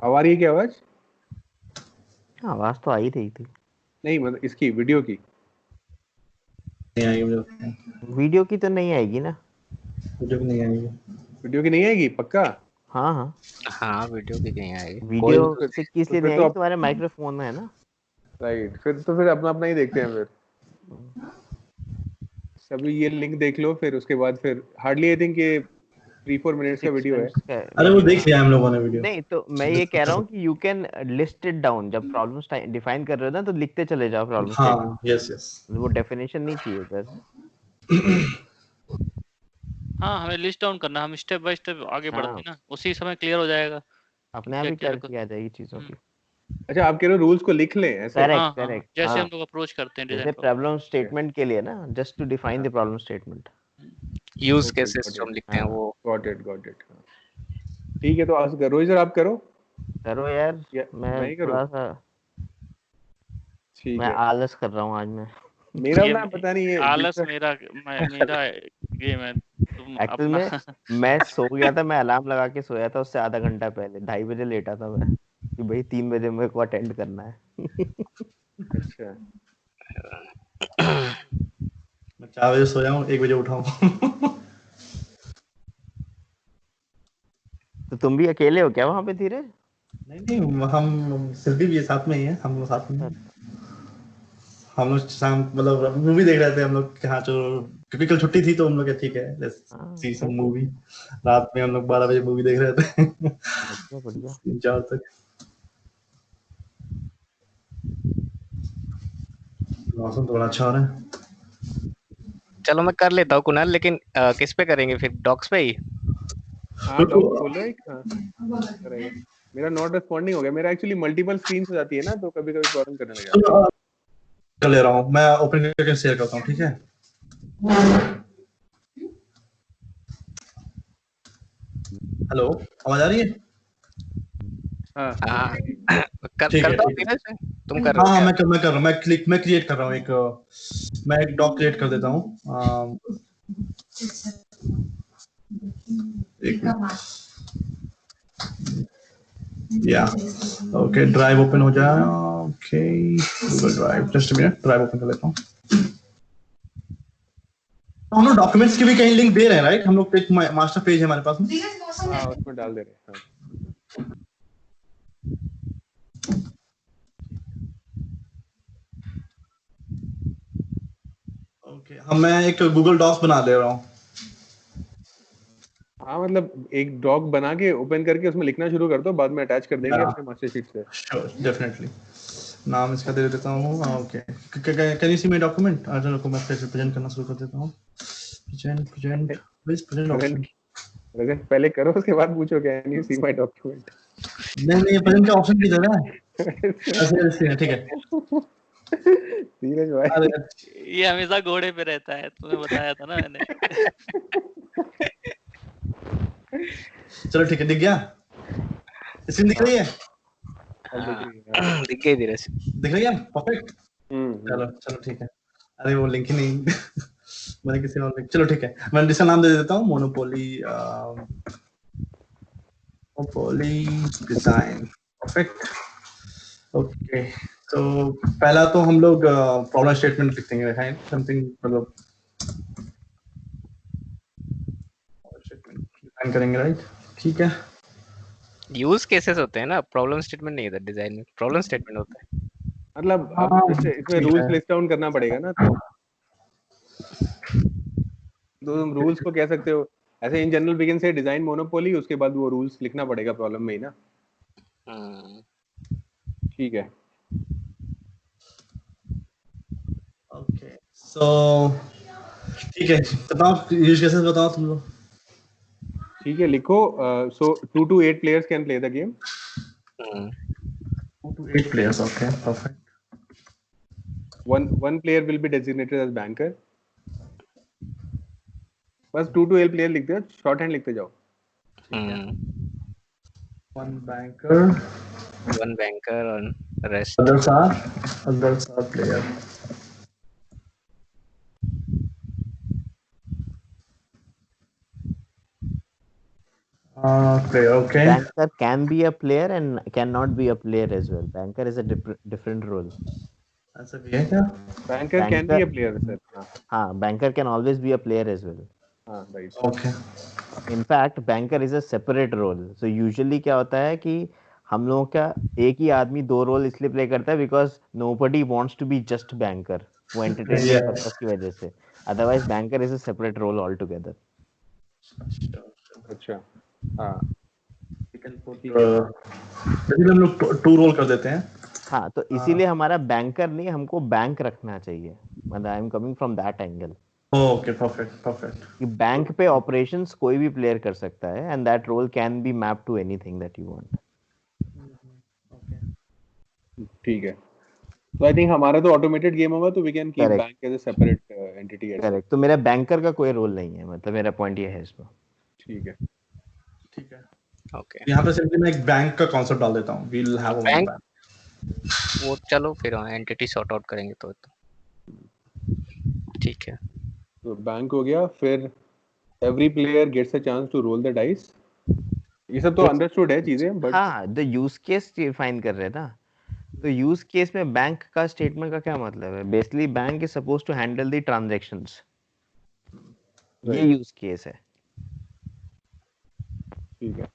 अब आ रही है क्या आवाज? हाँ, आवाज तो आई रही थी। नहीं मतलब इसकी वीडियो की नहीं आएगी मुझे लगता है। वीडियो की तो नहीं आएगी ना। वीडियो की नहीं आएगी। वीडियो की नहीं आएगी पक्का? हाँ हाँ, हाँ वीडियो की कहीं आएगी। वीडियो तो फिर से किस तो लिए फिर नहीं तो आएगी, तुम्हारे माइक्रोफोन में है ना। राइट, फिर अपना अपना ही देखते हैं फिर। सभी ये लिंक देख लो, फिर उसके बाद फिर हार्डली आई थिंक ये 3-4 मिनट्स का 6 वीडियो है। मिनट्स का अरे वो वीडियो देख है। लिया हम लोगों ने वीडियो। नहीं तो मैं ये कह रहा हूँ कि you can list it down, जब प्रॉब्लम्स डिफाइन कर रहे हो ना तो लिखते चले जाओ प्रॉब्लम स्टेटमेंट। हाँ यस यस। वो डेफिनेशन नहीं चाहिए उधर। हाँ हमें लिस्ट डाउन करना, हम स्टेप बाय स्टेप आगे बढ़ते हाँ, हैं ना, उसी समय क्लियर हो जाएगा अपने आप क्या ही क्या क्लैरिटी आ जाएगी चीजों की। अच्छा, आप कह रहे हो रूल्स को लिख लें ऐसे? करेक्ट हाँ हाँ हाँ, करेक्ट, जैसे हम हाँ। लोग अप्रोच करते हैं जैसे डिजाइन को। प्रॉब्लम स्टेटमेंट के लिए ना, just to define the problem statement. Use okay, cases got जो हम इट, लिखते हैं वो। Got it. ठीक है, तो आज रोहित सर आप करो करो यार। या मैं मैं ही करूँ? थोड़ा सा ठीक मैं है। आलस कर रहा हूँ आज मैं। मेरा ये ना पता नहीं है आलस जितना मेरा गेम है, तुम एक्चुअल अपना। में मैं सो गया था, मैं अलार्म लगा के सोया था उससे आधा घंटा पहले, 2:30 बजे लेटा था मैं कि भाई 3 बजे मेरे को अटेंड करना है। अच्छा। मैं 4 बजे सो जाऊँ 1 बजे उठाऊँ। तो तुम भी अकेले हो क्या वहां पे धीरे? नहीं नहीं हम सिद्धि भी साथ में ही है, हम लोग साथ में ही हैं। हम लोग शाम मतलब मूवी देख रहे थे हम लोग के, हाँ जो क्योंकि कल छुट्टी थी तो हम लोग क्या ठीक है लेट्स सी सम मूवी। रात में हम लोग 12 बजे मूवी देख रहे थे। बढ़िया बढ़िया। 3-4 तक। मौसम थोड़ा अच्छा हो रहा है। चलो मैं कर लेता हूँ कुणाल, लेकिन किस पे करेंगे फिर, डॉक्स पे ही? हाँ डॉक्स खोलो एक, हाँ अच्छा रहेगा। मेरा नॉट रिस्पॉन्डिंग हो गया, मेरा एक्चुअली मल्टीपल स्क्रीन हो जाती है ना, तो कभी कभी प्रॉब्लम करने लग जाता है। कर ले रहा हूँ मैं, ओपन करके शेयर करता हूँ ठीक है। हेलो, आवाज आ रही है? हाँ हाँ ठीक है करता हूँ ठीक है। धीरे से। तुम कर रहे हाँ हो हाँ क्या? मैं कर रहा हूँ, मैं क्रिएट कर रहा हूँ मैं एक डॉक क्रिएट कर देता हूँ। एक या ओके, ड्राइव ओपन हो जाए। Okay Google drive, just minute drive open कर लेता हूँ। तो हम लोग डॉक्यूमेंट्स की भी कहीं लिंक दे रहे हैं राइट, हम लोग एक मास्टर पेज है हमारे पास में। हाँ उसमें डाल दे रहे हैं, हाँ। ओके हम मैं एक गूगल डॉक्स बना दे रहा हूँ। हाँ मतलब एक डॉक बना के ओपन करके उसमें लिखना शुरू कर दो, बाद में अटैच कर देंगे अपने मास्टर शीट से। Sure definitely. नाम इसका दे देता हूँ। Okay can you see my document? आज को मैं फिर प्रेजेंट करना शुरू कर देता हूँ। Present present option. प्रेजेंट पहले करो, उसके बाद पूछो can you see my document. नहीं प्रेजेंट का ऑप्शन किधर है? अच्छा ठीक है। धीरज भाई। अरे ये हमेशा घोड़े पे रहता है, तुम्हें बताया था ना मैंने। चलो ठीक है, दिख गया? स्क्रीन दिख रही है? अब दिख रही है, हाँ। दिख गई धीरे से। दिख रही है परफेक्ट। हम्म। चलो चलो ठीक है। अरे वो लिंक ही नहीं। मैंने किसी और लिंक, चलो ठीक है मैं इसका नाम दे देता हूँ monopoly monopoly design. Perfect. Okay तो पहला तो हम लोग प्रॉब्लम स्टेटमेंट लिख देंगे, राइट समथिंग मतलब स्टेटमेंट डिफाइन करेंगे राइट। ठीक है। यूज केसेस होते हैं ना, प्रॉब्लम स्टेटमेंट नहीं होता डिजाइन में, प्रॉब्लम स्टेटमेंट होता है। मतलब अब हाँ इसमें ठीक रूल्स है। लिस्ट डाउन करना पड़ेगा ना, तो तुम रूल्स को कह सकते हो ऐसे इन जनरल बिगिन से डिजाइन मोनोपोली, उसके बाद वो रूल्स लिखना पड़ेगा प्रॉब्लम में ही ना। ठीक है। ओके सो ठीक है, बताओ यूज केसेस बताओ तुम लोग। ठीक है लिखो। सो 2 to 8 players can play the game. 2 to 8 players, okay perfect. One player will be designated as banker. बस 2 to 8 प्लेयर लिखते हो, शॉर्ट हैंड लिखते जाओ। One banker, वन बैंकर और rest. others are player. Player, okay. Banker can be a player and cannot be a player as well. Banker is a different role. ऐसा भी है क्या? Banker can be Banker, a player, sir. हाँ, banker can always be a player as well. Right. Okay. In fact, banker is a separate role. So usually क्या होता है कि हम लोगों का एक ही आदमी दो रोल इसलिए प्ले करता है because nobody wants to be just banker. वो entertainment Yeah. purpose की वजह से. Otherwise, banker is a separate role altogether. अच्छा. हाँ. लेकिन हम लोग टू रोल कर देते हैं. हाँ, तो इसीलिए हमारा बैंकर नहीं, हमको बैंक रखना चाहिए. मतलब I am coming from that angle. Okay, perfect. कि बैंक पे ऑपरेशंस कोई भी प्लेयर कर सकता है and that role can be map to anything that you want. ठीक है. तो आई थिंक हमारा तो ऑटोमेटेड गेम होगा, तो we can keep bank as a separate entity. Correct. तो मेरा बैंकर का कोई रोल नहीं है, मतलब मेरा पॉइंट ये है इसमें. ठीक है. ओके. यहाँ पे सिंपली मैं एक बैंक का कॉन्सेप्ट डाल देता हूँ. We'll have a bank bank. वो चलो फिर एंटिटी सॉर्ट आउट करेंगे तो ठीक है. तो बैंक हो गया. फिर every player gets a chance to roll the dice. ये सब तो अंडरस्टूड है चीजें, बट हाँ, द यूज केस डिफाइन कर रहे हैं ना. तो यूज केस में बैंक का स्टेटमेंट का क्या मतलब है? Basically bank is supposed to handle the transactions. ये यूज केस है. ठीक है.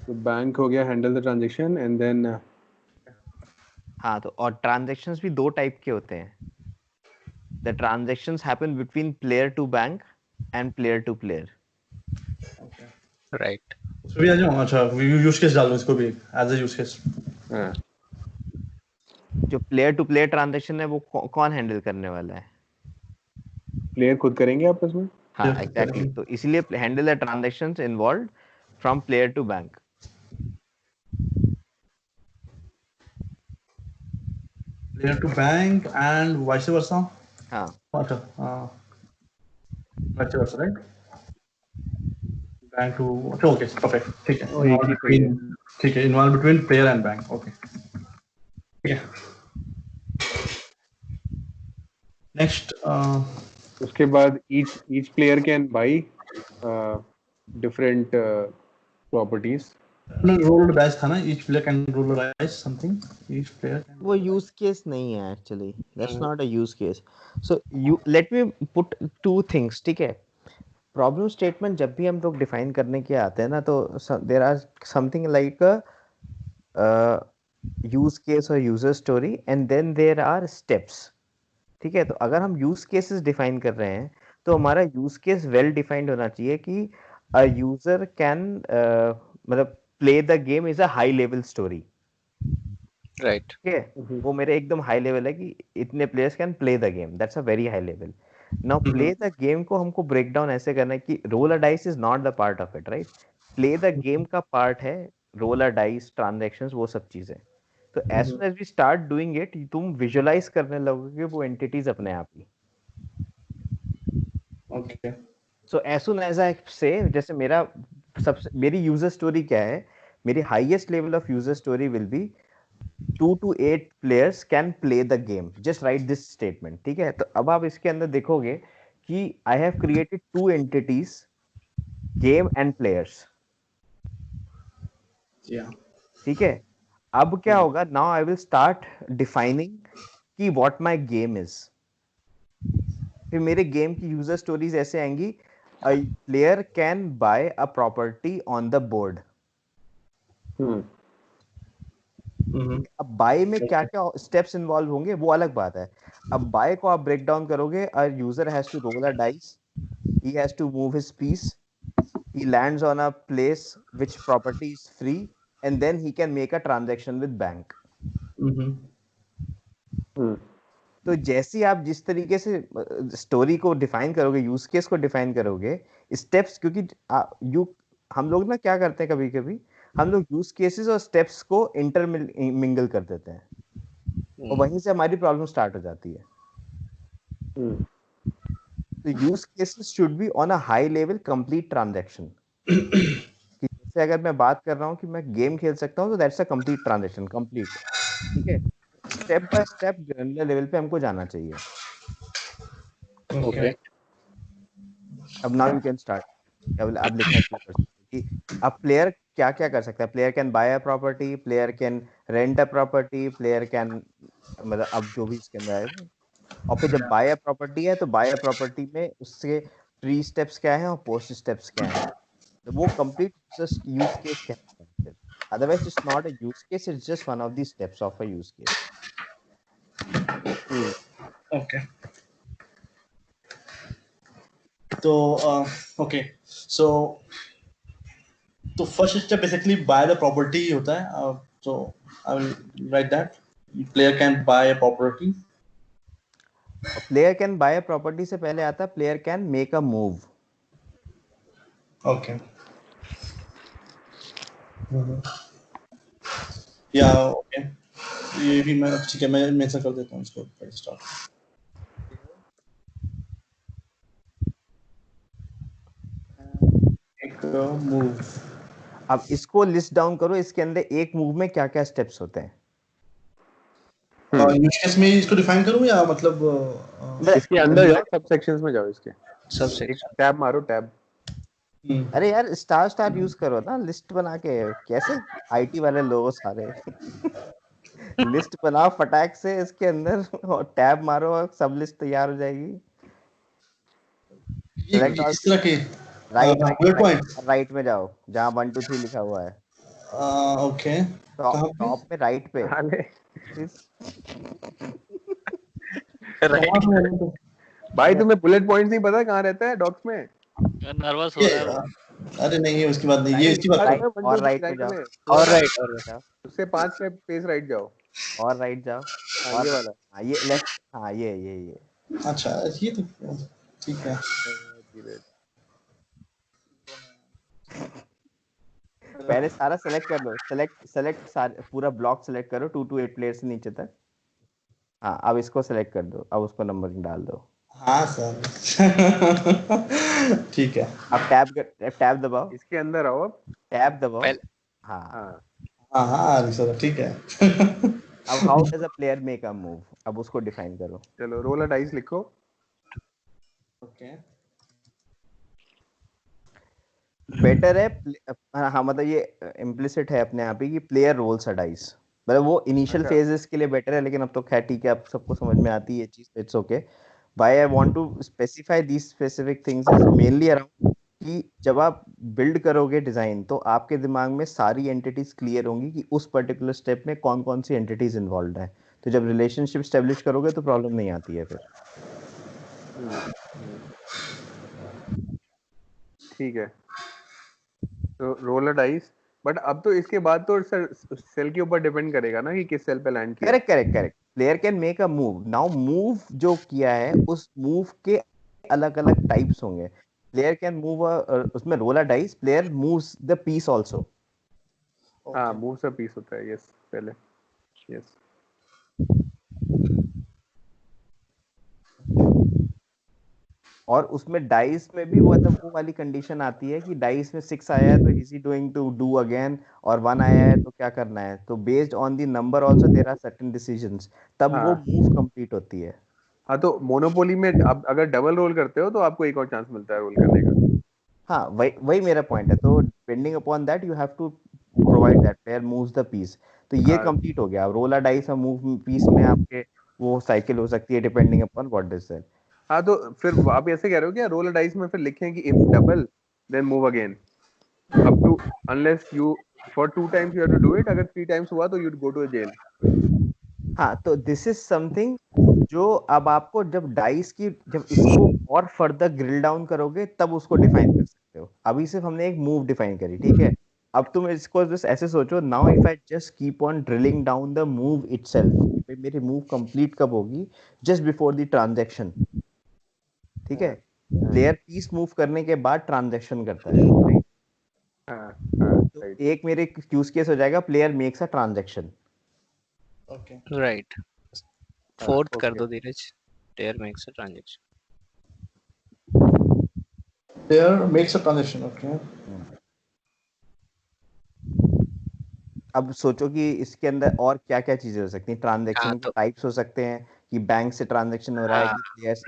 तो बैंक हो गया handle the transaction and then. हाँ, तो और ट्रांजैक्शंस भी दो टाइप के होते हैं. The transactions happen between player to bank and player to player. Right. उसमें भी आ जाऊँ. अच्छा, यूज केस डाल दूँ इसको भी एज अ यूज केस. हाँ. जो प्लेयर टू प्लेयर ट्रांजैक्शन है वो कौन हैंडल करने वाला है? प्लेयर खुद करेंगे आपस में. हाँ, एग्जैक्टली. तो इसीलिए handle the transactions involved from player to bank. Player to bank and vice versa. हाँ, अच्छा, vice versa, right. Bank to. अच्छा, ओके, परफेक्ट. ठीक है. एक ही पे है. ठीक है. Involve between player and bank. Okay. ठीक है. नेक्स्ट. उसके बाद each player can buy different properties. Roll dice था ना. Each player can roll dice something. Each player can. वो यूज केस नहीं है actually. That's not a use case. So you let me put two things. ठीक है. Problem statement जब भी हम लोग डिफाइन करने के आते हैं ना, तो there are something like use case और user story and then there are steps. ठीक है. तो अगर हम यूज केसेस डिफाइन कर रहे हैं तो हमारा यूज केस वेल डिफाइंड होना चाहिए कि अ यूजर कैन मतलब play the game is a high level story. Right. ठीक है. वो मेरे एकदम हाई लेवल है कि इतने players can play the game. That's a very high level. Now play the game को हमको ब्रेक डाउन ऐसे करना है कि roll a dice is not the part of it. Right. Play the game का पार्ट है रोल अ डाइस, ट्रांजैक्शंस, वो सब चीजें. तो as soon as we start doing it, तुम विजुअलाइज करने लगोगे वो एंटिटीज अपने आप ही. Okay. So as soon as I से, जैसे मेरी यूजर स्टोरी क्या है? मेरी highest level of user story will be 2 to 8 players can play the game. Just write this statement. ठीक है. तो अब आप इसके अंदर देखोगे कि I have created two entities, game and players. Yeah. ठीक है. अब क्या होगा? Now I will start defining कि what my game is. फिर मेरे गेम की यूजर स्टोरीज ऐसे आएंगी. A player can buy a property on the board. अब बाय में क्या क्या स्टेप्स इन्वॉल्व होंगे वो अलग बात है. अब बाय को आप ब्रेक डाउन करोगे. A user has to roll a dice, he has to move his piece, he lands on a place which property is free and then he can make a transaction with bank. तो जैसे आप जिस तरीके से story को define करोगे, use case को define करोगे, स्टेप्स, क्योंकि हम लोग ना क्या करते हैं, कभी कभी हम लोग यूज केसेस और स्टेप्स को इंटरमिंगल कर देते हैं और वहीं से हमारी प्रॉब्लम स्टार्ट हो जाती है. तो use cases should be on a high level complete transaction. जैसे अगर मैं बात कर रहा हूँ कि मैं गेम खेल सकता हूँ, तो that's a complete transaction, complete. ठीक है. Step by step granular level पे हमको जाना चाहिए. Okay. अब नाउ यू कैन स्टार्ट। अब लिखना शुरू कर सकते हैं कि अब प्लेयर क्या क्या कर सकता है। Player can buy a property, player can rent a property, player can, मतलब अब जो भी इसके अंदर आएगा। और फिर जब बाय अ प्रॉपर्टी है तो बाय अ प्रॉपर्टी में उसके प्री स्टेप्स क्या हैं और पोस्ट स्टेप्स क्या हैं, तो वो कंप्लीट जस्ट यूज केस कहलाता है। Otherwise it's not a use case, it's just one of the steps of a use case. Okay. तो okay. So तो first step basically buy the property होता है. So I will write that. Player can buy a property. Player can buy a property से पहले आता है player can make a move. Okay. Yeah. Okay. ये भी मैं ठीक है, मैं मेंशन कर देता हूँ इसको पहले स्टार्ट। एक मूव। अब इसको लिस्ट डाउन करो, इसके अंदर एक मूव में क्या क्या स्टेप्स होते हैं। यूज केस में इसको डिफाइन करूँ या मतलब इसके अंदर जाओ, सब सेक्शंस में जाओ, इसके सब एक सेक्शन टैब मारो, टैब। अरे यार स्टार स्टार यूज करो ना, लिस्ट बना के। कैसे आईटी वाले लोग सारे लिस्ट बनाओ फटाक से इसके अंदर और टैब मारो और सब लिस्ट तैयार हो जाएगी। ये किस तरह के राइट बुलेट पॉइंट? राइट में जाओ जहाँ 1 2 3 लिखा हुआ है। ओके, कहाँ पे? टॉप में राइट पे। अरे राइट। भाई तुम्हें बुलेट पॉइंट नहीं पता कहाँ रहता है डॉक्स में? नर्वस हो रहा है वो। अरे नहीं, ये उसकी बात नहीं, ये इसकी बात राइट है। और राइट में जाओ, और राइट जाओ उससे 5 स्टेप पेस राइट जाओ। और राइट जाओ हाँ, और ये वाला। हाँ ये लेफ्ट, हाँ ये अच्छा, ये तो ठीक है। पहले सारा सेलेक्ट कर लो। सेलेक्ट सारे पूरा ब्लॉक सेलेक्ट करो 2 to 8 प्लेयर से नीचे तक। हाँ अब इसको सेलेक्ट कर दो, अब उसको नंबरिंग डाल दो। हाँ सर ठीक है। अब टैब दबाओ, इसके अंदर आओ अब। टैब दबाओ। पहले हाँ हाँ, हाँ हाँ सर ठीक है। अब how does a player make a move, अब उसको डिफाइन करो। चलो रोल अ डाइस लिखो। ओके, बेटर है हाँ मतलब ये इम्प्लिसिट है अपने आप ही कि प्लेयर रोल्स अ डाइस, मतलब वो इनिशियल अच्छा। फेजेस के लिए बेटर है, लेकिन अब तो खैर ठीक है, अब सबको समझ में आती है ये चीज, it's okay. Why I want to specify these specific things is mainly around कि जब आप बिल्ड करोगे डिजाइन तो आपके दिमाग में सारी एंटिटीज क्लियर होंगी कि उस पर्टिकुलर स्टेप में कौन कौन सी एंटिटीज इन्वॉल्व है। तो जब रिलेशनशिप स्टेब्लिश करोगे तो प्रॉब्लम नहीं आती है फिर। ठीक है, तो रोल अ डाइस। बट अब तो इसके बाद तो सेल के ऊपर डिपेंड करेगा ना कि किस सेल पे लैंड किया। Correct. Player can make a move, now move जो किया है उस मूव के अलग अलग टाइप्स होंगे। प्लेयर कैन मूव, उसमें roll a dice, player moves the piece also. हाँ, मूव से पीस होता है, यस पहले, यस। और उसमें डाइस में भी मतलब वो वाली कंडीशन आती है कि डाइस में 6 आया है तो is he going to do again, और 1 आया है तो क्या करना है। तो based on the number also there are certain decisions, तब वो हाँ मूव कंप्लीट होती है। हाँ, तो मोनोपोली में अब अगर डबल रोल करते हो तो आपको एक और चांस मिलता है रोल करने का। हाँ वही मेरा पॉइंट है। तो depending upon that you have to provide that player moves the piece. तो ये हाँ कंप्लीट हो गया। अब रोल अ डाइस और मूव पीस में आपके वो साइकिल हो सकती है depending upon what is that. हाँ, तो फिर आप ऐसे कह रहे हो क्या, रोल अ डाइस में फिर लिखें कि if double then move again up to unless you for 2 times you have to do it, अगर 3 टाइम्स हुआ तो you'd go to jail। हाँ तो दिस इज समथिंग जो अब आपको जब डाइस की जब इसको और फर्दर ग्रिल डाउन करोगे तब उसको डिफाइन कर सकते हो। अभी सिर्फ हमने एक मूव डिफाइन करी, ठीक है। अब तुम इसको बस ऐसे सोचो, now if I just keep on drilling down the move itself, मेरी मूव कंप्लीट कब होगी, जस्ट बिफोर द ट्रांजैक्शन, ठीक है। प्लेयर पीस मूव करने के बाद ट्रांजैक्शन करता है, right? हाँ तो राइट। एक मेरे यूज केस हो जाएगा player makes a transaction. Okay, right. Fourth कर ओके। दो Dheeraj. Player makes a transaction. Player makes a transaction. Okay, अब सोचो कि इसके अंदर और क्या क्या चीजें हो सकती हैं। हाँ ट्रांजैक्शन के तो टाइप्स हो सकते हैं कि बैंक से ट्रांजैक्शन हो रहा है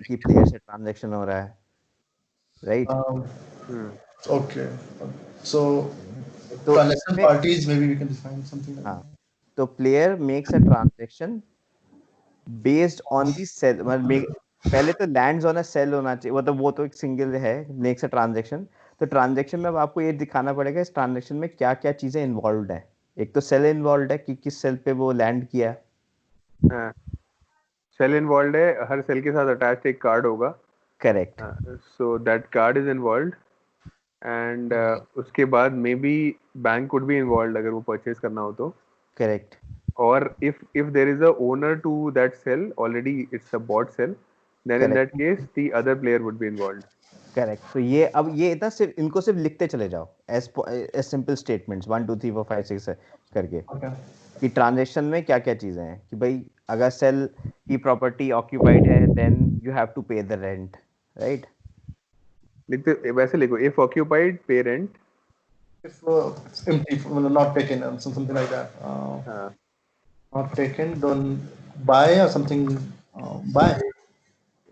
कि प्लेयर से ट्रांजैक्शन हो रहा है, राइट? Okay. So तो transaction इसमें parties, maybe we can define something like हाँ, that. तो player makes a transaction based on the cell, मतलब पहले तो लैंड्स ऑन अ सेल होना चाहिए, मतलब वो तो एक सिंगल है, मेक्स अ ट्रांजैक्शन। तो ट्रांजैक्शन में अब आपको ये दिखाना पड़ेगा इस ट्रांजैक्शन में क्या क्या चीजें इन्वॉल्व है। एक तो सेल इन्वॉल्व है कि किस सेल पे वो लैंड किया। सेल इन्वॉल्व है, हर सेल के साथ अटैच्ड एक कार्ड होगा। Correct. So that card is involve and उसके बाद may be bank could be involve अगर वो परचेज करना हो तो। Correct. or if there is a owner to that cell already, it's a bot cell, then in that case the other player would be involved. Correct. तो ये अब ये ना सिर्फ इनको सिर्फ लिखते चले जाओ एज सिंपल स्टेटमेंट्स 1 2 3 4 5 6 करके Okay. कि ट्रांजैक्शन में क्या क्या चीजें हैं, कि भाई अगर सेल की प्रॉपर्टी ऑक्यूपाइड है देन यू हैव टू पे द रेंट, राइट? लिखते वैसे लिखो, if occupied pay rent, If it's empty, well, not taken, something like that. हाँ, Not taken, don't buy or something. Buy.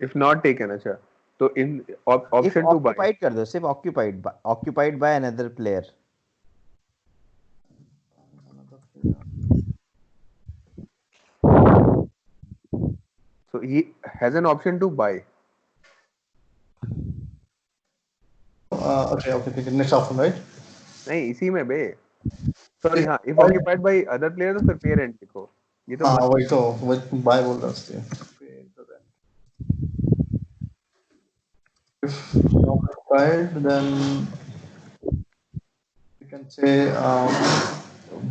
if not taken, अच्छा तो in if option to buy, occupied कर दो, सिर्फ occupied by another player. so he has an option to buy. Okay. Next option, right? नहीं इसी में बे, sorry हाँ, if occupied by other player तो फिर pay rent लिखो, ये तो हाँ मत वही तो buy बोल रहा हूँ। If occupied, then we can say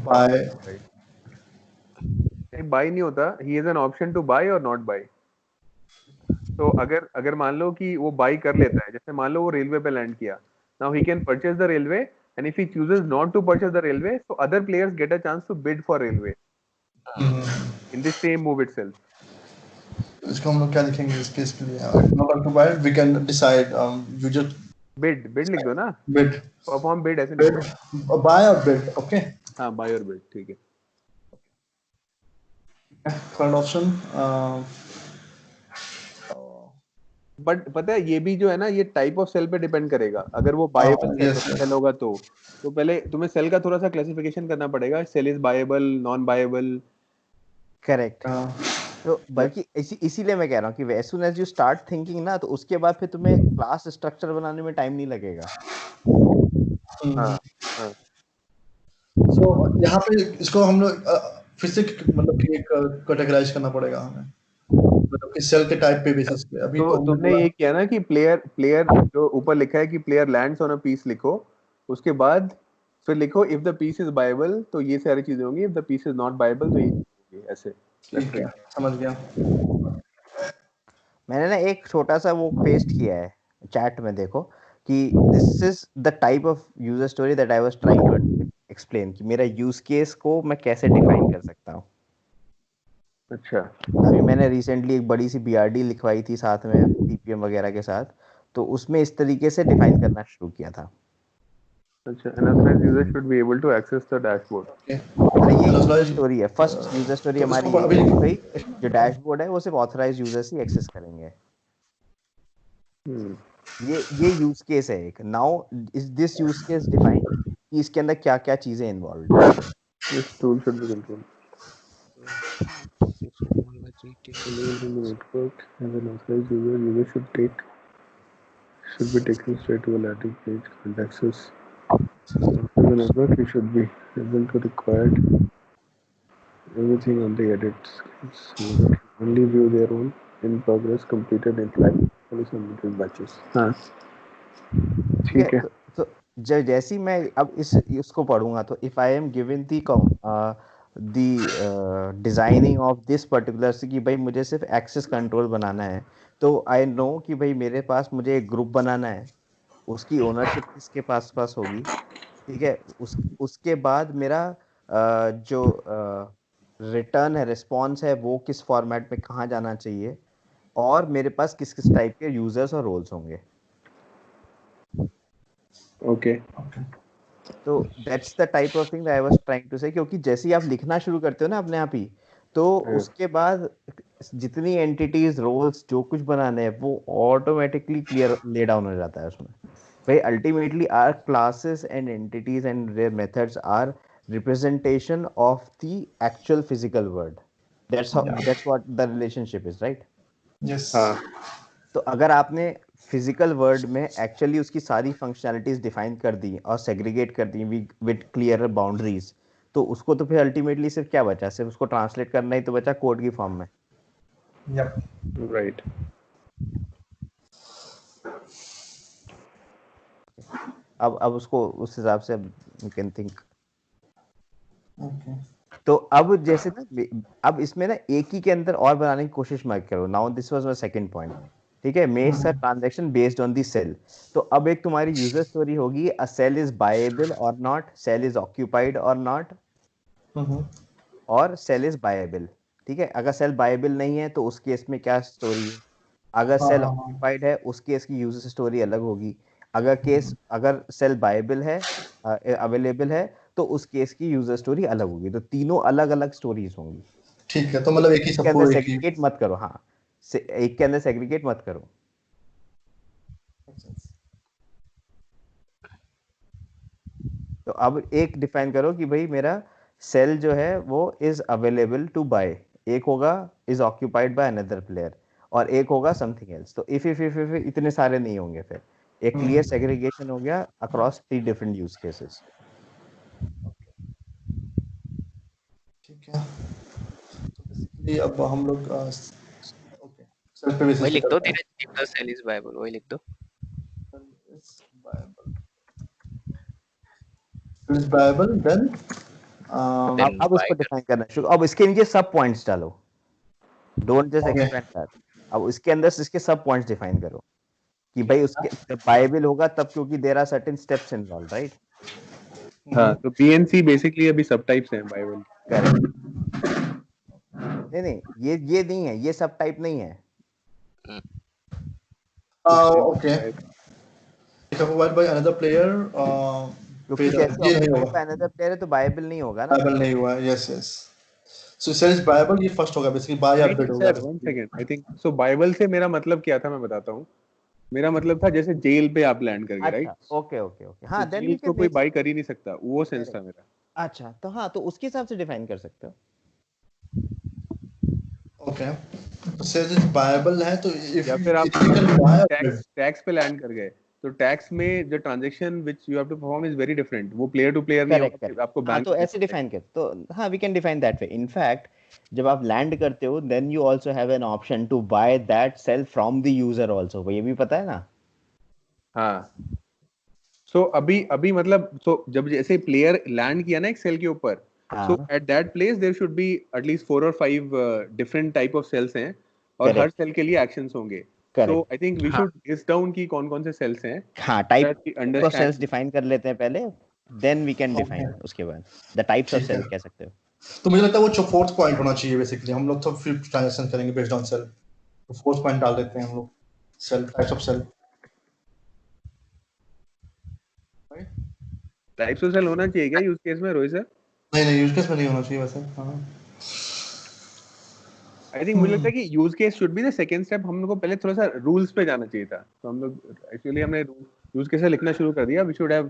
buy. नहीं buy नहीं होता, he has an option to buy or not buy. तो अगर अगर मान लो कि वो बाई कर लेता है, जैसे मान लो वो रेलवे पे लैंड किया, now he can purchase the railway and if he chooses not to purchase the railway so other players get a chance to bid for railway in the same move itself. इसको हम लोग क्या लिखेंगे इस case के लिए? If not occupied, we can decide. You just bid लिख दो ना, bid. परफॉर्म बिड ऐसे लिख Bid. दो। Buy or bid. Okay. हाँ बाय और बिड, ठीक है। Third option. बट पता है ये भी जो है ना, ये टाइप ऑफ सेल पे डिपेंड करेगा। अगर वो बायेबल yes. सेल होगा तो पहले तुम्हें सेल का थोड़ा सा क्लासिफिकेशन करना पड़ेगा, सेल इज बायेबल, नॉन बायेबल। करेक्ट। तो बल्कि इसीलिए मैं कह रहा हूँ कि as soon as you start thinking ना, तो उसके बाद फिर तुम्हें क्लास स्ट्रक्चर बनाने में टाइम नहीं लगेगा। हाँ So यहाँ पे इसको हम लोग फिर से मतलब कि एक कैटेगराइज करना पड़ेगा हमें, मतलब कि सेल के टाइप पे बेसिस पे। अभी तो तुमने ये किया ना कि प्लेयर जो ऊपर लिखा है कि player lands on a piece लिखो, उसके बाद फिर लिखो if the piece is viable, तो ये सारी चीजें होंगी, if the piece is not viable तो ये होंगी, ऐसे। ठीक है, समझ गया। मैंने ना एक छोटा सा वो पेस्ट किया है चैट में, देखो कि this is the type of user story that I was trying to explain, कि मेरा यूज केस को मैं कैसे डिफाइन कर सकता हूँ। अच्छा अभी मैंने रिसेंटली एक बड़ी सी बीआरडी लिखवाई थी साथ में टीपीएम वगैरह के साथ, तो उसमें इस तरीके से डिफाइन करना शुरू किया था। अच्छा, an authorized user should be able to access the dashboard. अरे ये यूजर स्टोरी है, फर्स्ट यूजर स्टोरी हमारी ये है कि भाई जो डैशबोर्ड है वो सिर्फ ऑथराइज्ड यूजर्स ही एक्सेस करेंगे। ये यूज केस है एक। Now is this use case define कि इसके अंदर क्या क्या चीजें इन्वॉल्व हैं। This tool should be controlled. In the network, as an authorized user should be taken straight to a landing page. Can't access the network. You should be able to require everything on the edit screens. User can only view their own in progress completed in live submitted batches. हाँ ठीक है। तो जैसे ही मैं अब इसको पढ़ूंगा तो if I am given the designing of this particular से कि भाई मुझे सिर्फ एक्सेस कंट्रोल बनाना है, तो आई नो कि भाई मेरे पास मुझे एक ग्रुप बनाना है, उसकी ओनरशिप किसके पास होगी, ठीक है। उसके बाद मेरा जो रिटर्न है, रिस्पॉन्स है, वो किस फॉर्मेट में कहाँ जाना चाहिए, और मेरे पास किस किस टाइप के यूजर्स और रोल्स होंगे। ओके तो that's the type of thing that I was trying to say, क्योंकि जैसे ही आप लिखना शुरू करते हो ना अपने आप ही, तो उसके बाद जितनी एंटिटीज रोल्स जो कुछ बनाने हैं वो ऑटोमेटिकली क्लियर ले डाउन हो जाता है उसमें भाई ultimately are classes and entities and their methods are representation of the actual physical world that's what the relationship is, right? Yes तो अगर आपने फिजिकल वर्ल्ड में एक्चुअली उसकी सारी फंक्शनैलिटीज डिफाइन कर दी और सेग्रीगेट कर दी विद क्लियर बाउंड्रीज तो उसको तो फिर अल्टीमेटली सिर्फ क्या बचा सिर्फ उसको ट्रांसलेट करना ही तो बचा कोड की फॉर्म में यप राइट अब उसको उस हिसाब से यू कैन थिंक ओके तो अब जैसे ना अब इसमें ना एक ही के अंदर और बनाने की कोशिश मत करो now this was my second point ठीक है makes a transaction based on the cell तो अब एक तुम्हारी यूजर स्टोरी होगी अ सेल इज बायेबल और नॉट सेल इज ऑक्यूपाइड और नॉट और सेल इज बायेबल ठीक है अगर सेल बायेबल नहीं है तो उस केस में क्या स्टोरी है अगर सेल ऑक्यूपाइड है उस केस की यूजर स्टोरी अलग होगी अगर सेल बायेबल है अवेलेबल है तो उस केस की यूजर स्टोरी अलग होगी तो तीनों अलग अलग स्टोरीज होंगी ठीक है तो मतलब एक ही के अंदर सबको एक ही सेग्रीगेट मत करो हाँ एक के अंदर सेग्रीगेट मत करो तो अब एक डिफाइन करो कि भाई मेरा सेल जो है वो इज अवेलेबल टू बाय एक होगा is occupied by another player और एक होगा समथिंग एल्स तो इफ इतने सारे नहीं होंगे फिर एक क्लियर सेग्रीगेशन हो गया अक्रॉस 3 डिफरेंट यूज केसेस ठीक है तो बेसिकली अब हम लोग ओके सेल पे वही बेसिस लिख दो करते हैं धीरे if the cell is viable वही लिख दो इज बायबल देन Then अब उसको डिफाइन करना शुरू अब इसके नीचे सब पॉइंट्स डालो don't just Okay. Expand that अब इसके अंदर इसके सब पॉइंट्स डिफाइन करो कि भाई उसके बायबल होगा तब क्योंकि there are certain steps involve right हाँ तो बीएनसी बेसिकली अभी सब टाइप्स हैं बाइबल करेक्ट नहीं ये नहीं है ये सब टाइप नहीं है okay if acquired by another player क्योंकि फिर जैसे ये नहीं ऑक्यूपाइड होगा बाय अनदर प्लेयर है तो बाइबल नहीं होगा ना बायबल नहीं हुआ yes yes so cell is viable ये फर्स्ट होगा बेसिकली बाय या बिट होगा sir one second I think so viable से मेरा मतलब क्या था मैं बताता हूँ मेरा मतलब था जैसे जेल पे आप लैंड कर गए राइट अच्छा ओके हाँ देन जेल वी को कैन कोई बाई कर ही नहीं सकता वो सेंस था मेरा अच्छा तो हाँ तो उसके हिसाब से डिफाइन कर सकते हो ओके तो सेल इज बायबल है तो इफ या फिर आप टैक्स पे लैंड कर गए तो टैक्स में जो transaction which you have to perform is very different वो प्लेयर टू प्लेयर नहीं होगा करेक्ट आपको हाँ बैंक तो ऐसे डिफाइन कर तो हाँ we can define that way in fact जब आप लैंड करते हो then you also have an option to buy that cell from the user also ये भी पता है ना हाँ सो अभी मतलब सो जब जैसे प्लेयर लैंड किया ना एक सेल के ऊपर so at that place there should be at least 4 और 5 डिफरेंट टाइप ऑफ सेल्स हैं और हर सेल के लिए एक्शंस होंगे so I think we should list down की कौन-कौन से सेल्स हैं हाँ टाइप ऑफ सेल्स डिफाइन कर लेते हैं पहले देन वी कैन डिफाइन उसके बाद द टाइप्स ऑफ सेल कह सकते हो तो मुझे लगता है वो फोर्थ पॉइंट होना चाहिए बेसिकली हम लोग तो फिर ट्रांजैक्शन करेंगे बेस्ड ऑन सेल तो फोर्थ पॉइंट डाल देते हैं हम लोग cell types of cell types of cell होना चाहिए क्या यूज केस में रोहित सर नहीं यूज केस में नहीं होना चाहिए वैसे हां आई थिंक मुझे लगता है कि use case should be the second step हम लोग को पहले थोड़ा सा रूल्स पे जाना चाहिए था तो हम लोग एक्चुअली हमने यूज केस लिखना शुरू कर दिया we should have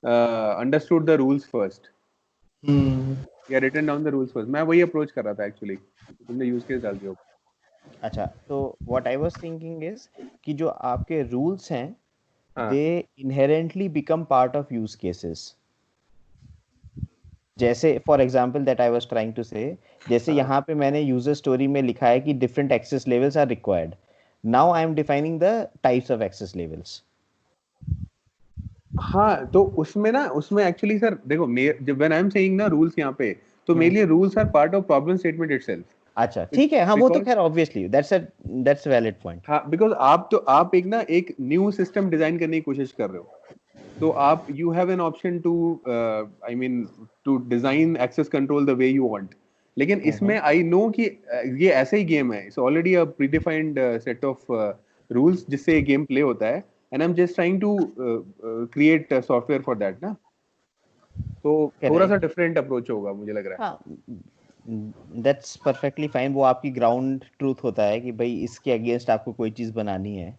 understood the rules first या written down the rules first मैं वही अप्रोच कर रहा था एक्चुअली तुमने यूज केस डाल दिया अच्छा तो what I was thinking is कि जो आपके रूल्स हैं they inherently become part of use cases जैसे for example that I was trying to say जैसे यहाँ पे मैंने यूजर स्टोरी में लिखा है कि different access levels are required now I am defining the types of access levels हाँ तो उसमें एक्चुअली सर देखो जब व्हेन आई एम सेइंग ना रूल्स यहाँ पे तो मेरे लिए rules are part of problem statement itself अच्छा ठीक है हाँ वो तो खैर ऑब्वियसली दैट्स वैलिड पॉइंट हाँ बिकॉज आप एक न्यू सिस्टम डिजाइन करने की कोशिश कर रहे हो तो आप you have an option to I mean to design access control the way you want लेकिन इसमें आई नो कि ये ऐसे ही गेम है it's already a predefined set of rules जिससे ये गेम प्ले होता है and I am just trying to create software for that ना तो थोड़ा सा डिफरेंट अप्रोच होगा मुझे लग रहा है दैट्स परफेक्टली फाइन। वो आपकी ग्राउंड ट्रूथ होता है कि भाई इसके अगेंस्ट आपको कोई चीज बनानी है।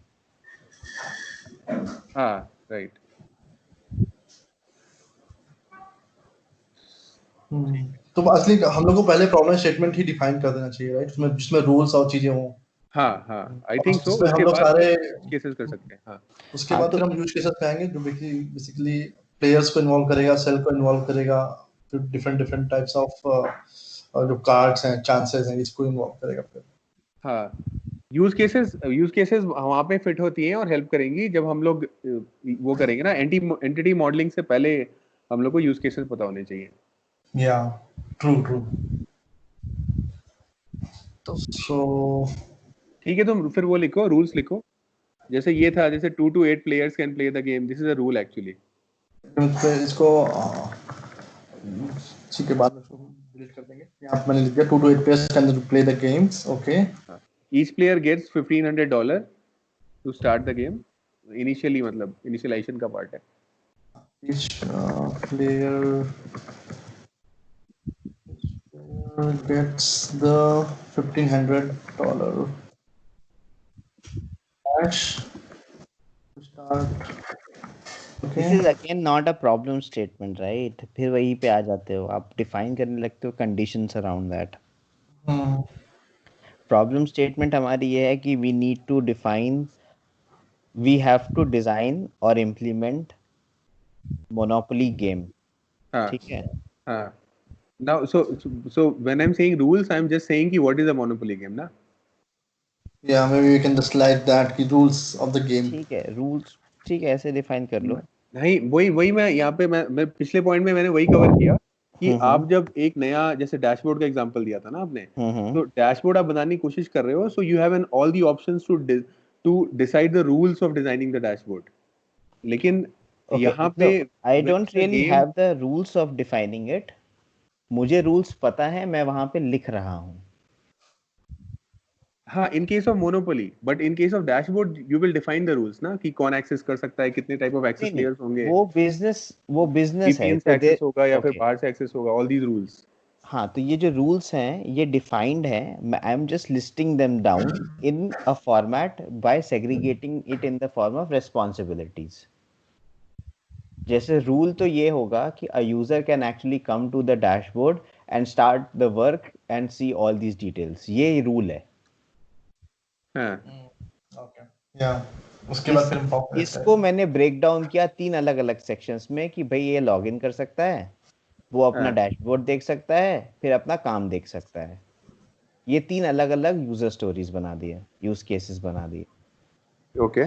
हाँ राइट। तो असली हम लोग को पहले प्रॉब्लम स्टेटमेंट ही डिफाइन कर देना चाहिए, राइट? उसमें जिसमें रूल्स और चीजें हों। हाँ आई थिंक सो। जिसमें हम उसके लोग बाद सारे केसेस कर सकते हैं। हाँ उसके हाँ, बाद तो फिर हम यूज केसेस पे आएंगे जो बेसिकली प्लेयर्स को इन्वॉल्व करेगा, सेल को इन्वॉल्व करेगा, फिर डिफरेंट डिफरेंट टाइप्स ऑफ जो कार्ड्स हैं, चांसेस हैं, इसको इन्वॉल्व करेगा फिर। हाँ यूज केसेस वहां पे फिट होती हैं और हेल्प करेंगी जब हम लोग वो करेंगे ना एंटिटी मॉडलिंग से पहले हम लोग को यूज केसेस पता होने चाहिए। या ट्रू। तो सो ठीक है, तो फिर वो लिखो, रूल्स लिखो। जैसे ये था, जैसे 2 to 8 players can play the game, this is a rule actually. इसको ठीक है, बाद में डिलीट कर देंगे। यहाँ पे मैंने लिख दिया 2 to 8 players can play the games, okay? Each player gets $1,500 to start the game. Initially मतलब initialization का part है। Each player gets the $1,500 cash to start. This Okay. Is again not a problem statement, right? फिर वहीं पे आ जाते हो, आप define करने लगते हो conditions around that. Hmm. Problem statement हमारी ये है कि we need to define, we have to design और इम्प्लीमेंट मोनोपोली गेम। हाँ ठीक है। हाँ। Now so when I'm saying rules, I'm just saying कि what is a monopoly game ना। Yeah, maybe we can just like that कि rules of the game. ठीक है, रूल्स ठीक है, ऐसे डिफाइन कर लो। नहीं वही वही मैं यहाँ पे मैं पिछले पॉइंट में मैंने वही कवर किया कि आप जब एक नया, जैसे डैशबोर्ड का एग्जांपल दिया था ना आपने, तो डैशबोर्ड आप बनाने की कोशिश कर रहे हो, so you have an all the options to decide the rules of designing the dashboard. लेकिन ओके, यहाँ तो पे I when don't the really game, have the rules of defining it. मुझे रूल्स पता है, मैं वहां पे लिख रहा हूँ। हाँ in case of Monopoly, but in case of dashboard you will define the rules ना, कि कौन एक्सेस कर सकता है, कितने टाइप ऑफ एक्सेस नहीं नहीं, लेयर्स होंगे, वो बिजनेस है, वीपीएन से तो दे एक्सेस होगा या फिर ओके। बाहर से एक्सेस होगा, ऑल दीज रूल्स। हाँ, तो ये जो रूल्स हैं ये डिफाइंड है। I am just listing them down in a format by segregating it in the form of responsibilities. जैसे रूल तो ये होगा कि a user can actually come to the dashboard and start the work and see all these details, ये rule है। हाँ Okay. Yeah. उसके बाद फिर हम talk करते इसको हैं। मैंने ब्रेक डाउन किया 3 अलग अलग सेक्शंस में कि भाई ये लॉग इन कर सकता है, वो अपना हाँ डैशबोर्ड देख सकता है, फिर अपना काम देख सकता है। ये 3 अलग अलग यूजर स्टोरीज बना दिए, यूज केसेस बना दिए। ओके।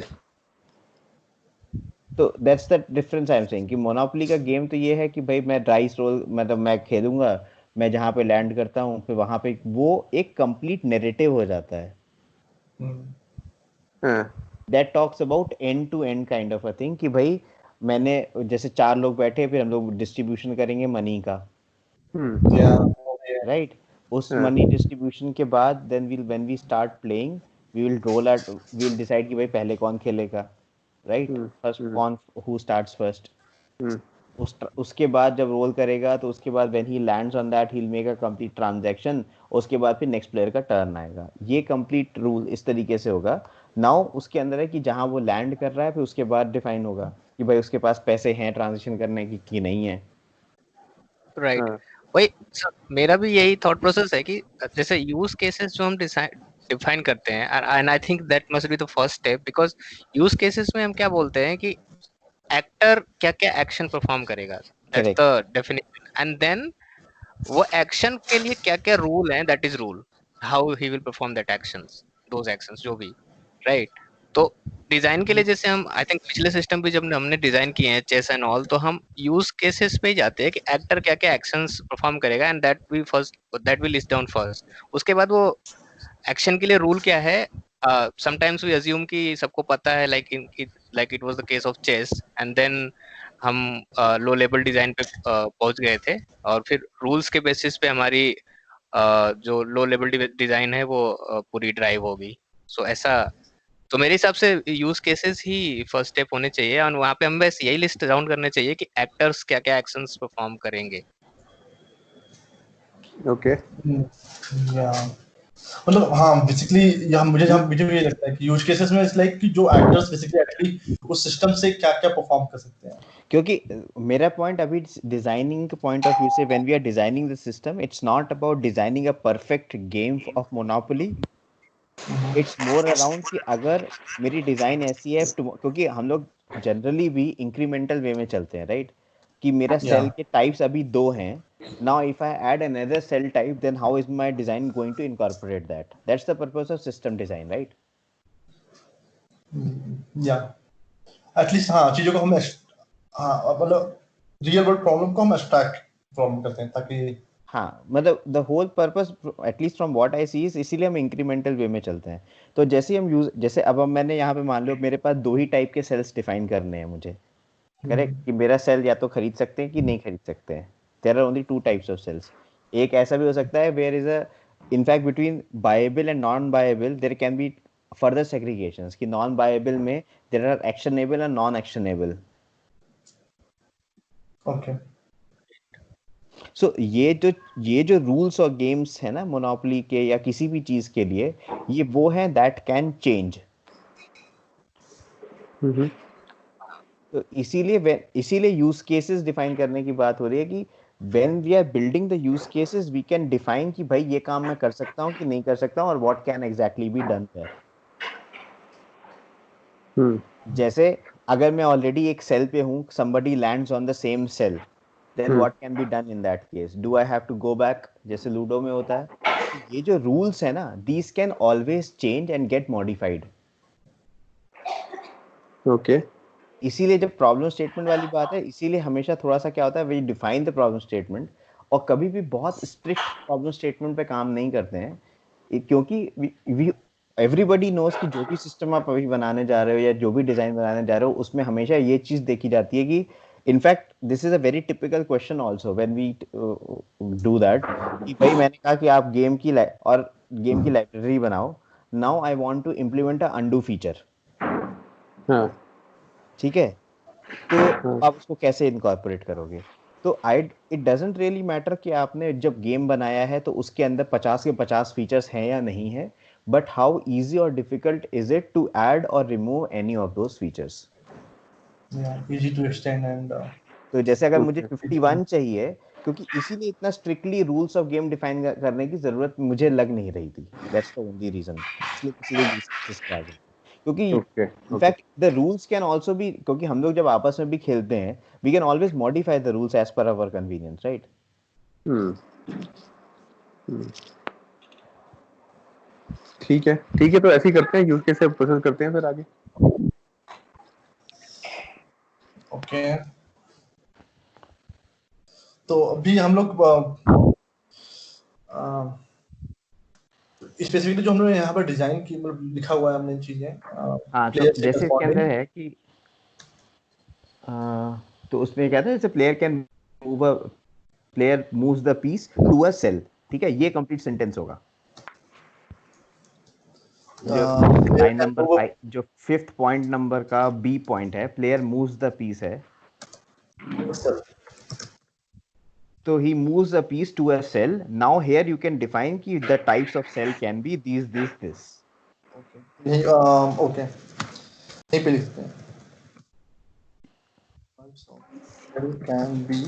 तो that's the difference I am saying कि मोनोपोली का गेम तो ये है कि भाई मैं डाइस रोल, मतलब मैं खेलूंगा, मैं जहाँ पे लैंड करता हूँ फिर वहां पे वो एक कंप्लीट नैरेटिव हो जाता है। हाँ that talks about end to end kind of a thing कि भाई मैंने, जैसे 4 लोग बैठे, फिर हम लोग डिस्ट्रीब्यूशन करेंगे मनी का, Yeah. राइट? उस हाँ मनी डिस्ट्रीब्यूशन के बाद then when we start playing we will roll out, we will decide कि भाई पहले कौन खेलेगा, राइट? फर्स्ट कौन, हु स्टार्ट्स फर्स्ट। उसके बाद जब रोल करेगा तो उसके बाद when he lands on that he will make a complete transaction. उसके बाद फिर नेक्स्ट प्लेयर का टर्न आएगा। ये कंप्लीट रूल इस तरीके से होगा। नाउ उसके अंदर है कि जहां वो लैंड कर रहा है फिर उसके बाद डिफाइन होगा कि भाई उसके पास पैसे हैं ट्रांजैक्शन करने की कि नहीं है। राइट, हाँ वही मेरा भी यही थॉट प्रोसेस है कि जैसे यूज केसेस जो हम डिफाइन करते हैं, and I think that must be the first step, because use cases में हम क्या बोलते हैं कि एक्टर क्या क्या एक्शन परफॉर्म करेगा, that's correct. The definition, and then वो एक्शन के लिए क्या क्या रूल हैं, that is rule, how he will perform that actions, those actions जो भी, राइट? तो डिजाइन के लिए जैसे हम आई थिंक पिछले सिस्टम पे जब हमने डिजाइन किए हैं चेस एंड ऑल, तो हम यूज केसेस पे ही जाते हैं कि एक्टर क्या क्या एक्शंस परफॉर्म करेगा, and that will list down first. उसके बाद वो एक्शन के लिए रूल क्या है, समटाइम्स वी अज्यूम कि सबको पता है, like it was the case of chess, and then हम लो लेवल डिजाइन पे पहुंच गए थे, और फिर रूल्स के बेसिस पे हमारी जो लो लेवल डिजाइन है वो पूरी ड्राइव होगी। सो ऐसा, तो मेरे हिसाब से यूज केसेस ही फर्स्ट स्टेप होने चाहिए, और वहाँ पे हम बस यही लिस्ट डाउन करने चाहिए कि एक्टर्स क्या क्या एक्शंस परफॉर्म करेंगे। ओके या मतलब हाँ बेसिकली यहाँ मुझे ये लगता है कि यूज केसेस में इट्स लाइक कि जो एक्टर्स बेसिकली एक्चुअली उस सिस्टम से क्या क्या परफॉर्म कर सकते हैं. क्योंकि मेरा पॉइंट अभी डिजाइनिंग के पॉइंट ऑफ व्यू से when we are designing the system it's not about designing a perfect game of Monopoly. It's more around कि अगर मेरी डिजाइन ऐसी है क्योंकि हम लोग जनरली भी इंक्रीमेंटल वे में चलते हैं राइट कि मेरा सेल के टाइप्स अभी 2 हैं. Now if I add another cell type then how is my design going to incorporate that. That's the purpose of system design right. या एटलीस्ट हाँ चीजों को हम हाँ मतलब रियल वर्ल्ड प्रॉब्लम को हम एब्स्ट्रैक्ट प्रॉब्लम करते हैं ताकि हाँ मतलब the whole purpose at least from what I see is इसीलिए हम इंक्रीमेंटल वे में चलते हैं. तो जैसे हम यूज जैसे अब मैंने यहाँ पे मान लो मेरे पास 2 ही टाइप के सेल्स डिफाइन करने हैं मुझे करेक्ट कि मेरा सेल या तो खरीद सकते हैं कि नहीं खरीद सकते हैं. There are only 2 types of cells. एक ऐसा भी हो सकता है where is a in fact between buyable and non buyable there can be further segregations कि नॉन बायेबल में there are actionable and non actionable. Okay so ये जो रूल्स और गेम्स है ना मोनोपोली के या किसी भी चीज के लिए ये वो है दैट कैन चेंज. तो इसीलिए यूज केसेस डिफाइन करने की बात हो रही है कि when we are building the use cases we can define कि भाई ये काम मैं कर सकता हूँ कि नहीं कर सकता हूँ और what can exactly be done there. जैसे अगर मैं ऑलरेडी एक सेल पे हूँ somebody lands on the same cell then what can be done in that case? Do I have to go back जैसे लूडो में होता है. तो ये जो रूल्स है ना these can always change and get modified. Okay इसीलिए जब प्रॉब्लम स्टेटमेंट वाली बात है इसीलिए हमेशा थोड़ा सा क्या होता है we define the problem statement और कभी भी बहुत स्ट्रिक्ट प्रॉब्लम स्टेटमेंट पे काम नहीं करते हैं क्योंकि एवरीबॉडी नोज कि जो भी सिस्टम आप अभी बनाने जा रहे हो या जो भी डिजाइन बनाने जा रहे हो उसमें हमेशा ये चीज देखी जाती है कि in fact this is a very typical question also when we do that कि भाई मैंने कहा कि आप गेम की लाइब्रेरी बनाओ. Now I want to implement a undo feature. हाँ ठीक है तो आप उसको कैसे इनकॉर्पोरेट करोगे. तो इट डजंट रियली मैटर कि आपने जब गेम बनाया है तो उसके अंदर 50 के 50 फीचर्स हैं या नहीं है बट हाउ इजी और difficult is it to add और remove any of those features. Easy to extend and तो जैसे अगर मुझे 51 चाहिए क्योंकि इसीलिए इतना strictly rules of game define करने की जरूरत मुझे लग नहीं रही थी. दैट्स द ओनली रीजन इसलिए किसी यूज केसेस पे आ गए क्योंकि okay in fact the rules can also be क्योंकि हम लोग जब आपस में भी खेलते हैं we can always modify the rules as per our convenience right. ठीक है तो ऐसे ही करते हैं यूज केस से प्रोसेस करते हैं फिर आगे. ओके तो अभी हम लोग स्पेसिफिकली जो हमने यहाँ पर डिजाइन की मतलब लिखा हुआ है हमने चीजें हाँ तो जैसे इसके अंदर है कि तो उसमें कहते हैं जैसे player moves the piece to a cell. ठीक है ये कंप्लीट सेंटेंस होगा. जो लाइन नंबर 5 जो 5th पॉइंट नंबर का बी पॉइंट है प्लेयर मूव्स द पीस है. So he moves a piece to a cell. Now here you can define कि the types of cell can be these, this. Okay. Okay. नहीं पे लिखते हैं. Cell can be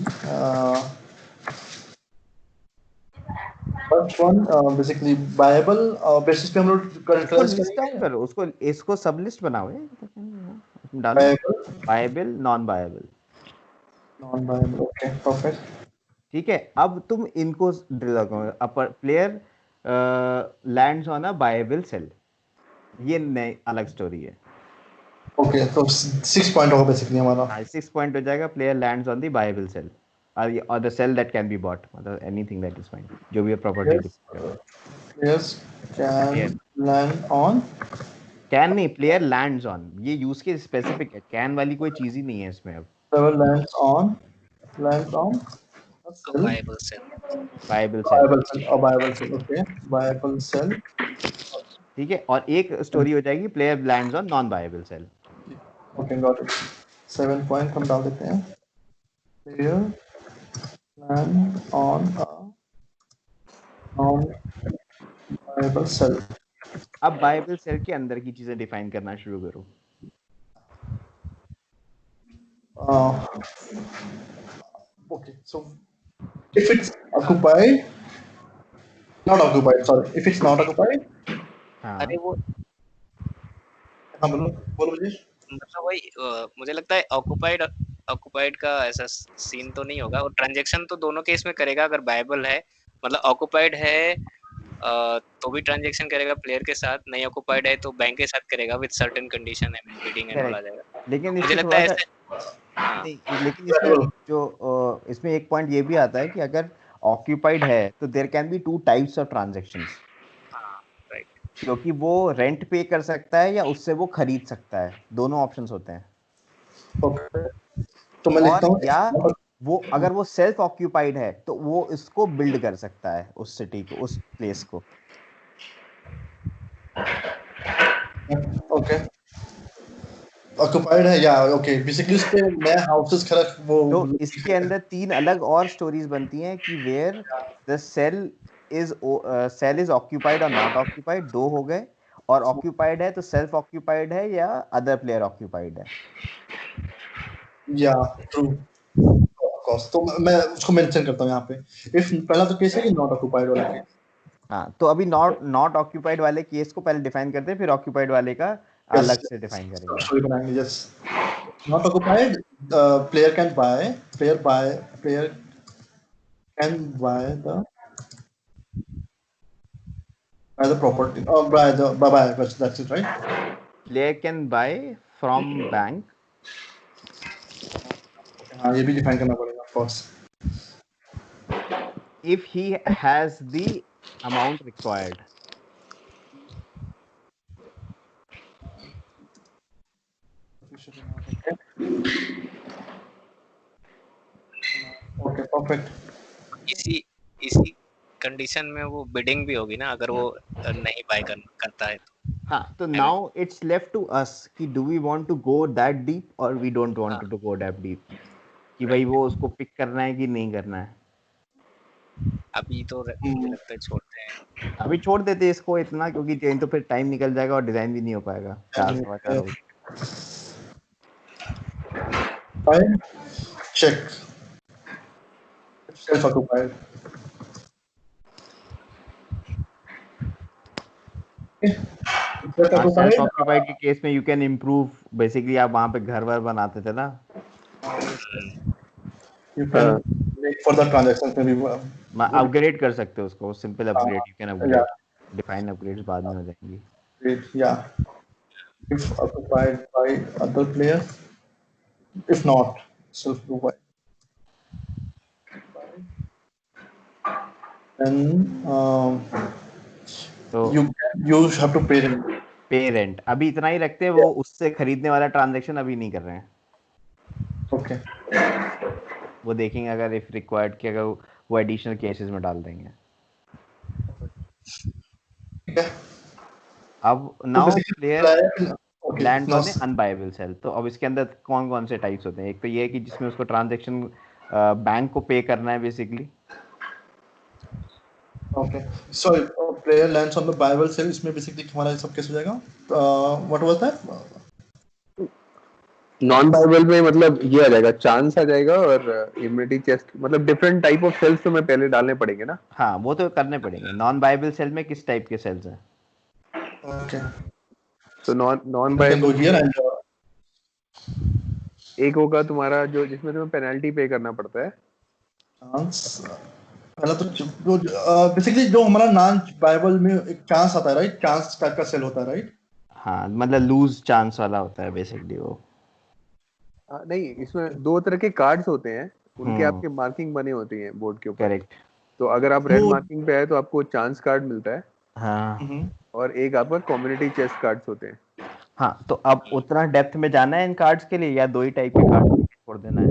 first one basically viable basis पे हम लोग उसको list down करो उसको इसको सब लिस्ट बनाओ डालो viable non viable. Okay perfect. ठीक है अब तुम इनको ड्रिल करो. Upper player lands on a viable cell. ये नई अलग स्टोरी है. ओके तो 6 पॉइंट होगा बेसिकली हमारा. 6 पॉइंट हो जाएगा player lands on the viable cell or the cell that can be bought मतलब anything that is fine जो भी property players can land on can नहीं प्लेयर लैंड्स ऑन ये यूज के स्पेसिफिक है. कैन वाली कोई चीज ही नहीं है इसमें. अब player lands on a cell. viable cell. viable cell. Viable cell. Okay. Viable cell. ठीक है और एक स्टोरी हो जाएगी player lands on non viable cell. Okay, got it. 7 point हम डाल देते हैं. Player land on a non viable cell. अब बाइबल सेल के अंदर की चीजें डिफाइन करना शुरू करो। Okay, so if it's occupied, not occupied, sorry, if it's not occupied, हाँ अरे वो हाँ बोलो बोलो मुझे। मतलब वही मुझे लगता है ऑक्युपाइड का ऐसा सीन तो नहीं होगा, और ट्रांजैक्शन तो दोनों केस में करेगा। अगर बाइबल है मतलब ऑक्युपाइड है तो भी ट्रांजैक्शन करेगा प्लेयर के साथ, नहीं ऑक्युपाइड है तो बैंक के साथ करेगा विद सर्टेन कंडीशन है, बिडिंग एंड ऑल आ करेक्ट। जाएगा। लेकिन मुझे इसमें लगता थोड़ा है सा ऐसे हाँ नहीं, लेकिन इसमें जो इसमें एक पॉइंट ये भी आता है कि अगर ऑक्यूपाइड है तो there can be two types of transactions, हाँ राइट क्योंकि वो रेंट पे कर सकता है या उससे वो खरीद सकता है, दोनों ऑप्शंस होते हैं। Okay, तो मैं लिखता और हूँ या वो अगर वो सेल्फ ऑक्यूपाइड है तो वो इसको बिल्ड कर सकता है, उस सिटी को, उस प्लेस को। ओके ऑक्युपाइड है या ओके बेसिकली उस पे नए हाउसेस खड़ा वो तो इसके अंदर 3 अलग और स्टोरीज बनती हैं कि where the cell is occupied और नॉट ऑक्यूपाइड, 2 हो गए। और ऑक्यूपाइड है तो सेल्फ ऑक्यूपाइड है या अदर प्लेयर ऑक्यूपाइड है। या ट्रू ऑफ कोर्स, तो मैं उसको मेंशन करता हूँ यहाँ पे। इफ पहला तो केस है कि नॉट ऑक्युपाइड वाला केस। हाँ, तो अभी नॉट ऑक्यूपाइड वाले केस को पहले डिफाइन करते हैं, फिर ऑक्यूपाइड वाले का यस अलग से डिफाइन करेंगे। स्टोरी बनाएंगे। Yes not occupied, player can buy player can by the property और बाय बस that's it right. Player can buy from bank हाँ ये भी डिफाइन करना पड़ेगा of course. if he has the amount required. Okay perfect. इसी इसी condition में वो बिडिंग भी होगी ना, अगर वो नहीं बाय करता है तो। हाँ, तो I mean, now it's left to us कि do we want to go that deep or we don't want हाँ to go that deep, कि भाई वो उसको पिक करना है कि नहीं करना है। अभी तो मुझे लगता है छोड़ते हैं। अभी छोड़ देते हैं इसको इतना, क्योंकि नहीं तो फिर टाइम निकल जाएगा और डिजाइन भी नहीं हो पाएगा। 4 हो गए। Fine. Check. Self occupied. Self हाँ, occupied. सेल्फ ऑक्यूपाइड के केस में यू कैन इम्प्रूव, बेसिकली आप वहाँ पे घर वर बनाते थे ना। You can make further transactions maybe. Upgrade कर सकते हो उसको, simple upgrade, you can Yeah. Upgrade. Define upgrades बाद में हो जाएंगी। Great. Yeah. If occupied by other player. If not, self occupied. Then तो you have to pay them. Parent अभी इतना ही रखते हैं, वो उससे खरीदने वाला ट्रांजैक्शन अभी नहीं कर रहे हैं। Okay. वो देखेंगे अगर इफ रिक्वायर्ड कि अगर वो एडिशनल केसेस में डाल देंगे। ठीक है। अब now player Okay. Lands Now, on unbuyable cell. तो अब इसके अंदर कौन कौन से टाइप्स होते हैं? एक तो ये है कि जिसमें उसको ट्रांजैक्शन बैंक को पे करना है basically. okay. So player lands on the Bible cell. इसमें basically हमारा सब कैसे हो जाएगा? What was that? Non Bible में मतलब ये आ जाएगा, चांस आ जाएगा और इम्यूनिटी चेस्ट, मतलब डिफरेंट टाइप ऑफ सेल्स तो मैं पहले डालने पड़ेंगे ना। हाँ, वो तो करने पड़ेंगे। नॉन बाइबल सेल में किस टाइप के सेल्स हैं? Okay. तो non You can go Bible here and एक होगा तुम्हारा जो जिसमें तुम्हें पेनल्टी पे करना पड़ता है। chance. पहला तो जो बेसिकली जो हमारा नॉन बाइबल में एक चांस आता है राइट, चांस टाइप का सेल होता है राइट। हाँ, मतलब लूज चांस वाला होता है बेसिकली वो। नहीं, इसमें दो तरह के कार्ड्स होते हैं, उनके आपके मार्किंग बने होती हैं बोर्ड के ऊपर। करेक्ट। तो अगर आप रेड मार्किंग पे है तो आपको चांस कार्ड मिलता है, हाँ और एक आपका कम्युनिटी चेस्ट कार्ड्स होते हैं। हाँ, तो अब उतना डेप्थ में जाना है इन कार्ड्स के लिए, या 2 ही टाइप के कार्ड छोड़ देना है?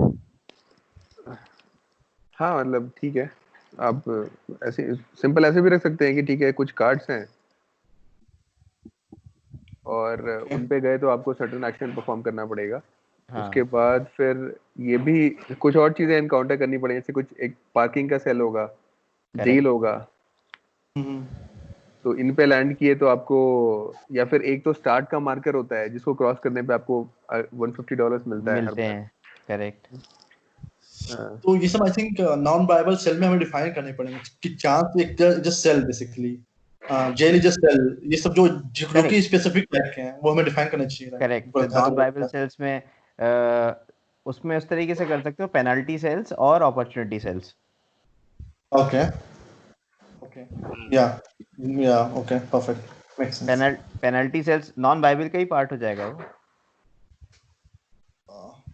हाँ मतलब ठीक है, आप ऐसे सिंपल ऐसे भी रख सकते हैं कि ठीक है कुछ कार्ड्स हैं और उन पे गए तो आपको सर्टेन एक्शन परफॉर्म करना पड़ेगा। हाँ। उसके बाद फिर ये भी कुछ और चीजें एनकाउंटर करनी पड़ेगी, जैसे कुछ एक पार्किंग का सेल होगा, जेल होगा, हम्म, तो इन पे लैंड किए तो आपको, या फिर एक तो स्टार्ट का मार्कर होता है जिसको क्रॉस करने पे आपको $150 मिलता है हर मिलते बार। हैं, करेक्ट। हाँ, तो ये सब I think non viable cell में हमें डिफाइन करने पड़ेंगे कि चांस एक just cell basically, jail is just cell, ये सब जो कि स्पेसिफिक टाइप के हैं वो हमें डिफाइन करना चाहिए। करेक्ट। नॉन वाइबल सेल्स में उसमें उस तरीके से कर सकते हो, पेनल्टी सेल्स और अपॉर्चुनिटी सेल्स। ओके ओके या okay perfect makes sense. Penalty cells non viable का ही पार्ट हो जाएगा वो।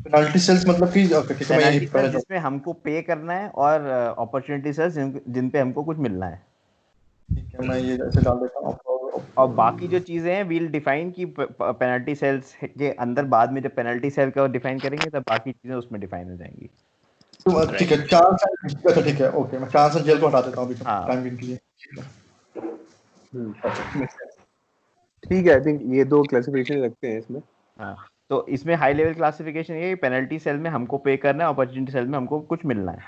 पेनल्टी सेल्स मतलब कि ओके ठीक है, मैं ये पेनल्टी सेल्स पहले जिसमें हमको पे करना है, और अपॉर्चुनिटी सेल्स जिन पे हमको कुछ मिलना है। ठीक है, मैं ये ऐसे डाल देता हूँ। और बाकी जो चीजें हैं वील डिफाइन की पेनल्टी सेल्स के अंदर, बाद में जब पेनल्टी सेल का डिफाइन करेंगे तब बाकी चीजें उसमें डिफाइन हो जाएंगी। तो ठीक है, चांस अच्छा ठीक है, ओके मैं चांस एंड जेल को हटा देता हूँ अभी हाँ। टाइम बिंग के लिए। ठीक है, आई थिंक ये दो क्लासिफिकेशन रखते हैं इसमें। हाँ, तो इसमें हाई लेवल क्लासिफिकेशन ये है कि पेनल्टी सेल में हमको पे करना है, अपॉर्चुनिटी सेल में हमको कुछ मिलना है।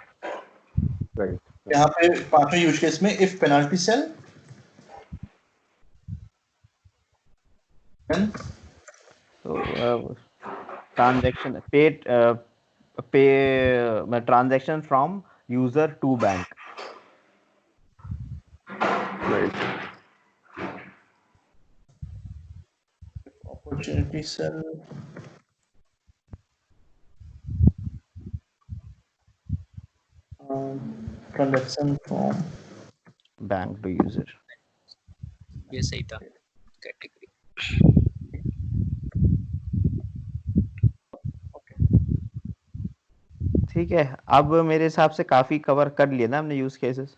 राइट। यहाँ पे पांचवें यूज केस में इफ पेनल्टी सेल तो ट्रांजैक्शन पे transaction from user to bank. Right. opportunity cell transaction from bank to user. ये सही था कैटेगरी। ठीक है, अब मेरे हिसाब से काफी कवर कर लिया ना हमने यूज केसेस।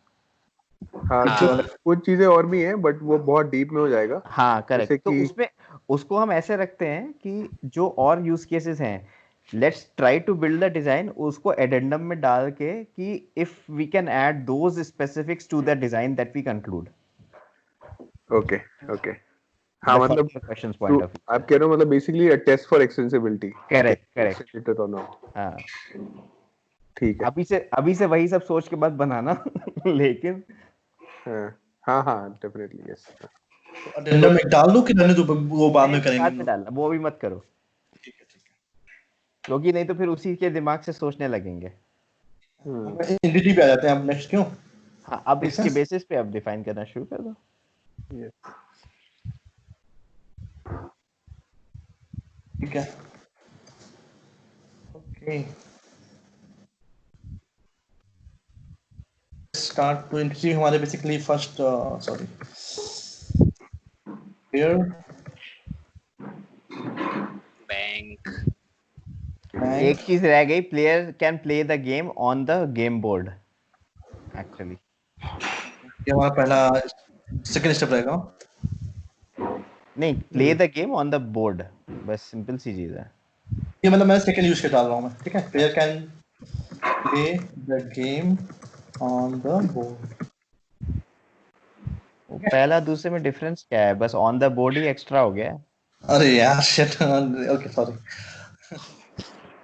हाँ, हाँ कुछ चीजें और भी हैं बट वो बहुत डीप में हो जाएगा। हाँ जैसे करेक्ट। तो कि उसमें उसको हम ऐसे रखते हैं कि जो और यूज केसेस हैं, let's try to build the design, उसको एडेंडम में डाल के कि if we can add those specifics to the design that we conclude. Okay okay, हाँ मतलब क्वेश्चंस तो पॉइंट ऑफ व्यू आप कह रहे हो मतलब basically a test for extensibility, correct correct. Extend it और नॉट। हाँ, ठीक है। अभी से वही सब सोच के बाद बनाना लेकिन हाँ हाँ हाँ, डेफिनेटली यस। अडेंडम में डाल दूं कि रहने दो, वो बाद में नहीं, करेंगे बाद हम में लोग। डालना, वो भी मत करो, ठीक है ठीक क्योंकि नहीं तो फिर उसी के दिमाग से सोचने लगेंगे। है, हम एंटिटी पे आ जाते हैं अब नेक्स्ट, क्यों? हाँ, अब Make इसके sense? बेसिस पे अब डिफाइन करना शुरू कर दो। ठीक है ओके, स्टार्ट टू एंटिटी हमारे basically first sorry here bank. Bank, एक चीज रह गई, player can play the game on the game board actually. ये हमारा पहला सेकंड स्टेप रहेगा। नहीं, play the game on the board, बस सिंपल सी चीज है। ये मतलब मैं सेकंड यूज के डाल रहा हूँ मैं, ठीक है, player can play the game on the board. वो पहला दूसरे में डिफरेंस क्या है? बस on the board he extra हो गया है। अरे यार शिट, ओके सॉरी।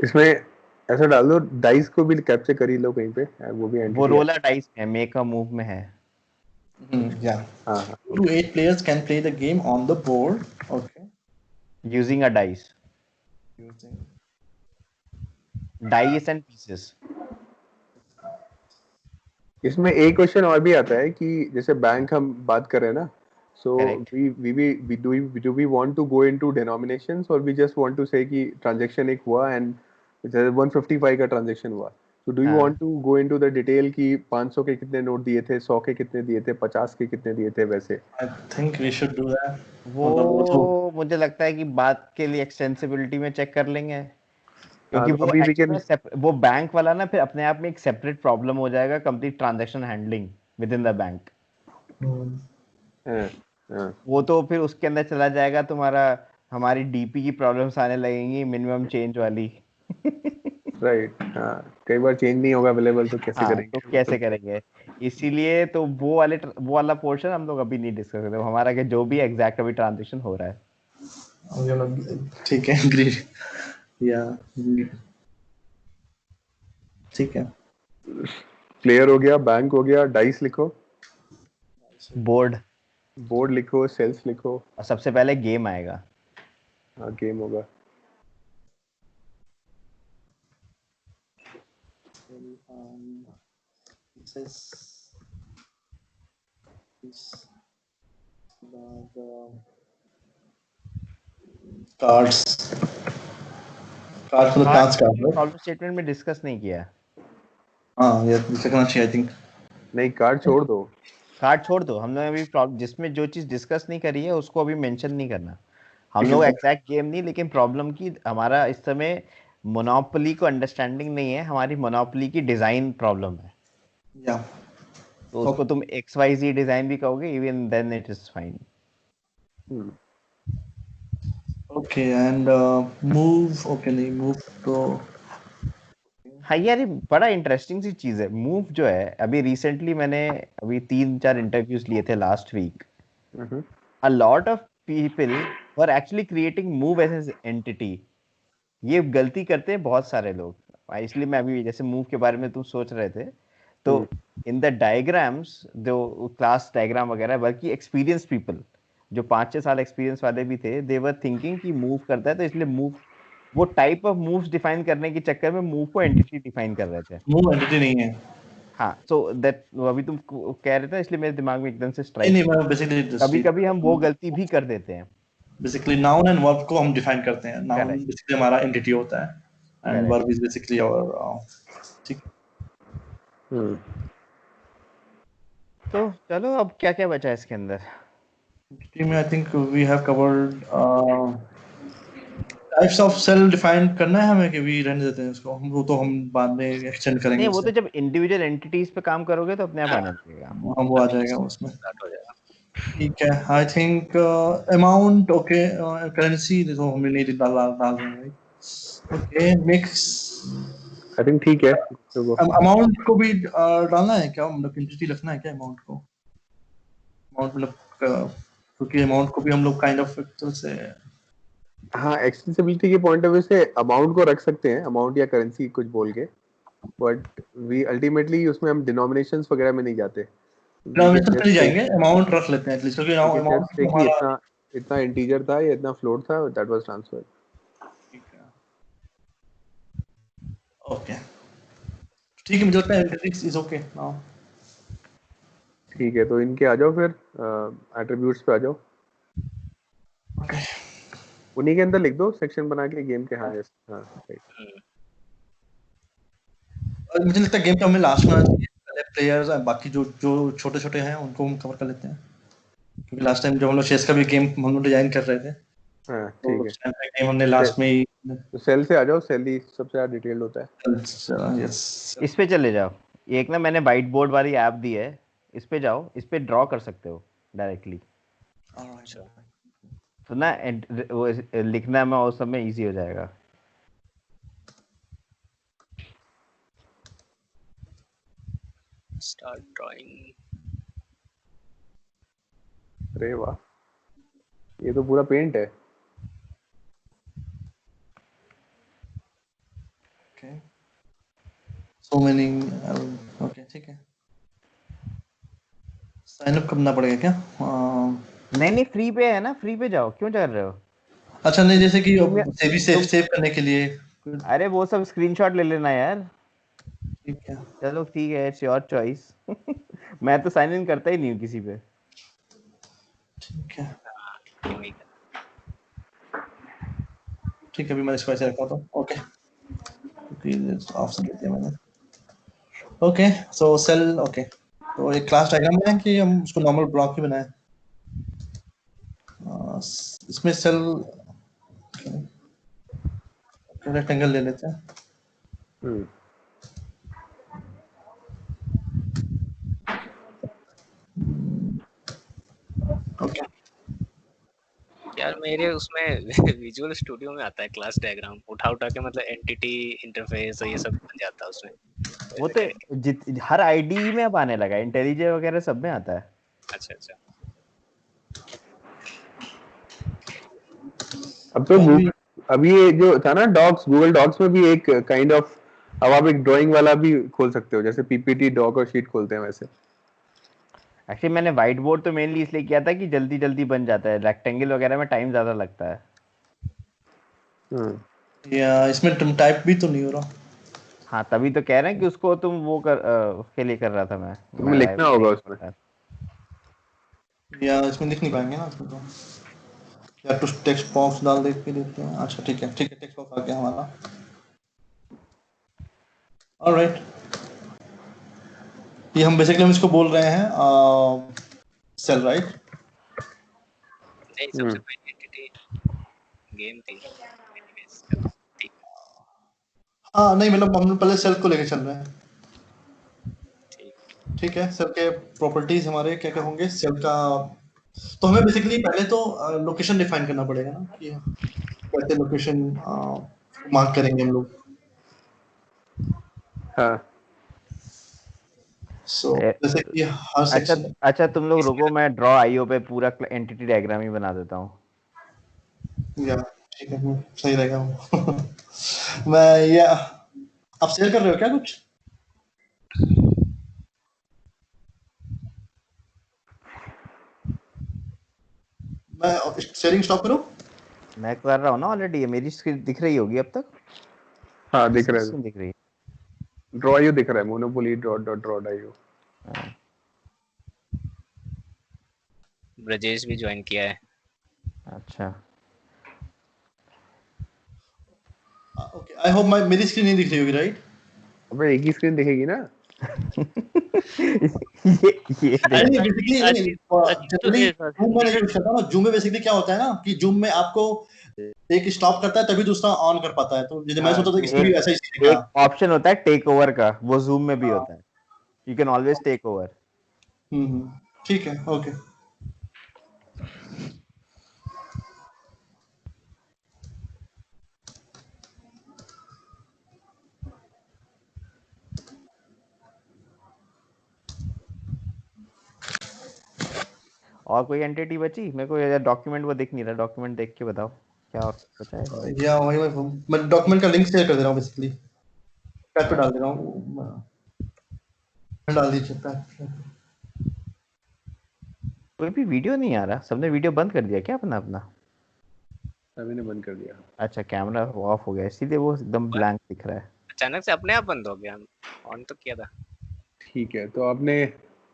इसमें ऐसा डाल दो, डाइस को भी कैप्चर कर ही लो कहीं पे, वो भी वो एंटिटी है। रोलर डाइस में, मेक अ मूव में है। या हाँ हाँ 2 to 8 players can play the game on the board, okay, using a dice, using dice and pieces. इसमें एक क्वेश्चन और भी आता है कि जैसे बैंक हम बात कर रहे हैं ना, so correct. We do we want to go into denominations और we just want to say कि ट्रांजैक्शन एक हुआ एंड 155 का ट्रांजैक्शन हुआ, तो डू यू हाँ, want to go into the detail कि 500 के कितने नोट दिए थे, 100 के कितने दिए थे, 50 के कितने दिए थे वैसे। I think we should do that, मतलब वो तो वो मुझे लगता है कि बात के लिए एक्सटेंसिबिलिटी में चेक कर लेंगे, हाँ क्योंकि तो वो अभी वी एक्चुअल कैन, में वो बैंक वाला ना फिर अपने आप में एक सेपरेट प्रॉब्लम हो जाएगा, complete transaction handling with in the bank. हाँ हाँ वो तो फिर उसके अंदर चला जाएगा तुम्हारा, हमारी डीपी की प्रॉब्लम्स आने लगेंगी, मिनिमम चेंज वाली। राइट, हाँ कई बार चेंज नहीं होगा अवेलेबल तो कैसे हाँ, तो करेंगे वो कैसे तो। करेंगे? इसीलिए तो वो वाला पोर्शन हम लोग अभी नहीं डिस्कस करते, हमारा कि जो भी एग्जैक्ट अभी ट्रांजैक्शन हो रहा है। अभी हम लोग ठीक है एग्री या ठीक है। प्लेयर हो गया, बैंक हो गया, डाइस लिखो। बोर्ड बोर्ड लिखो, सेल्स लिखो, और सबसे पहले गेम आएगा। हाँ गेम होगा। कार्ड्स कार्ड्स मतलब कांच कार्ड है। प्रॉब्लम स्टेटमेंट में डिस्कस नहीं किया। हाँ ये करना चाहिए आई थिंक। नहीं कार्ड छोड़ दो, कार्ड छोड़ दो, हम लोग अभी जिसमें जो चीज डिस्कस नहीं करी है उसको अभी मेंशन नहीं करना। हम ठीक है, लोग बस। एग्जैक्ट गेम नहीं, लेकिन प्रॉब्लम की हमारा इस समय मोनोपोली को अंडरस्टैंडिंग नहीं है, हमारी मोनोपोली की डिजाइन प्रॉब्लम है। या तो उसको तुम XYZ डिजाइन भी कहोगे, even then it is fine. Okay and move okay नहीं मूव तो हाँ यार ये बड़ा इंटरेस्टिंग सी चीज है मूव जो है। अभी रिसेंटली मैंने अभी 3-4 इंटरव्यूज लिए थे last week. a lot of people were actually creating move as an entity। ये गलती करते हैं बहुत सारे लोग, इसलिए मैं अभी जैसे मूव के बारे में तुम सोच रहे थे तो इन द डायग्राम्स जो क्लास डायग्राम वगैरह, बल्कि एक्सपीरियंस पीपल जो 5-6 साल एक्सपीरियंस वाले भी थे, दे वर थिंकिंग कि मूव करता है तो इसलिए मूव, वो टाइप ऑफ मूव्स डिफाइन करने के चक्कर में मूव को एंटिटी डिफाइन कर रहे थे। मूव एंटिटी नहीं है। हाँ सो दैट अभी तुम कह रहे थे इसलिए मेरे दिमाग में एकदम से नहीं स्ट्राइक। नहीं मैं बेसिकली कभी कभी हम वो गलती भी कर देते हैं। बेसिकली नाउन एंड वर्ब को हम डिफाइन करते हैं। Noun Correct. बेसिकली हमारा एंटिटी होता है and Correct. Verb is basically our ठीक। तो चलो अब क्या क्या बचा है इसके अंदर। एंटिटी में I think we have covered types of cell define करना है हमें कि भी रहने देते हैं इसको हम, वो तो हम बाद में एक्सटेंड करेंगे नहीं वो उसे। तो जब इंडिविजुअल एंटिटीज पे काम करोगे तो अपने आप आने लगेगा। हम वो आ जाएगा उसमें। स्टार्ट हो जाएगा। ठीक है I think amount okay currency तो हमें नहीं डाल डाल रहे हैं ओके मिक्स आई थिंक ठीक है। तो अमाउंट को भी डालना है क्या मतलब एंटिटी रखना है क्या अमाउंट को अमाउंट मतलब क्योंकि अमाउंट को भी हम लोग काइंड ऑफ एक तरह से हाँ एक्सेसिबिलिटी के पॉइंट ऑफ व्यू से अमाउंट को रख सकते हैं, अमाउंट या करेंसी कुछ बोल के, बट वी अल्टीमेटली उसमें हम डिनोमिनेशंस वगैरह में नहीं जाते। डिनोमिनेशन पे नहीं जाएंगे अमाउंट रख लेते हैं एटलीस्ट क्योंकि अमाउंट कि हमारा इतना इतना इंटीजर था या इतना फ्लोट था, दैट वाज ट्रांसफर्ड। ओके ठीक है मुझे लगता है एंटिटीज इज ओके नाउ। ठीक है तो इनके आ जाओ फिर एट्रीब्यूट्स पे आ जाओ। ओके उन्हीं के अंदर लिख दो सेक्शन बना के गेम के। हाँ यस हाँ राइट। मुझे लगता है गेम का हमें लास्ट में पहले प्लेयर्स बाकी जो जो छोटे छोटे हैं उनको हम कवर कर लेते हैं क्योंकि लास्ट टाइम जब हम लोग चेस का भी गेम हम लोग डिजाइन कर रहे थे हाँ तो ठीक है। उस टाइम पे गेम हमने लास्ट में ही तो सेल से आ जाओ, सेल ही सबसे ज्यादा डिटेल्ड होता है। यस इस पे चले जाओ। एक ना मैंने वाइट बोर्ड वाली ऐप दी है, इस पे जाओ, इस पे ड्रॉ कर सकते हो डायरेक्टली। तो ना वो लिखना में उस समय इजी हो जाएगा। Start drawing. अरे वाह ये तो पूरा पेंट है। ओके सो मेनी ओके ठीक है साइन अप करना पड़ेगा क्या नहीं नहीं फ्री पे है ना, फ्री पे जाओ, क्यों कर रहे हो। अच्छा नहीं जैसे कि सेव करने के लिए अरे वो सब स्क्रीनशॉट ले लेना यार। ठीक है चलो ठीक है, इट्स योर चॉइस। मैं तो साइन इन करता ही नहीं हूँ किसी पे। ठीक है ठीक है अभी मैंने इसको ऐसे रखा था ओके ऑप्शन देते हैं मैंने ओके सो सेल ओके तो एक क्लास डायग्राम है कि हम उसको नॉर्मल ब्लॉक ही बनाए इसमें सेल रेक्टेंगल ले लेते हैं ओके यार मेरे उसमें विजुअल स्टूडियो में आता है क्लास डायग्राम, उठा उठा के मतलब एंटिटी इंटरफेस ये सब बन जाता है उसमें। वो तो हर आईडी में अब आने लगा है, इंटेलिजे वगैरह सब में आता है। अच्छा अच्छा अब तो अभी ये जो था ना डॉक्स, गूगल डॉक्स में भी एक काइंड ऑफ, अब आप एक ड्राइंग वाला भी खोल सकते हो, जैसे पीपीटी डॉक और शीट खोलते हैं वैसे। एक्चुअली मैंने व्हाइट बोर्ड तो मेनली इसलिए किया था कि जल्दी जल्दी बन जाता है, रेक्टेंगल वगैरह में टाइम ज्यादा लगता है। या इसमें तुम टाइप भी तो नहीं हो रहा। हाँ तभी तो कह रहे हैं कि उसको तुम वो उसके लिए कर रहा था मैं तुम्हें लिखना होगा उसमें। या इसमें लिख नहीं पाएंगे ना इसमें तो, या तो टेक्स्ट बॉक्स डाल देते हैं। अच्छा ठीक है टेक्स्ट बॉक्स आ गया हमारा। ऑलराइट, ये हम बेसिकली हम इसको बोल रहे हैं सेल, राइट? नहीं, सबसे पहले एंटिटी गेम थी। ठीक। हाँ नहीं मतलब हम पहले सेल को लेके चल रहे हैं। ठीक। ठीक है, सेल के प्रॉपर्टीज हमारे क्या क्या होंगे सेल का। तो हमें बेसिकली पहले तो लोकेशन डिफाइन करना पड़ेगा ना कि कैसे लोकेशन मार्क करेंगे हम लोग। हाँ सो ए- जैसे कि हर अच्छा सेक्शन। अच्छा तुम लोग रुको, मैं ड्रॉ आईओ पे पूरा एंटिटी डायग्राम ही बना देता हूँ। या ठीक है, सही रहेगा। मैं ये आप शेयर कर रहे हो क्या कुछ? मैं शेयरिंग स्टॉप करूं? मैं कर रहा हूँ ना ऑलरेडी, ये मेरी स्क्रीन दिख रही होगी अब तक। हाँ दिख रहा स्क्रीन है, दिख रही ड्रॉ आईओ दिख रहा है, मोनोपोली .io। है। ब्रजेश भी ज्वाइन किया है। अच्छा ओके, आई होप मेरी स्क्रीन नहीं दिख रही होगी, राइट? अबे एक ही स्क्रीन दिखेगी ना। ये देख। नहीं बेसिकली नहीं, अच्छी तो जनरली है सर। जूम में नहीं करता ना। जूम में बेसिकली क्या होता है ना कि जूम में आपको एक स्टॉप करता है तभी दूसरा ऑन कर पाता है। तो जैसे मैं सोचा था कि इसमें भी एक ऐसा ही सीखेगा। एक ऑप्शन होता है टेक ओवर का, वो जूम में भी होता है। You can always take over. ठीक है, ओके। और कोई एंटिटी बची? मेरे को यार डॉक्यूमेंट वो दिख नहीं रहा, डॉक्यूमेंट देख के बताओ क्या और बचा है। या वही मैं डॉक्यूमेंट का लिंक शेयर कर दे रहा हूँ बेसिकली, चैट पे डाल दे रहा हूँ। डाल दीजिए चैट। कोई भी वीडियो नहीं आ रहा, सबने वीडियो बंद कर दिया क्या अपना अपना? सभी ने बंद कर दिया। अच्छा कैमरा ऑफ हो गया इसीलिए वो एकदम ब्लैंक दिख रहा है। अचानक से अपने आप बंद हो गया, ऑन तो किया था। ठीक है, तो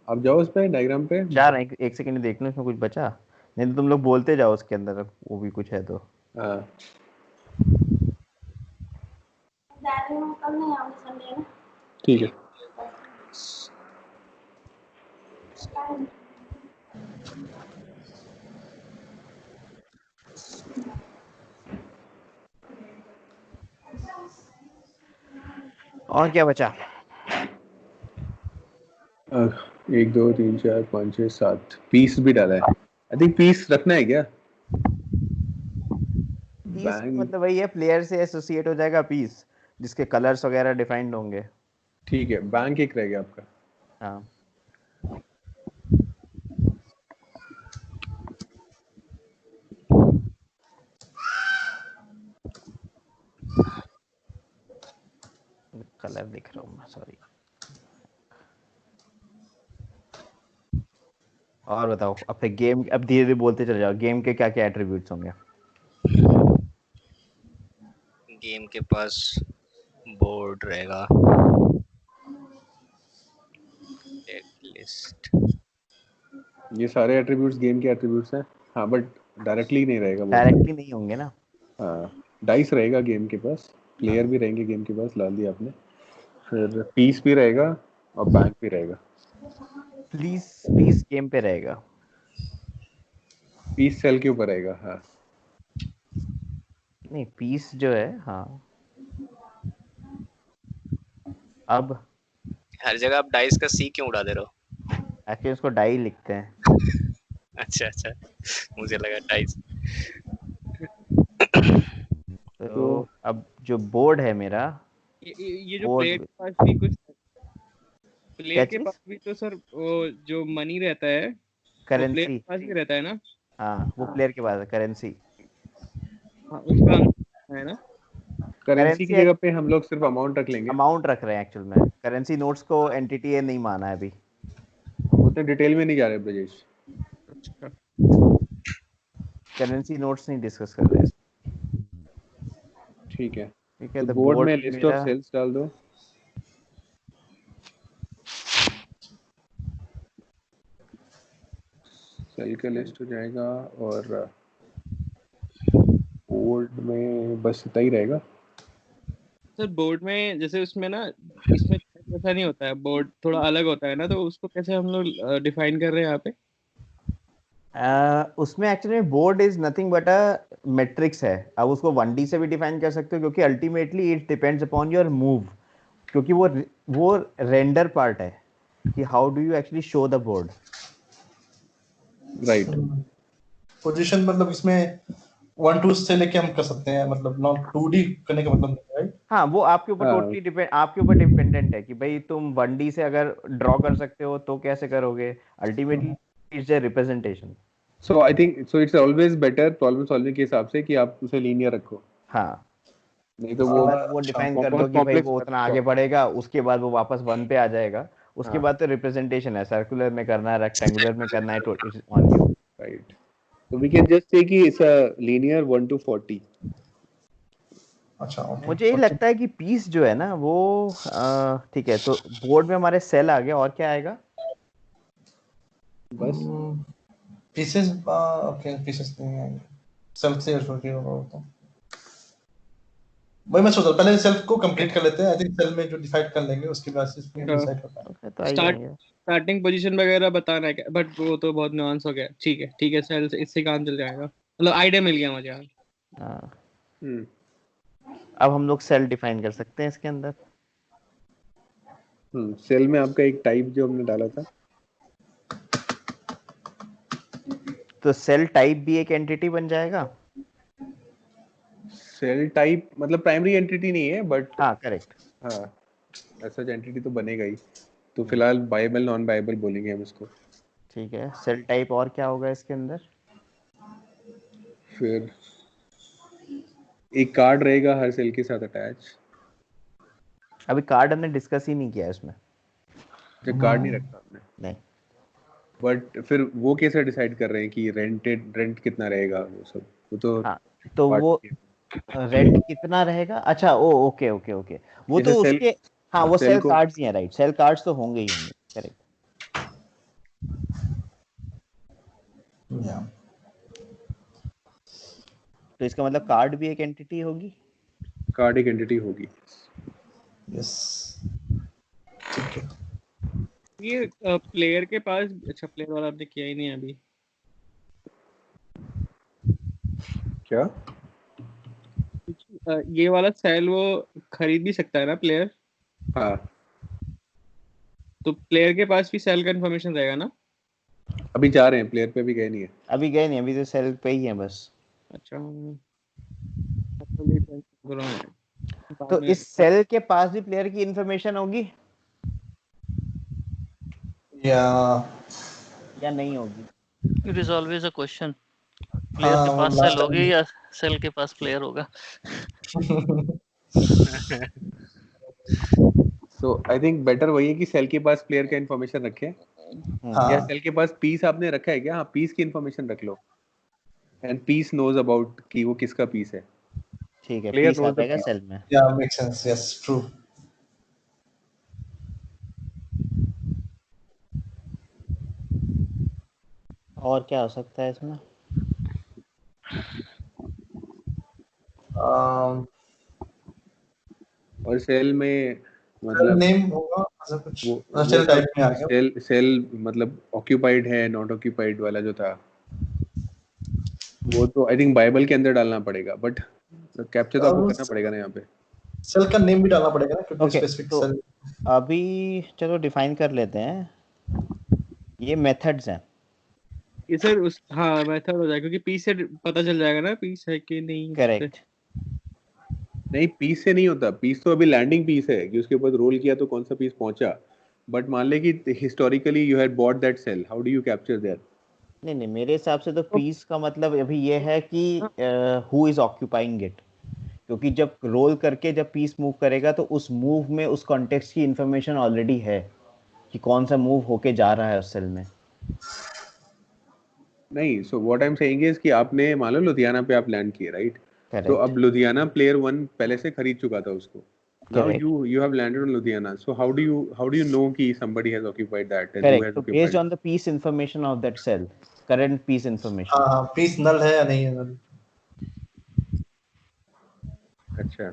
आप जाओ उस पे डायग्राम पे। चार एक सेकंड देख लो इसमें कुछ बचा, नहीं तो तुम लोग बोलते जाओ उसके अंदर वो भी कुछ है तो। हाँ ठीक है। और क्या बचा? 1 2 3 4 5 6 7 पीस भी डाला है। आई थिंक पीस रखना है क्या? Piece bank. मतलब वही है, प्लेयर से एसोसिएट हो जाएगा पीस, जिसके कलर्स वगैरह डिफाइंड होंगे। ठीक है, बैंक एक रह गया आपका। हाँ कलर दिख रहा हूँ मैं, सॉरी। और बताओ अपने गेम, अब धीरे धीरे बोलते चले जाओ, गेम के क्या क्या एट्रीब्यूट्स होंगे? गेम के पास बोर्ड रहेगा, लिस्ट। ये सारे एट्रीब्यूट्स गेम के एट्रीब्यूट्स हैं। हाँ बट डायरेक्टली नहीं रहेगा वो। डायरेक्टली नहीं होंगे ना। हाँ डाइस रहेगा गेम के पास, प्लेयर भी रहेंगे गेम के पास, डाल दिया आपने। फिर पीस भी रहेगा और बैंक भी रहेगा। प्लीज पीस गेम पे रहेगा। पीस सेल के ऊपर रहेगा। हाँ नहीं पीस जो है, हाँ अब हर जगह आप डाइस का सी क्यों उड़ा दे रहे हो? एक्चुअली उसको डाई लिखते हैं। अच्छा अच्छा, मुझे लगा डाइस। तो अब जो बोर्ड है मेरा, ये जो बोर्ड प्लेयर के पास भी कुछ, क्या प्लेयर के चीज? पास भी तो सर वो जो मनी रहता है वो प्लेयर करेंसी। के पास भी रहता है ना। हाँ वो प्लेयर के पास है करेंसी। हाँ उसका है ना। करेंसी की करेंसी जगह पे हम लोग सिर्फ अमाउंट रख लेंगे। अमाउंट रख रहे हैं एक्चुअल में, करेंसी नोट्स को एंटिटी नहीं माना है अभी। वो तो इतने डिटेल में नहीं जा रहे ब्रजेश। अच्छा करेंसी नोट्स नहीं डिस्कस कर रहे हैं। ठीक है, ठीक है, तो तो बोर्ड में बोर्ड लिस्ट ऑफ मेरा सेल्स डाल दो। सेल का लिस्ट हो जाएगा और बोर्ड में बस इतना ही रहेगा। सर बोर्ड में जैसे उसमें ना, इसमें ऐसा नहीं होता है, बोर्ड थोड़ा अलग होता है ना, तो उसको कैसे हम लोग डिफाइन कर रहे हैं यहाँ पे? उसमें actually board is nothing but a matrix है। अब उसको 1D से भी डिफाइन कर सकते हो, क्योंकि ultimately it depends upon your move, क्योंकि वो रेंडर पार्ट है कि how do you actually show the board. Right, position मतलब इसमें 1 2 से लेके हम कर सकते हैं, मतलब नॉट 2D करने का मतलब, राइट? हाँ, वो आपके ऊपर हाँ। टोटली डिपेंड, आपके ऊपर डिपेंडेंट है कि भाई तुम 1D से अगर ड्रॉ कर सकते हो तो कैसे करोगे। Ultimately it's a representation. So I think so it's always better problem solving के हिसाब से कि आप उसे लीनियर रखो, हाँ, नहीं तो उसके वो बाद वो डिफाइन कर दो बहुत कि भाई कॉम्प्लेक्स वो उतना आगे बढ़ेगा, उसके बाद वो वापस 1 पे आ जाएगा। उसके हाँ। बाद तो रिप्रेजेंटेशन है, सर्कुलर में करना है, रेक्टेंगुलर में करना है, it's on you. Right, so we can just say कि it's a linear 1 to 40। अच्छा, ओके। मुझे यही लगता है कि पीस जो है ना वो ठीक है। तो बोर्ड में हमारे सेल आ गया, और क्या आएगा? बस पीसेस, ओके, पीसेस नहीं आएंगे, सेल्फ से छोटी होगा वो तो। वही मैं सोच रहा हूं, पहले सेल्फ को कंप्लीट कर लेते हैं। आई थिंक सेल में जो डिसाइड कर लेंगे उसके बाद से हाँ। डिसाइड होता है। ओके, तो आ ही स्टार्ट जाएंगे। स्टार्टिंग पोजीशन वगैरह बताना है, बट वो तो बहुत नुआंस हो गया। ठीक है ठीक है, सेल से इससे काम चल जाएगा, मतलब आइडिया मिल गया मुझे यार। हाँ, हम्म, अब हम लोग सेल डिफाइन कर सकते हैं इसके अंदर। सेल में आपका एक टाइप जो हमने डाला था, तो सेल टाइप भी एक एंटिटी बन जाएगा। सेल टाइप मतलब प्राइमरी एंटिटी नहीं है, बट हाँ, करेक्ट। हाँ ऐसा एंटिटी तो बनेगा ही। तो फिलहाल बायबल नॉन बायबल बोलेंगे हम इसको। ठीक है, सेल टाइप और क्या होगा इसके अंदर? फिर एक कार्ड रहेगा हर सेल के साथ अटैच। अभी कार्ड हमने डिस्कस ही नहीं किया है इसमें। जो कार्ड नहीं रखा हमने, नहीं, बट फिर वो कैसे डिसाइड कर रहे हैं कि रेंट कितना रहेगा, वो सब वो तो हाँ, तो part वो है। रेंट कितना रहेगा? अच्छा, ओ ओके ओके ओके, वो जैसे तो सेल उसके, हाँ वो सेल सेल को कार्ड्स ही हैं, राइट, सेल कार्ड्स तो होंगे ही होंगे, करेक्ट। या तो इसका मतलब कार्ड भी एक एंटिटी होगी। कार्ड एक एंटिटी होगी। यस, ठीक है। ये प्लेयर के पास, अच्छा प्लेयर वाला आपने किया ही नहीं है अभी। क्या? ये वाला सेल वो खरीद भी सकता है ना प्लेयर? हाँ, तो प्लेयर के पास भी सेल का इन्फॉर्मेशन रहेगा ना? अभी जा रहे हैं, प्लेयर पे भी गए नहीं है। अभी गए नहीं, अभी तो सेल पे ही है बस। अच्छा, actually sense कर रहा हूँ मैं। बाद तो में इस सेल के पास भी प्लेयर की इंफॉर्मेशन होगी या या नहीं होगी? It is always a question, player हाँ, के वो पास सेल लास्ट होगी या सेल के पास प्लेयर होगा। Time. So I think better वही है कि सेल के पास प्लेयर का इन्फॉर्मेशन रखे, या हाँ, सेल के पास पीस आपने रखा है क्या? हाँ, पीस की इन्फॉर्मेशन रख लो, एंड पीस नोज अबाउट कि वो किसका पीस है। ठीक है, प्लेयर पीस आ नोज द जाएगा पीस। सेल में। या मेक सेंस, यस, ट्रू। और क्या हो सकता है इसमें? और सेल में मतलब नेम होगा ऐसा कुछ, वो सेल सब टाइप में आ गया। सेल मतलब ऑक्यूपाइड है नॉट ऑक्यूपाइड वाला जो था, वो तो आई थिंक बाइबल के अंदर डालना पड़ेगा, बट कैप्चर तो आपको करना पड़ेगा ना यहाँ पे। सेल का नेम भी डालना पड़ेगा ना, क्योंकि ओके, स्पेसिफिक तो सेल। अभी चलो डिफाइन कर लेते हैं। ये मेथड्स हैं। ये सर उस, हाँ मेथड हो जाएगा, क्योंकि पीस से पता चल जाएगा ना पीस है कि नहीं उस पे। करेक्ट। नहीं, पीस से नहीं होता, पीस तो अभी लैंडिंग पीस है कि उसके ऊपर रोल किया तो कौन सा पीस पहुंचा। बट मान ले कि historically you had bought that cell, how do you capture that? नहीं नहीं, मेरे हिसाब से तो पीस का मतलब अभी ये है कि हु इज ऑक्यूपाइंग इट, क्योंकि जब रोल करके जब पीस मूव करेगा तो उस मूव में उस कॉन्टेक्स्ट की इंफॉर्मेशन ऑलरेडी है। कि कौन सा मूव होके जा रहा है उस सेल में। नहीं, so what I am saying is कि आपने मान लो लुधियाना पे आप लैंड किए, राइट? तो करेक्ट अब लुधियाना प्लेयर 1 पहले से खरीद चुका था उसको। Now correct you have landed on Ludhiana. So how do you know कि somebody has occupied that and who correct has तो occupied based it? On the piece information of that cell, current piece information. हाँ हाँ, piece नल है या नहीं है नल। अच्छा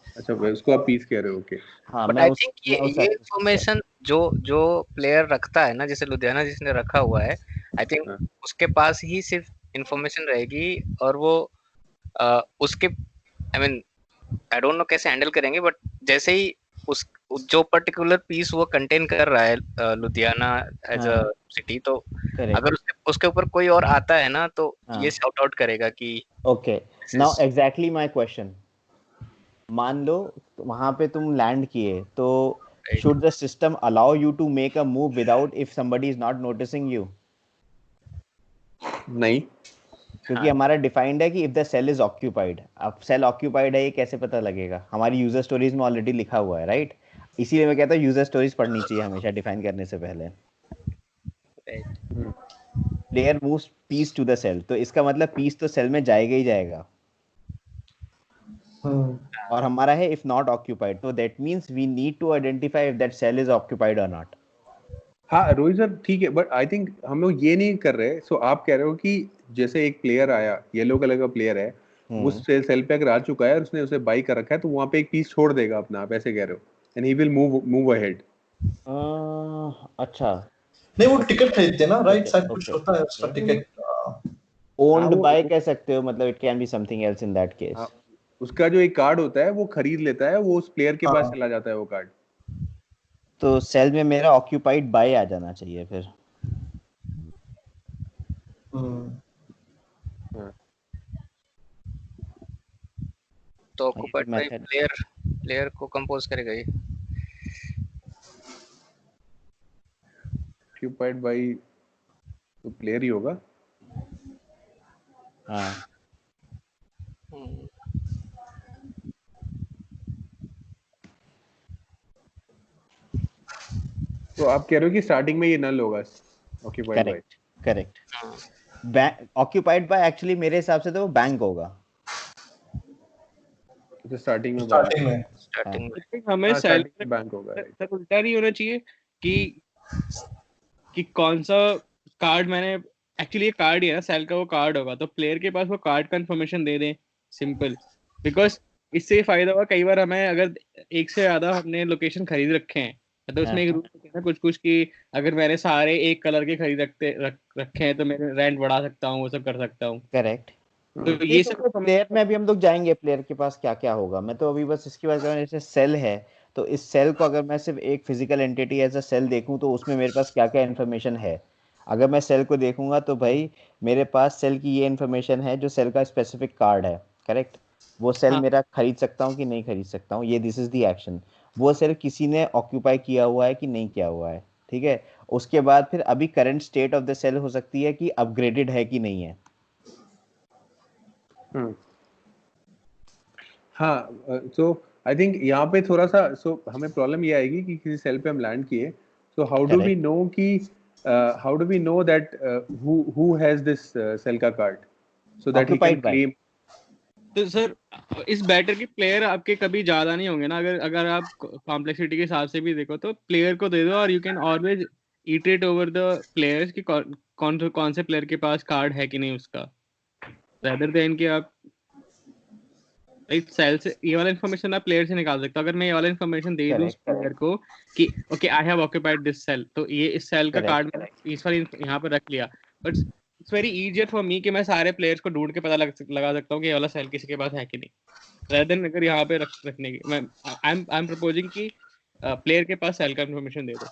अच्छा, उसको आप पीस कह रहे हो, ओके। हाँ बट मैं आई उस थिंक मैं उस ये इंफॉर्मेशन जो जो प्लेयर रखता है ना, जैसे लुधियाना जिसने रखा हुआ है, आई थिंक हाँ। उसके पास ही सिर्फ इंफॉर्मेशन रहेगी, और वो उसके I mean I don't know कैसे हैंडल करेंगे, बट जैसे ही उस जो पर्टिकुलर पीस वो कंटेन कर रहा है लुधियाना एज अ हाँ सिटी, तो करेक्ट अगर उसके ऊपर कोई और आता है ना, तो हाँ ये शाउट आउट करेगा कि okay now exactly my question. मान लो वहां पे तुम लैंड किए तो Right. should the system allow you to make a move without if somebody is not noticing you? नहीं, क्योंकि हमारा डिफाइंड है कि if the cell is occupied. अब सेल ऑक्यूपाइड है ये कैसे पता लगेगा? हमारी यूजर स्टोरीज में ऑलरेडी लिखा हुआ है, राइट? इसीलिए मैं कहता हूँ यूजर स्टोरीज पढ़नी चाहिए हमेशा डिफाइन करने से पहले। Player moves piece to the cell, तो इसका मतलब पीस तो सेल में जाएगा ही जाएगा। और हमारा है इफ नॉट ऑक्यूपाइड, तो that means we need to identify if that cell is occupied और नॉट। हाँ रोहित सर ठीक है, बट आई थिंक हम लोग ये नहीं कर रहे। सो आप कह रहे हो कि जैसे एक प्लेयर आया, येलो कलर का प्लेयर है, वो सेल पे अगर आ चुका है और उसने उसे बाई कर रखा है, तो वहां पे एक पीस छोड़ देगा अपना, आप ऐसे कह रहे हो, and he will move ahead. अच्छा नहीं, वो टिकट खरीदते ना, राइट? ओके शायद कुछ ओके होता है उसका टिकट। ओन्ड वो- बाय कह सकते हो, मतलब it can be something else in that case. हाँ, उसका जो एक कार्ड होता है वो खरीद लेता है, वो उस प्लेयर के पास हाँ। चला जाता है वो कार्ड। तो सेल में मेरा ऑक्यूपाइड बाय आ जाना चाहिए फिर। हाँ। तो ऑक्यूपाइड बाय मेथड प्लेयर को कंपोज करेगा ये। ऑक्यूपाइड बाय तो प्लेयर ही होगा। हाँ तो आप कह रहे हो कि स्टार्टिंग में ये नल होगा, occupied by. Correct correct. Occupied by actually मेरे हिसाब से तो वो बैंक होगा। तो स्टार्टिंग में स्टार्टिंग में स्टार्टिंग में I think हमें हाँ, सेल स्टार्टिंग में बैंक होगा, right? सर उल्टा नहीं होना चाहिए कि कौन सा कार्ड मैंने एक्चुअली, ये कार्ड ही है ना, सेल का वो कार्ड होगा, तो प्लेयर के पास वो कार्ड का इन्फॉर्मेशन दे दें, सिंपल। बिकॉज इससे फायदा होगा, कई बार हमें अगर एक से ज्यादा हमने लोकेशन खरीद रखे हैं, तो उसमें एक रूल होता है ना कुछ कि अगर मैंने सारे एक कलर के खरीद रखे हैं तो मैं रेंट बढ़ा सकता हूँ, वो सब कर सकता हूँ। करेक्ट। तो ये सब प्लेयर में अभी हम लोग जाएंगे प्लेयर के पास क्या क्या होगा। मैं तो अभी बस इसकी बात कर रहा हूँ, जैसे सेल है तो इस सेल को अगर मैं सिर्फ एक physical entity as a cell देखूं तो उसमें मेरे पास क्या क्या इन्फॉर्मेशन है। अगर मैं सेल को देखूंगा तो भाई मेरे पास सेल की ये इन्फॉर्मेशन है जो सेल का स्पेसिफिक कार्ड है, करेक्ट? वो सेल हाँ। मेरा खरीद सकता हूँ कि नहीं खरीद सकता हूँ, ये दिस इज द एक्शन। वो सेल किसी ने ऑक्यूपाई किया हुआ है कि नहीं किया हुआ है, ठीक है? उसके बाद फिर अभी current state of the cell हो सकती है कि अपग्रेडेड है कि नहीं है। हाँ, सो आई थिंक यहाँ पे थोड़ा सा हमें प्रॉब्लम ये आएगी कि किसी सेल पे हम लैंड किए, so how do we know कि how do we know that who has this cell का card so that he can Occupied by. Claim. तो सर इस बैटर के प्लेयर आपके कभी ज्यादा नहीं होंगे ना, अगर आप कॉम्प्लेक्सिटी के हिसाब से भी देखो तो प्लेयर को दे दो, और you can always iterate over the players कि कौन से प्लेयर के पास कार्ड है कि नहीं उसका, रेदर देन कि आप एक सेल से ये वाला इन्फॉर्मेशन आप प्लेयर से निकाल सकते हो। अगर मैं ये वाला इन्फॉर्मेशन दे दूं उस प्लेयर को कि okay I have occupied this cell, तो ये इस सेल का कार्ड मैंने इस बार यहाँ पर रख लिया, but it's very easier for me कि मैं सारे प्लेयर्स को ढूंढ के पता लगा सकता हूँ कि ये वाला सेल किसी के पास है कि नहीं, rather than अगर यहाँ पे रखने की। मैं आई एम प्रपोजिंग कि प्लेयर के पास सेल का इन्फॉर्मेशन दे दो।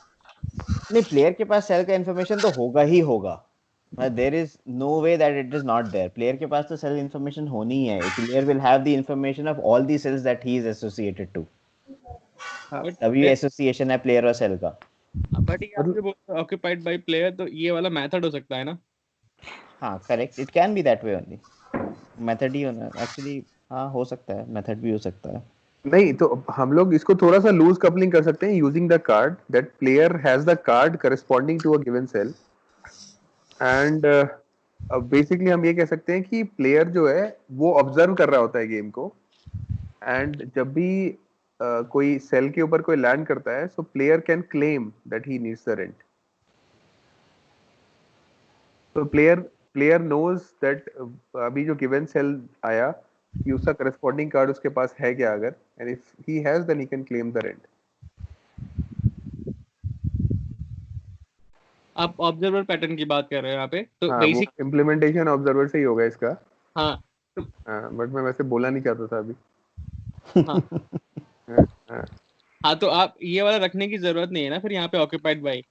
नहीं, प्लेयर के पास सेल का इन्फॉर्मेशन तो होगा ही होगा, there is no way that it is not there. Player के पास तो सेल इन्फॉर्मेशन होनी ही है। Player will have the information of all the cells that he is associated to. तभी एसोसिएशन है प्लेयर और सेल का। बट ये आप जो बोलते हो ऑक्यूपाइड बाय प्लेयर, तो ये वाला मेथड हो सकता है ना? हाँ correct, it can be that way only. Method ही होना एक्चुअली, हाँ हो सकता है, मेथड भी हो सकता है। नहीं तो हम लोग इसको थोड़ा सा लूज कपलिंग कर सकते हैं using the card that player has the card corresponding to a given cell and basically हम ये कह सकते हैं कि प्लेयर जो है वो ऑब्जर्व कर रहा होता है गेम को एंड जब भी कोई सेल के ऊपर कोई लैंड करता है सो player can claim that he needs the rent तो प्लेयर नोज दैट अभी जो गिवन सेल आया कि उसका करस्पॉन्डिंग कार्ड उसके पास है क्या अगर and if he has then he can claim the rent आप ऑब्जर्वर पैटर्न की बात कर रहे हो यहाँ पे, तो हाँ वो बेसिक इम्प्लीमेंटेशन ऑब्जर्वर से ही होगा इसका हाँ बट मैं वैसे बोला नहीं चाहता था अभी हाँ हाँ, हाँ, हाँ, तो आप ये वाला रखने की जरूरत नहीं है ना फिर यहाँ पे ऑक्यूपाइड बाई,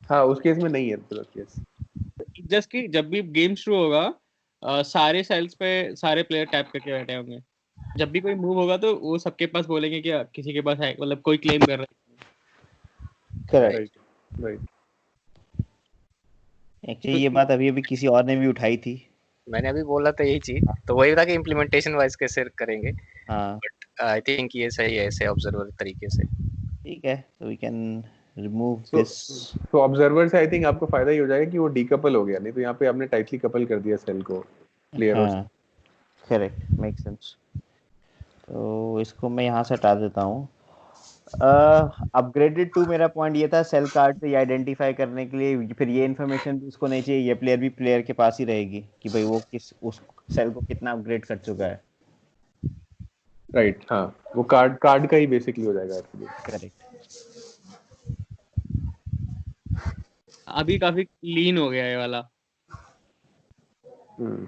हाँ उस केस में नहीं है पूरा केस जस्ट कि जब भी गेम शुरू होगा सारे सेल्स पे सारे प्लेयर टैप करके बैठे होंगे, जब भी कोई मूव होगा तो वो सबके पास बोलेंगे कि किसी के पास है, मतलब कोई क्लेम कर रहा है। करेक्ट। राइट राइट एक्चुअली ये बात अभी अभी किसी और ने भी उठाई थी। मैंने अभी बोला था यही चीज, तो वही था कि इम्प्लीमेंटेशन वाइज कैसे करेंगे, हाँ बट आई थिंक ये सही है ऐसे ऑब्जर्वर तरीके से। ठीक है, तो we can remove So- this. तो ऑब्जर्वर से आई थिंक आपको फायदा ही हो जाएगा कि वो डीकपल हो गया नहीं तो यहाँ पे आपने टाइटली कपल कर दिया सेल को प्लेयर और हाँ करेक्ट, मेक सेंस। तो इसको मैं यहाँ से हटा देता हूँ। अपग्रेडेड टू मेरा पॉइंट ये था सेल कार्ड से ये आइडेंटिफाई करने के लिए, फिर ये इन्फॉर्मेशन भी उसको नहीं चाहिए, ये प्लेयर भी प्लेयर के पास ही रहेगी कि भाई वो किस उस सेल को कितना अपग्रेड कर चुका है। राइट हाँ वो कार्ड का ही बेसिकली हो जाएगा एक्चुअली करेक्ट। अभी काफी लीन हो गया ये वाला। हम्म,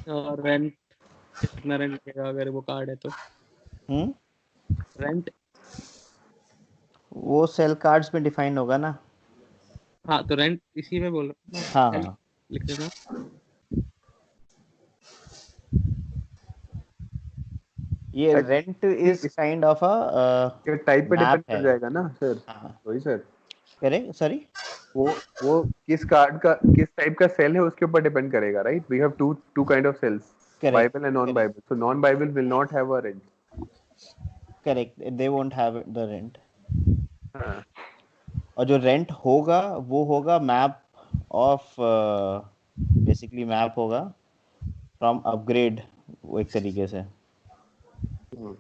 और रेंट कितना रेंट लगेगा अगर वो कार्ड है तो? रेंट वो सेल कार्ड्स में डिफाइन होगा ना। हाँ, तो रेंट इसी में बोल रहा हूँ। हाँ L हाँ लिख देना। ये rent is kind of a type पे डिपेंड मैप कर है। जाएगा ना सर हाँ वही सर करेक्ट, सॉरी। वो किस कार्ड का किस टाइप का सेल है उसके ऊपर डिपेंड करेगा right we have two kind of cells correct viable and non viable so non viable will not have a rent correct, they won't have the rent. हाँ और जो रेंट होगा वो होगा मैप ऑफ, बेसिकली मैप होगा from upgrade, वो एक तरीके से। तो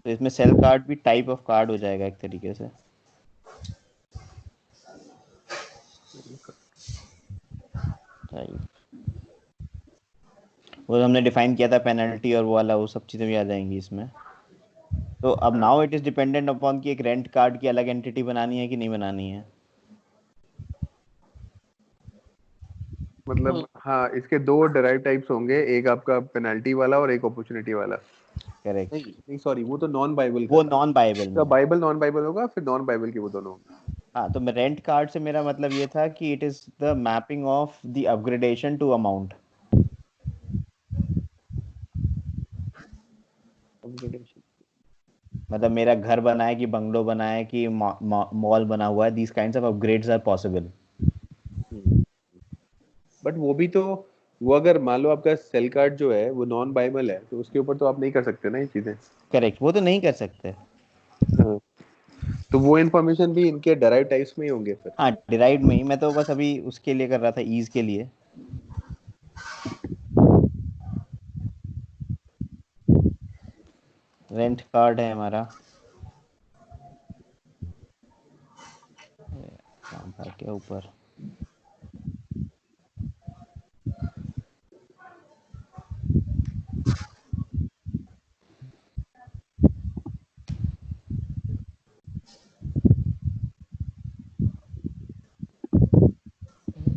इसमें सेल कार्ड भी टाइप ऑफ कार्ड हो जाएगा एक तरीके से। टाइप वो हमने डिफाइन किया था पेनल्टी और वो वाला, वो सब चीज़ें भी आ जाएंगी इसमें। तो अब now it is dependent upon कि एक रेंट कार्ड की अलग एंटिटी बनानी है कि नहीं बनानी है। मतलब हाँ इसके दो डेराइव टाइप्स होंगे एक आपका पेनल्टी वाला और एक अपॉर्चुनिटी वाला करेक्ट, नहीं नहीं सॉरी वो तो नॉन बाइबल वो का नॉन बाइबल में है। बाइबल नॉन बाइबल होगा फिर नॉन बाइबल के वो दोनों होंगे हाँ, तो रेंट कार्ड से मेरा मतलब ये था कि it is the mapping of the upgradation to amount. मतलब मेरा घर बना है कि बंगलो बना है कि मॉल बना हुआ है, these kinds of upgrades are possible. But वो भी तो वो अगर मान लो आपका सेल कार्ड जो है वो नॉन बाइबल है तो उसके ऊपर तो आप नहीं कर सकते ना ये चीजें करेक्ट, वो तो नहीं कर सकते। हाँ। तो वो इन्फॉर्मेशन भी इनके डेराइव टाइप्स में ही होंगे फिर हाँ डिराइव्ड में ही, मैं तो बस अभी उसके लिए कर रहा था, ईज के लिए। रेंट कार्ड है हमारा, कहाँ था क्या ऊपर।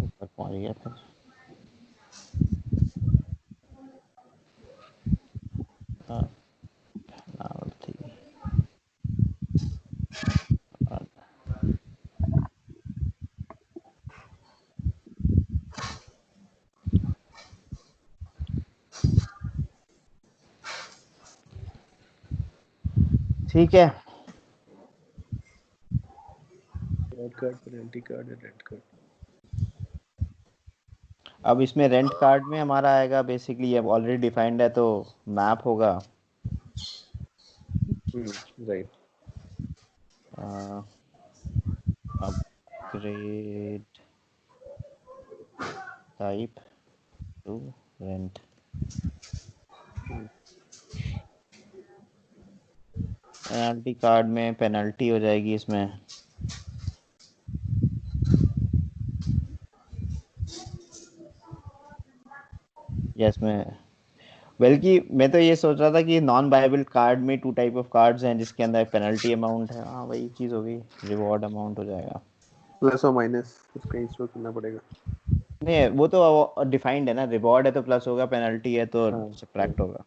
ऊपर पहुंच गया था। हाँ, नावल थी। ठीक है, red card, penalty card, red card. अब इसमें रेंट कार्ड में हमारा आएगा बेसिकली, अब ऑलरेडी डिफाइंड है तो मैप होगा, right. Upgrade type two rent. Penalty card में पेनल्टी हो जाएगी इसमें, यस में, बल्कि मैं तो ये सोच रहा था कि नॉन बायबल कार्ड में 2 टाइप ऑफ कार्ड्स हैं जिसके अंदर पेनल्टी अमाउंट है। हाँ वही चीज़ होगी, रिवॉर्ड अमाउंट हो जाएगा। प्लस और माइनस उसका इंस्टॉल करना पड़ेगा। नहीं वो तो डिफाइंड है ना, रिवॉर्ड है तो प्लस होगा, पेनल्टी है तो हाँ, सब्ट्रैक्ट होगा।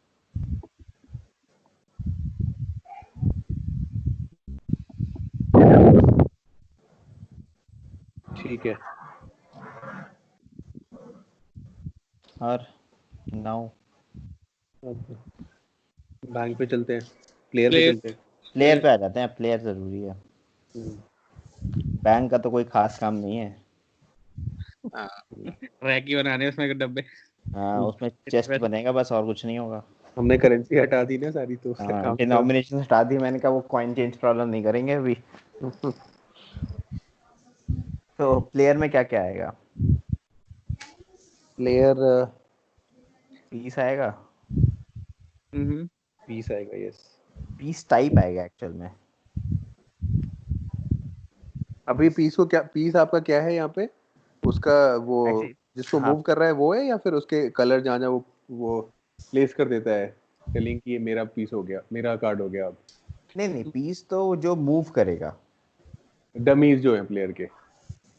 ठीक है। और नाउ बैंक पे चलते हैं, प्लेयर पे Player- चलते हैं। प्लेयर पे आ जाते हैं, प्लेयर ज़रूरी है, बैंक का तो कोई खास काम नहीं है। रैकी बनाने उसमें के डब्बे। हाँ उसमें चेस्ट बनेगा बस, और कुछ नहीं होगा। हमने करेंसी हटा दी ना सारी, तो उसका हाँ काम डिनोमिनेशन हटा दी, मैंने कहा वो कॉइन चेंज प्रॉब्लम नहीं करेंगे अभी। तो प्लेयर में क्या क्या आएगा? प्लेयर पीस आएगा, पीस आएगा, यस। पीस टाइप आएगा एक्चुअल में। अभी पीस को क्या, पीस आपका क्या है यहाँ पे? उसका वो Actually, जिसको हाँ, मूव कर रहा है वो है, या फिर उसके कलर जहाँ जहाँ वो प्लेस कर देता है, टेलिंग कि ये मेरा पीस हो गया, मेरा कार्ड हो गया। अब नहीं पीस तो जो मूव करेगा। डमीज जो है प्लेयर के।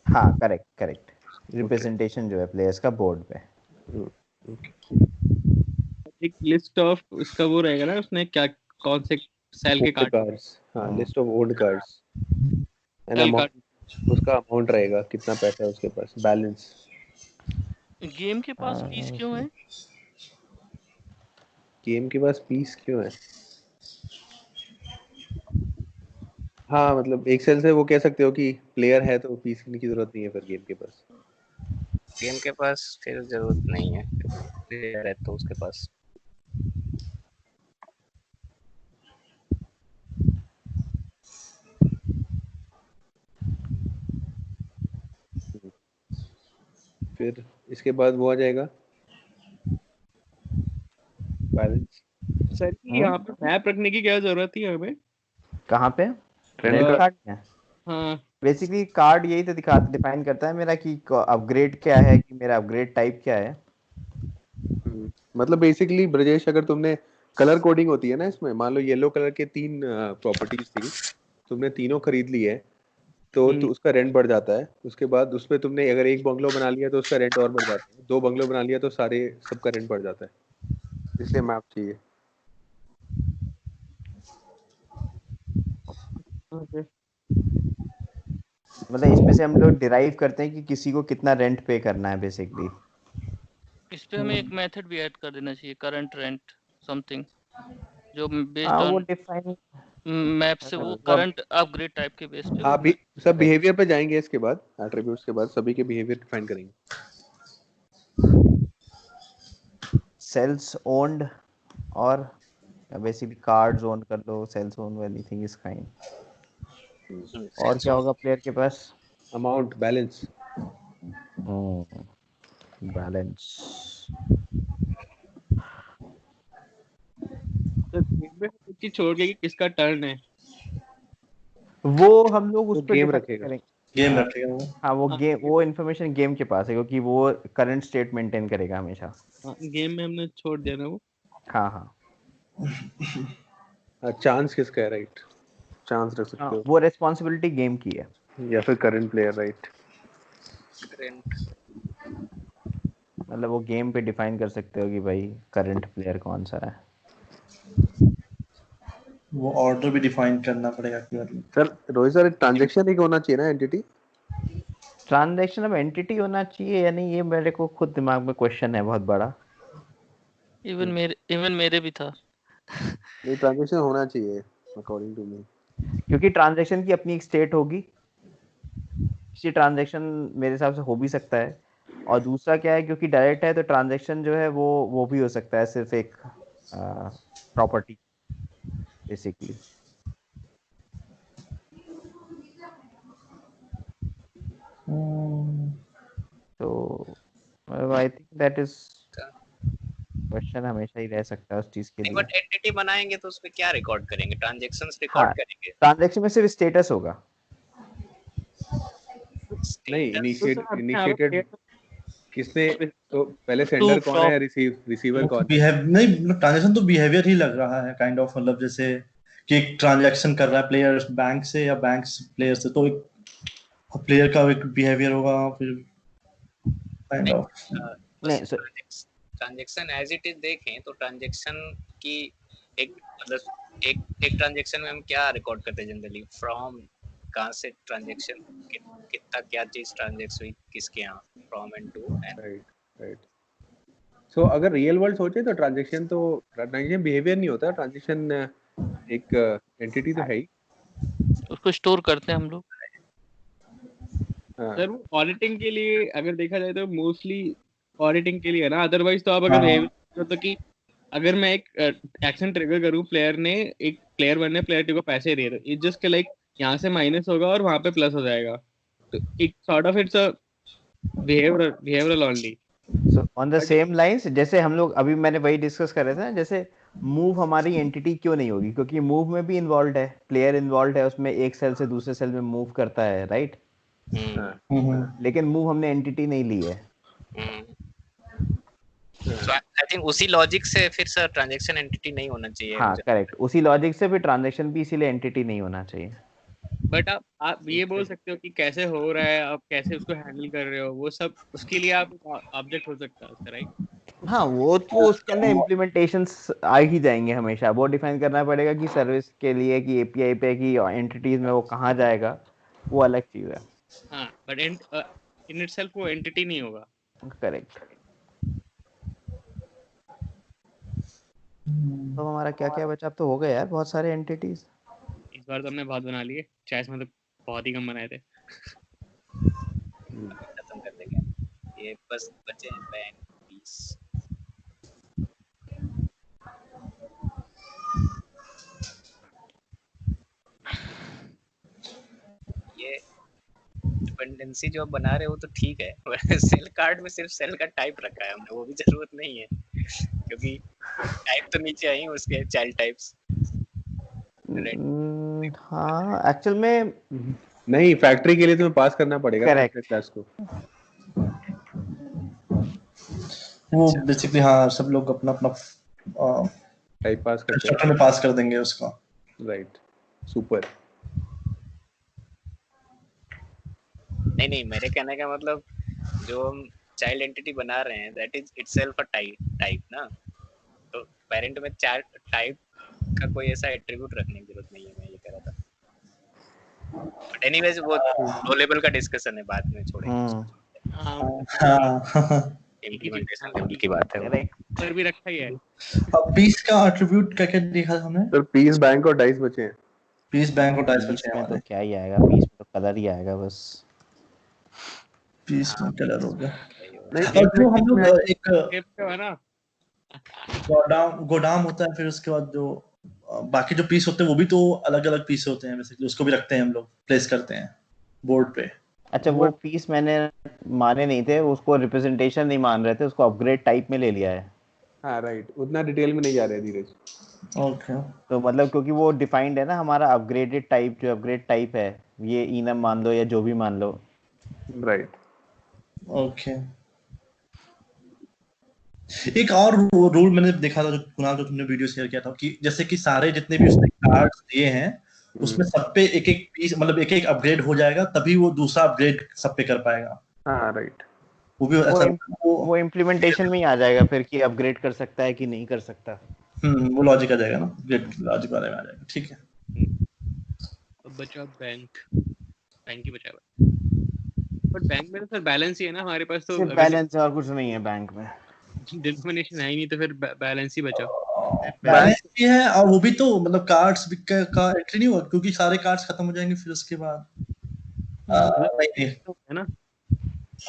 हाँ करेक्ट, रिप्रेजेंटेशन जो है प्लेयर्स का बोर्ड पे। एक लिस्ट ऑफ उसका वो रहेगा ना, उसने क्या कौन से सेल के कार्ड, कार्ड्स, हाँ, list of old cards and cell amount, card. उसका अमाउंट रहेगा, कितना पैसा है उसके पास, बैलेंस। गेम के पास पीस क्यों है? गेम के पास पीस क्यों है? हाँ मतलब एक सेल से वो कह सकते हो कि प्लेयर है तो पीस की जरूरत नहीं है फिर गेम के पास। गेम के पास फिर जरूरत नहीं है, प्लेयर है तो उसके पास। फिर इसके बाद वो आ जाएगा बैलेंस। सर यहाँ पे मैप रखने की क्या जरूरत थी हमें? कहाँ पे? Rent card. कार्ड में हाँ बेसिकली कार्ड यही तो दिखाता, डिफाइन करता है मेरा कि अपग्रेड क्या है, कि मेरा अपग्रेड टाइप क्या है। मतलब बेसिकली ब्रजेश, अगर तुमने कलर कोडिंग होती है ना इसमें, मान लो येलो कलर के 3 प्रॉपर्टीज थी, तुमने तीनों खरीद ली है, तो उसका रेंट बढ़ जाता है। उसके बाद उसपे तुमने अगर एक बंगलो बना लिया तो उसका रेंट और बढ़ जाता है, 2 बंगलो बना लिया तो सारे सबका रेंट बढ़ जाता है, इसलिए मैप चाहिए। मतलब इसमें से हम लोग डिराइव करते हैं कि किसी को कितना रेंट पे करना है बेसिकली। इस पे हमें एक मेथड भी ऐड कर देना चाहिए, करंट रेंट समथिंग, जो बेस्ड हाँ वो ऑन डिफाइन, मैप से वो करंट अपग्रेड टाइप के बेस पे हाँ, होगा। सब बिहेवियर पे जाएंगे, इसके बाद एट्रीब्यूट्स के बाद सभी के बिहेवियर डिफाइन करेंगे। सेल्स ओन्ड, और बेसिकली कार्ड्स ओन कर लो, cells own, anything is kind. और क्या होगा प्लेयर के पास? Amount, balance. बैलेंस। तो गेम में कुछ चीज छोड़ के कि किसका टर्न है। वो हम लोग वो उस पर गेम डिफाइन रखेगा। करेंगे। गेम रखेगा वो। हाँ वो गेम, वो इन्फॉर्मेशन गेम के पास है क्योंकि वो करंट स्टेट मेंटेन करेगा हमेशा। गेम में हमने छोड़ दिया ना वो। हाँ चांस किसका है, राइट? चांस रख सकते हो, वो रेस्पॉन्सिबिलिटी गेम की है। या फिर करंट प्लेयर, राइट? मतलब वो गेम पे डिफाइन कर सकते हो कि भाई करंट प्लेयर कौन सा है। वो ऑर्डर भी डिफाइन करना पड़ेगा clearly. Sir Rohit sir, transaction ही होना चाहिए ना, एंटिटी? ट्रांजैक्शन अब एंटिटी होना चाहिए या नहीं, ये मेरे को खुद दिमाग में क्वेश्चन है बहुत बड़ा। इवन मेरे भी था। नहीं, ट्रांजैक्शन होना चाहिए। according to me. क्योंकि ट्रांजैक्शन की अपनी एक स्टेट होगी, किसी ट्रांजैक्शन मेरे हिसाब से हो भी सकता है, और दूसरा क्या है क्योंकि डायरेक्ट है तो ट्रांजैक्शन जो है वो भी हो सकता है सिर्फ एक प्रॉपर्टी बेसिकली। तो आई थिंक दैट इज क्वेश्चन हमेशा ही रह सकता है उस चीज के लिए। बट एंटिटी बनाएंगे तो उसपे क्या रिकॉर्ड करेंगे? ट्रांजैक्शंस हाँ, रिकॉर्ड करेंगे? ट्रांजैक्शन में सिर्फ स्टेटस होगा। नहीं, इनिशिएटेड आप किसने, तो पहले सेंडर कौन है या रिसीवर कौन है? बिहेव नहीं, ट्रांजैक्शन तो बिहेवियर ही लग रहा है काइंड ऑफ, मतलब जैसे कि एक ट्रांजैक्शन कर रहा है प्लेयर बैंक से या बैंक प्लेयर से, तो एक प्लेयर का एक बिहेवियर होगा फिर काइंड ऑफ। नहीं, ट्रांजैक्शन एज इट इज देखें तो ट्रांजैक्शन की एक मतलब एक ट्रांजैक्शन में हम क्या रिकॉर्ड करते हैं जनरली? फ्रॉम कहाँ से ट्रांजैक्शन, कितना क्या चीज ट्रांजैक्ट हुई किसके यहाँ, from end to end. Right. So अगर रियल वर्ल्ड सोचे तो ट्रांजैक्शन बिहेवियर नहीं होता, ट्रांजैक्शन एक एंटिटी तो है ही, उसको स्टोर करते हैं हम लोग। सर वो ऑडिटिंग के लिए अगर देखा जाए तो मोस्टली ऑडिटिंग के लिए है ना, अदरवाइज तो आप अगर तो कि अगर मैं एक एक्शन ट्रिगर करूं, प्लेयर ने एक प्लेयर 1 ने प्लेयर 2 को पैसे दिए, तो इट जस्ट के लाइक यहाँ से माइनस होगा और वहां पे प्लस हो जाएगा, तो एक sort of it's a behavioural only. So on the same lines जैसे हम लोग अभी मैंने वही डिस्कस कर रहे थे ना, जैसे मूव हमारी एंटिटी क्यों नहीं होगी, क्योंकि मूव में भी इन्वॉल्व है, प्लेयर इन्वॉल्व है उसमें, एक सेल से दूसरे सेल में मूव करता है, राइट? लेकिन मूव हमने एंटिटी नहीं ली है। So I think उसी लॉजिक से फिर सर ट्रांजैक्शन एंटिटी नहीं होना चाहिए। हाँ करेक्ट, उसी लॉजिक से भी ट्रांजैक्शन भी इसीलिए एंटिटी नहीं होना चाहिए। बट आप ये बोल सकते हो कि कैसे हो रहा है, आप कैसे उसको हैंडल कर रहे हो, वो सब उसके लिए आप ऑब्जेक्ट हो सकता है, राइट? हाँ, वो तो उसके अंदर इम्प्लीमेंटेशंस आ ही जाएंगे हमेशा, वो डिफाइन करना पड़ेगा कि सर्विस के लिए कि एपीआई पे की एंटिटीज में वो कहाँ जाएगा, वो अलग चीज है। हाँ, बट इन इटसेल्फ वो एंटिटी नहीं होगा। करेक्ट। तो हमारा क्या क्या बचा? अब तो हो गए यार बहुत सारे एंटिटीज। इस बार तो हमने बहुत बना लिए, चैस में तो बहुत ही कम बनाए थे। खत्म कर देंगे ये, बस बचे हैं बैंक पीस। ये डिपेंडेंसी जो आप बना रहे हो तो ठीक है, सेल कार्ड में सिर्फ सेल का टाइप रखा है हमने, वो भी जरूरत नहीं है क्योंकि टाइप तो नीचे आई उसके चाइल्ड टाइप्स। हाँ एक्चुअल में नहीं, फैक्ट्री के लिए तुम्हें पास करना पड़ेगा क्लास को। वो बेसिकली हाँ सब लोग अपना अपना टाइप पास करते हैं, में पास कर देंगे उसका। Right, super. नहीं मेरे कहने का मतलब जो हम चाइल्ड एंटिटी बना रहे हैं that is itself a type ना, तो पेरेंट में चाइल्ड टाइप का कोई ऐसा एट्रीब्यूट रखने की जरूरत नहीं है, मैं ये कह रहा था। बट एनीवेज वो लो लेवल का डिस्कशन है, बाद में छोड़ेंगे। हाँ इम्प्लीमेंटेशन लेवल की बात है, पर भी रखा ही है। अब पीस का एट्रीब्यूट क्या क्या देखा हमने? तो पीस, बैंक और डाइस बचे हैं। पीस, बैंक और डाइस बचे हैं में हमारे। तो क्या ही आएगा, पीस में तो कलर ही आएगा बस। पीस में कलर हो गया। नहीं, और जो हम लोग एक है ना गोदाम होता है, फिर उसके बाद जो बाकी जो पीस होते हैं वो भी तो अलग अलग पीस होते हैं, बेसिकली उसको भी रखते हैं हम लोग, प्लेस करते हैं बोर्ड पे। अच्छा, वो पीस मैंने माने नहीं थे, उसको रिप्रेजेंटेशन नहीं मान रहे थे, उसको अपग्रेड टाइप में ले लिया है। हाँ राइट, उतना डिटेल में नहीं जा रहे धीरज। ओके, तो मतलब क्योंकि वो डिफाइंड है ना हमारा अपग्रेडेड टाइप, जो अपग्रेड टाइप है ये इनम मान लो या जो भी मान लो, राइट। ओके। एक और रूल मैंने देखा था जो कुणाल, जो तुमने वीडियो शेयर किया था, कि जैसे कि सारे जितने भी उसने कार्ड्स दिए हैं उसमें सब पे एक एक पीस, मतलब एक एक अपग्रेड हो जाएगा, तभी वो दूसरा अपग्रेड सब पे कर पाएगा। हाँ राइट, वो भी ऐसा वो इम्प्लीमेंटेशन में ही आ जाएगा फिर कि अपग्रेड कर सकता है कि नहीं कर सकता। वो लॉजिक आ जाएगा ना, लॉजिक वाले में आ जाएगा। ठीक है। अब बचा बैंक ही बचा है, बट बैंक में तो सर बैलेंस ही है ना हमारे पास, तो सिर्फ बैलेंस और कुछ नहीं है बैंक में। डिनोमिनेशन है ही नहीं, तो फिर बैलेंस ही बचा। बैलेंस भी है और वो भी तो मतलब कार्ड्स का एंट्री नहीं हुआ क्योंकि सारे कार्ड्स खत्म हो जाएंगे फिर उसके बाद नहीं है ना?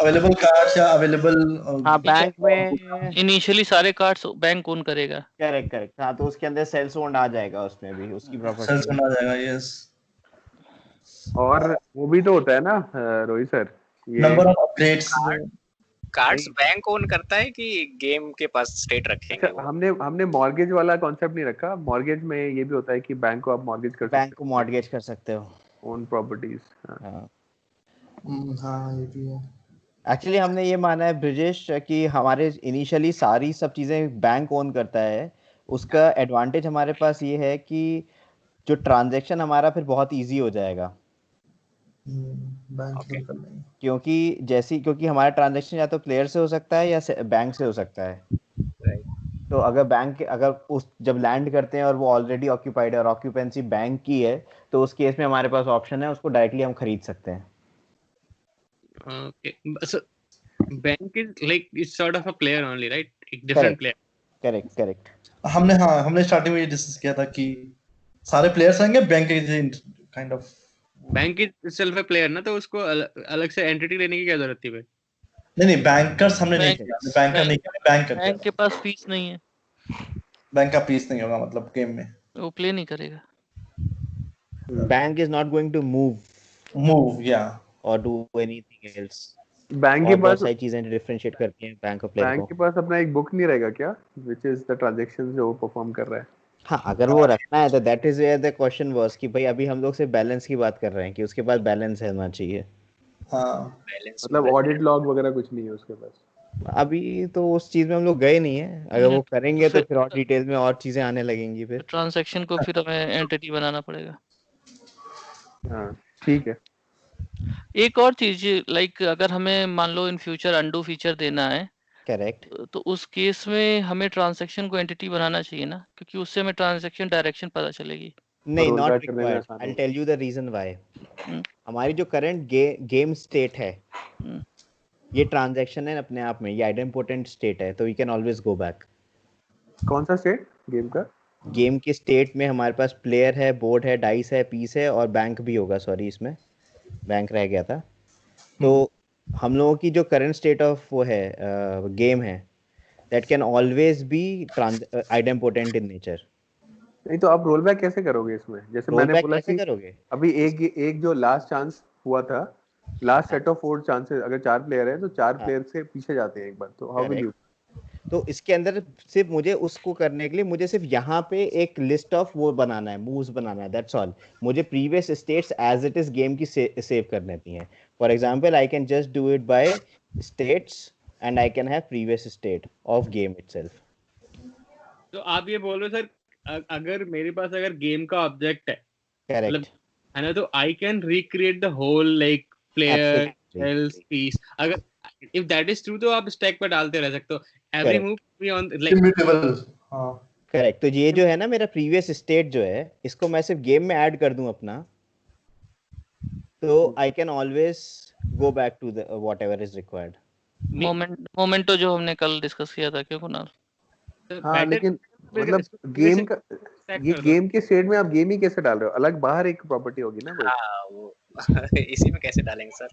अवेलेबल कार्ड्स या अवेलेबल हाँ बैंक में इनिशियली सारे कार्ड्स बैंक ओन करेगा। करेक्ट करेक्ट हाँ तो उसके अंदर सेल्स ओन्ड आ जाएगा उसमें भी उसकी सेल्स प्रॉपर्टी आ जाएगा यस और वो भी तो होता है ना रोहित सर, ये number of upgrades cards bank own करता है कि गेम के पास स्टेट रखेंगे अच्छा, वो? हमने मॉर्गेज वाला कॉन्सेप्ट नहीं रखा। मॉर्गेज में ये भी होता है कि बैंक को आप मॉर्गेज कर बैंक सकते को मॉर्गेज कर सकते हो हो ओन प्रॉपर्टीज। हाँ हाँ ये भी है एक्चुअली हमने ये माना है ब्रिजेश कि हमारे इनिशियली सारी सब चीज़ें बैंक ओन करता है। उसका एडवांटेज हमारे पास ये है कि जो ट्रांजैक्शन हमारा फिर बहुत इजी हो जाएगा बैंक Okay. कर लेंगे क्योंकि हमारा ट्रांजैक्शन या तो प्लेयर से हो सकता है या बैंक से हो सकता है। तो अगर उस जब लैंड करते हैं और वो ऑलरेडी ऑक्यूपाइड है और ऑक्यूपेंसी बैंक की है तो उस केस में हमारे पास ऑप्शन है उसको डायरेक्टली हम खरीद सकते हैं। Okay. So bank is like it's sort of a player only, right? एक different player. करेक्ट हमने स्टार्टिंग में ये डिस्कस किया था कि सारे प्लेयर्स आएंगे bank kind of bank is itself a player ना, तो उसको अलग से एंटिटी लेने की क्या जरूरत थी भाई? नहीं बैंकर्स हमने नहीं बैंक- किया बैंकर नहीं किया बैंक करते बैंक के पास फीस नहीं है, बैंक का पीस नहीं होगा मतलब गेम में वो प्ले नहीं करेगा। Bank is not going to move या और डू एनीथिंग एल्स। बैंक के और बहुत पास सारी चीजें डिफरेंशिएट करती हैं बैंक और प्लेयर बैंक को। के पास अपना एक बुक नहीं रहेगा क्या, विच इज द ट्रांजैक्शन जो परफॉर्म कर रहा है? हाँ अगर वो रखना है तो that is where the question was कि भाई अभी हम लोग सिर्फ बैलेंस की बात कर रहे हैं कि उसके पास बैलेंस होना चाहिए। हाँ बैलेंस मतलब ऑडिट लॉग वगैरह कुछ नहीं है उसके पास। अभी तो उस चीज में हम लोग गए नहीं है, अगर वो करेंगे तो फिर और डिटेल में और चीजें आने लगेंगी फिर। ट्रांजैक्शन को फिर हमें एंटिटी बनाना पड़ेगा। हाँ ठीक है। एक और चीज लाइक अगर हमें मान लो इन फ्यूचर अंडू फीचर देना है करेक्ट तो उस केस में हमें ट्रांजैक्शन को एंटिटी बनाना चाहिए ना, क्योंकि उससे हमें ट्रांजैक्शन डायरेक्शन पता चलेगी। नहीं नॉट रोलबैक करने में रिक्वायर्ड आसान आई होगा। Tell you the reason why. Hmm, हमारी जो करंट गेम स्टेट है हम्म, ये ट्रांजैक्शन है अपने आप में, ये आइडेंटिपोटेंट स्टेट है तो we can always go back. कौन सा स्टेट गेम का? गेम के स्टेट में हमारे पास प्लेयर है, बोर्ड है, डाइस है, पीस है और बैंक भी होगा। सॉरी इसमें बैंक रह गया था। तो हम लोगों की जो करंट स्टेट ऑफ वो है गेम है that can always be idempotent in nature. नहीं तो आप रोल बैक कैसे करोगे इसमें? जैसे रोल मैंने बैक बोला कैसे कि करोगे? अभी एक जो लास्ट चांस हुआ था, लास्ट सेट ऑफ 4 चांसेस, अगर 4 प्लेयर है तो 4 प्लेयर से पीछे जाते हैं एक बार, तो हाउ विल यू? तो इसके अंदर सिर्फ मुझे उसको करने के लिए मुझे सिर्फ यहाँ पे एक लिस्ट ऑफ वो बनाना है, मूव्स बनाना है, दैट्स ऑल। मुझे previous states as it is game की सेव कर लेती हैं। For example I can just do it by states and I can have previous state of game itself. तो आप ये बोल रहे हो सर अगर मेरे पास अगर गेम का ऑब्जेक्ट है करेक्ट है ना, तो I can recreate the whole like player cells piece. अगर इफ दैट इज ट्रू तो आप स्टैक पर डालते रह सकते हो every move be on like immutable हां करेक्ट। तो ये जो है ना मेरा प्रीवियस स्टेट जो है इसको मैं सिर्फ गेम में ऐड कर दूं अपना, तो I can always go back to the whatever is required. Memento जो हमने कल डिस्कस किया था क्यों कुणाल? हाँ लेकिन मतलब गेम का ये गेम के स्टेट में आप गेम ही कैसे डाल रहे हो? अलग बाहर एक प्रॉपर्टी होगी ना कोई। हाँ वो इसी में कैसे डालेंगे सर?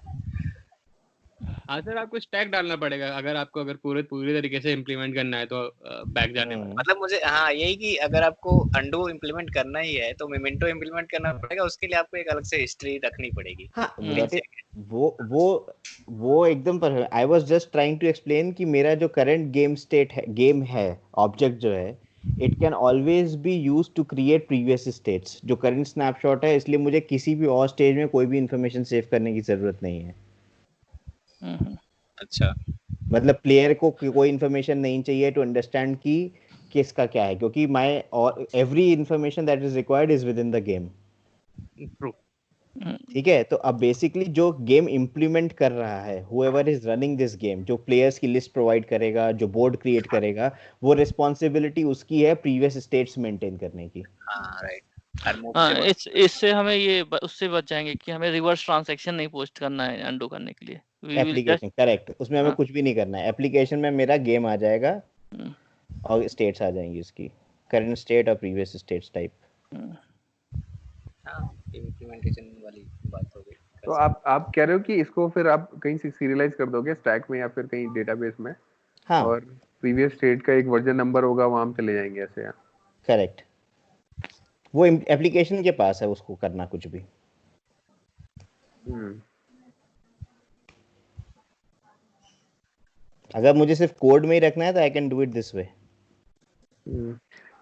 हाँ सर आपको स्टैक डालना पड़ेगा अगर पूरे तरीके से इम्प्लीमेंट करना है तो बैक जाने में। मतलब मुझे हाँ यही कि अगर आपको अंडू इम्प्लीमेंट करना ही है तो मेमेंटो इम्प्लीमेंट करना पड़ेगा, उसके लिए आपको एक अलग से हिस्ट्री रखनी पड़ेगी। हाँ वो एकदम पर I was just trying to explain कि मेरा जो करंट गेम है ऑब्जेक्ट जो है it can always be use to create previous states जो करंट स्नैपशॉट है, इसलिए मुझे किसी भी और स्टेज में कोई भी इंफॉर्मेशन सेव करने की जरूरत नहीं है। अच्छा मतलब प्लेयर को कोई इंफॉर्मेशन नहीं चाहिए टू अंडरस्टैंड कि किसका क्या है, क्योंकि माय और every information that is required is with in the game. True ठीक है, तो अब बेसिकली जो गेम इम्प्लीमेंट कर रहा है whoever is running this game, जो प्लेयर्स की लिस्ट प्रोवाइड करेगा, जो बोर्ड क्रिएट करेगा, वो रिस्पॉन्सिबिलिटी उसकी है प्रीवियस स्टेट्स मेंटेन करने की। हाँ राइट। इससे हमें ये उससे बच जाएंगे कि हमें रिवर्स ट्रांजैक्शन नहीं पोस्ट करना है अंडू करने के लिए। एप्लीकेशन करेक्ट, उसमें हमें कुछ भी नहीं करना है, एप्लीकेशन में मेरा गेम आ जाएगा और स्टेट्स आ जाएंगी उसकी। current state or previous states type. हाँ इम्प्लीमेंटेशन वाली बात हो गई। तो आप कह रहे हो कि इसको फिर आप कहीं से सीरियलाइज कर दोगे स्टैक में या फिर कहीं डेटाबेस में, हाँ और प्रीवियस स्टेट का एक वर्जन नंबर होगा, वहां हम चले जाएंगे ऐसे। या करेक्ट, वो एप्लीकेशन के पास है उसको करना कुछ भी। अगर मुझे सिर्फ कोड में ही रखना है तो I can do it this way.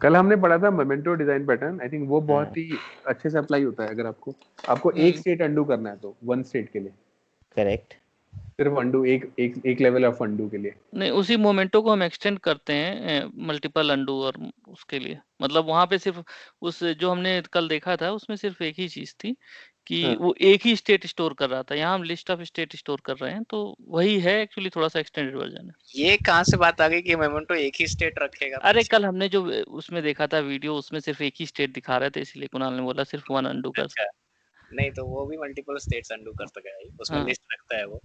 कल हमने पढ़ा था memento design pattern, I think वो बहुत ही अच्छे से अप्लाई होता है। अगर आपको एक स्टेट अंडू करना है तो वन स्टेट के लिए करेक्ट, सिर्फ अंडू एक लेवल ऑफ अंडू के लिए। नहीं, उसी मोमेंटो को हम एक्सटेंड करते हैं मल्टीपल अंडू, और उसके लिए मतलब वहां पे सिर्फ उस जो हमने कल देखा था उसमें सिर्फ एक ही चीज थी कि वो एक ही स्टेट स्टोर कर रहा था। यहाँ हम लिस्ट ऑफ स्टेट स्टोर कर रहे हैं, तो वही है एक्चुअली, थोड़ा सा एक्सटेंडेड वर्जन है। ये कहाँ से बात आ गई कि मोमेंटो एक ही स्टेट रखेगा? अरे कल हमने जो उसमें देखा था वीडियो, उसमें सिर्फ एक ही स्टेट दिखा रहे थे, इसलिए कुणाल ने बोला सिर्फ वन अंडू कर। नहीं तो वो भी मल्टीपल स्टेट्स अंडू कर सकेगा, उसमें लिस्ट रखता है वो,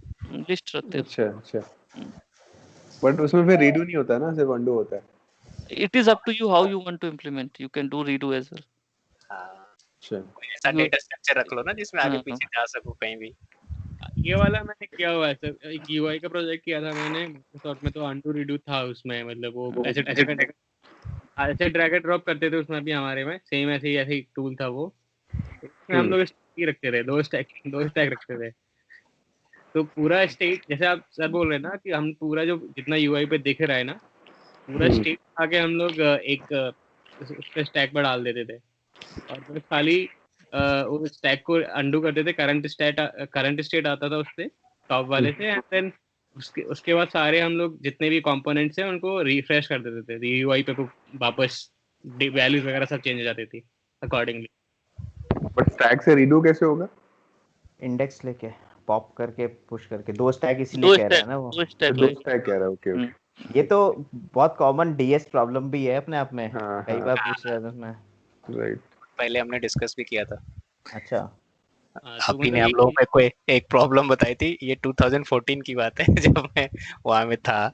लिस्ट रखते हैं। अच्छा, बट उसमें फिर रीडू नहीं होता ना, सिर्फ अंडू होता है। It is up to you how you want to implement, you can do redo as well. अच्छा, ऐसा डेटा स्ट्रक्चर रख लो ना जिसमें आगे पीछे जा सको कहीं भी। ये वाला मैंने किया हुआ है सर, एक यूआई का प्रोजेक्ट किया था मैंने माइक्रोसॉफ्ट में, तो अंडू रीडू था उसमें। मतलब वो ऐसे ड्रैग एंड ड्रॉप करते थे उसमें भी हमारे में, सेम ऐसे ही टूल था वो। उसमें हम लोग स्टैक रखते थे, दो स्टैक रखते थे। तो पूरा स्टेट, जैसे आप सर बोल रहे हैं ना कि हम पूरा जो जितना यूआई पे दिख रहा है ना, पूरा स्टेट आके हम लोग एक उस पे स्टैक पर डाल देते थे, और फिर खाली उस स्टैक को अंडू करते थे। करंट स्टेट आता था उससे टॉप वाले से, एंड देन उसके बाद सारे हम लोग जितने भी कंपोनेंट्स हैं उनको रिफ्रेश कर देते थे यूआई पे, वापस वैल्यूज वगैरह सब चेंज हो जाती थी अकॉर्डिंगली। बट स्टैक से रीडू कैसे होगा? इंडेक्स लेके पॉप करके पुश करके, दो स्टैक इसलिए कह रहा है ना वो, दो स्टैक कह रहा है। ओके। ये तो बहुत कॉमन डीएस प्रॉब्लम भी है अपने आप में, कई बार पूछ रहा था मैं। राइट, पहले हमने डिस्कस भी किया था। अच्छा, अभी ने हम लोगों में कोई एक प्रॉब्लम बताई थी, ये 2014 की बात है जब मैं वहां में था।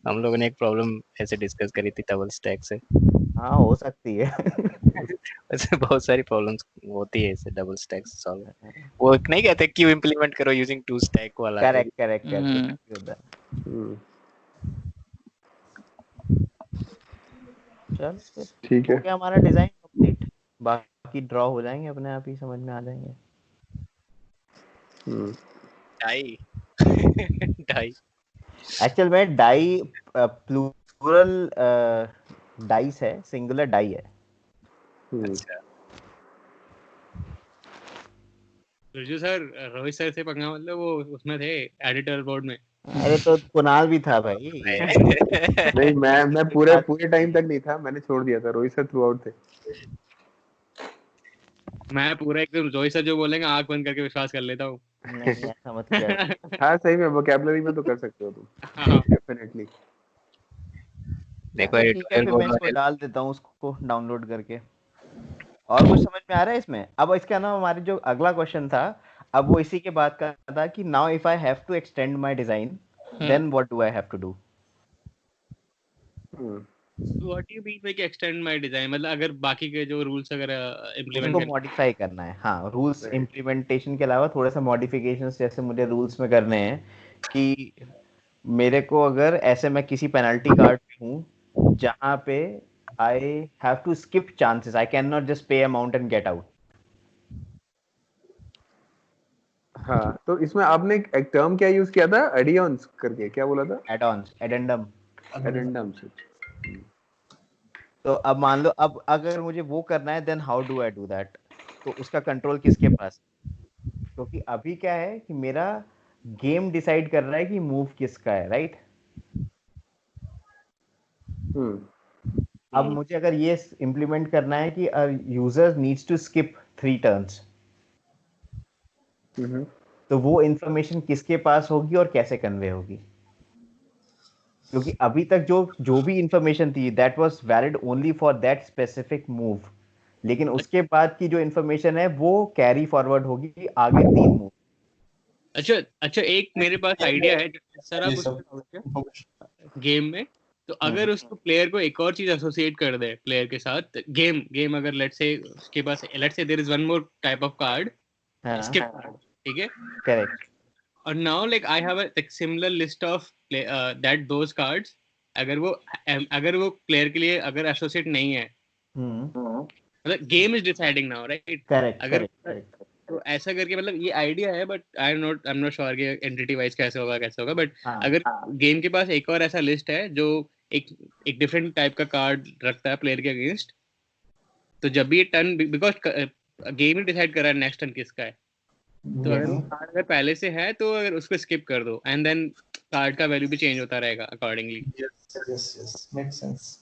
हम लोगों ने एक प्रॉब्लम ऐसे डिस्कस करी थी डबल स्टैक से। हाँ हो सकती है। ऐसे बहुत सारी प्रॉब्लम्स होती है ऐसे डबल स्टैक से सॉल्व। वो नहीं कहते क्यों इंप्लीमेंट करो यूजिंग टू स्टैक वाला। करेक्ट चल फिर ठीक है, हो गया हमारा डिजाइन कंप्लीट, बाकी ड्रॉ हो जाएंगे अपने आप ही, समझ में आ जाएंगे। डाई एक्चुअल में डाई प्लूरल डाइस है, सिंगुलर डाई है। अच्छा रिजू सर, रोहित सर से पंगा, मतलब वो उसमें थे एडिटर बोर्ड में। अरे तो कुणाल भी था भाई। नहीं मैं पूरे टाइम तक नहीं था, मैंने छोड़ दिया था। रोहित सर थ्रू आउट थे। मैं पूरा एकदम रोहित सर जो बोलेंगे आंख बंद करके विश्वास कर लेता हूँ। नहीं ऐसा मत कर। हाँ सही में वोकैबुलरी में तो कर सकते हो तुम, डेफिनेटली। देखो ठीक है, फिर मैं इसको डाल देता हूँ उसको डाउनलोड करके। और कुछ समझ में आ रहा है इसमें? अब इसका ना हमारे जो अगला क्वेश्चन था, अब वो इसी के बाद का था कि now if I have to extend my design then what do I have to do. What do you mean by extend my design? मतलब अगर बाकी के जो रूल्स अगर इंप्लीमेंट उसको मॉडिफाई करना है। हाँ, रूल्स इंप्लीमेंटेशन के अलावा थोड़ा सा मॉडिफिकेशंस जैसे मुझे रूल्स में करने हैं कि मेरे को अगर ऐसे मैं किसी पेनल्टी कार्ड हूँ जहाँ पे I have to skip chances. I cannot just pay amount and get out. हाँ, तो इसमें आपने एक टर्म क्या यूज किया था? एडियंस करके क्या बोला था? Add-ons, addendum. एडेंडम से। तो अब मान लो, अब अगर मुझे वो करना है then how do I do that? तो उसका कंट्रोल किसके पास? क्योंकि अभी क्या है कि मेरा गेम डिसाइड कर रहा है कि मूव किसका है, राइट? अब मुझे अगर ये इम्प्लीमेंट करना है कि user needs to skip 3 turns, तो वो इंफॉर्मेशन किसके पास होगी और कैसे कन्वे होगी? क्योंकि अभी तक जो भी इंफॉर्मेशन थी that was valid only for that specific move, लेकिन उसके बाद की जो इंफॉर्मेशन है वो कैरी फॉरवर्ड होगी आगे 3 मूव। अच्छा, एक मेरे पास आइडिया है सर। आप गेम में तो अगर उसको प्लेयर को एक और चीज एसोसिएट कर दे प्लेयर के साथ, गेम अगर लेट्स से उसके पास let's say there is one more type of card, skip card, ठीक है, करेक्ट, और now like I have a similar list of that those cards, अगर वो प्लेयर के लिए अगर एसोसिएट नहीं है, मतलब game is deciding now, right? Correct, अगर करेक्ट, तो ऐसा करके, मतलब ये आइडिया है, but I am not sure कि एंटिटी वाइज कैसे होगा, बट अगर गेम के पास एक और ऐसा लिस्ट है जो एक डिफरेंट टाइप का कार्ड रखता है प्लेयर के अगेंस्ट, तो जब भी ये turn, because game he decide कर रहा है नेक्स्ट टर्न किसका है, तो अगर वो कार्ड अगर पहले से है तो अगर उसको स्किप कर दो एंड देन कार्ड का वैल्यू भी चेंज होता रहेगा अकॉर्डिंगली। Yes make sense.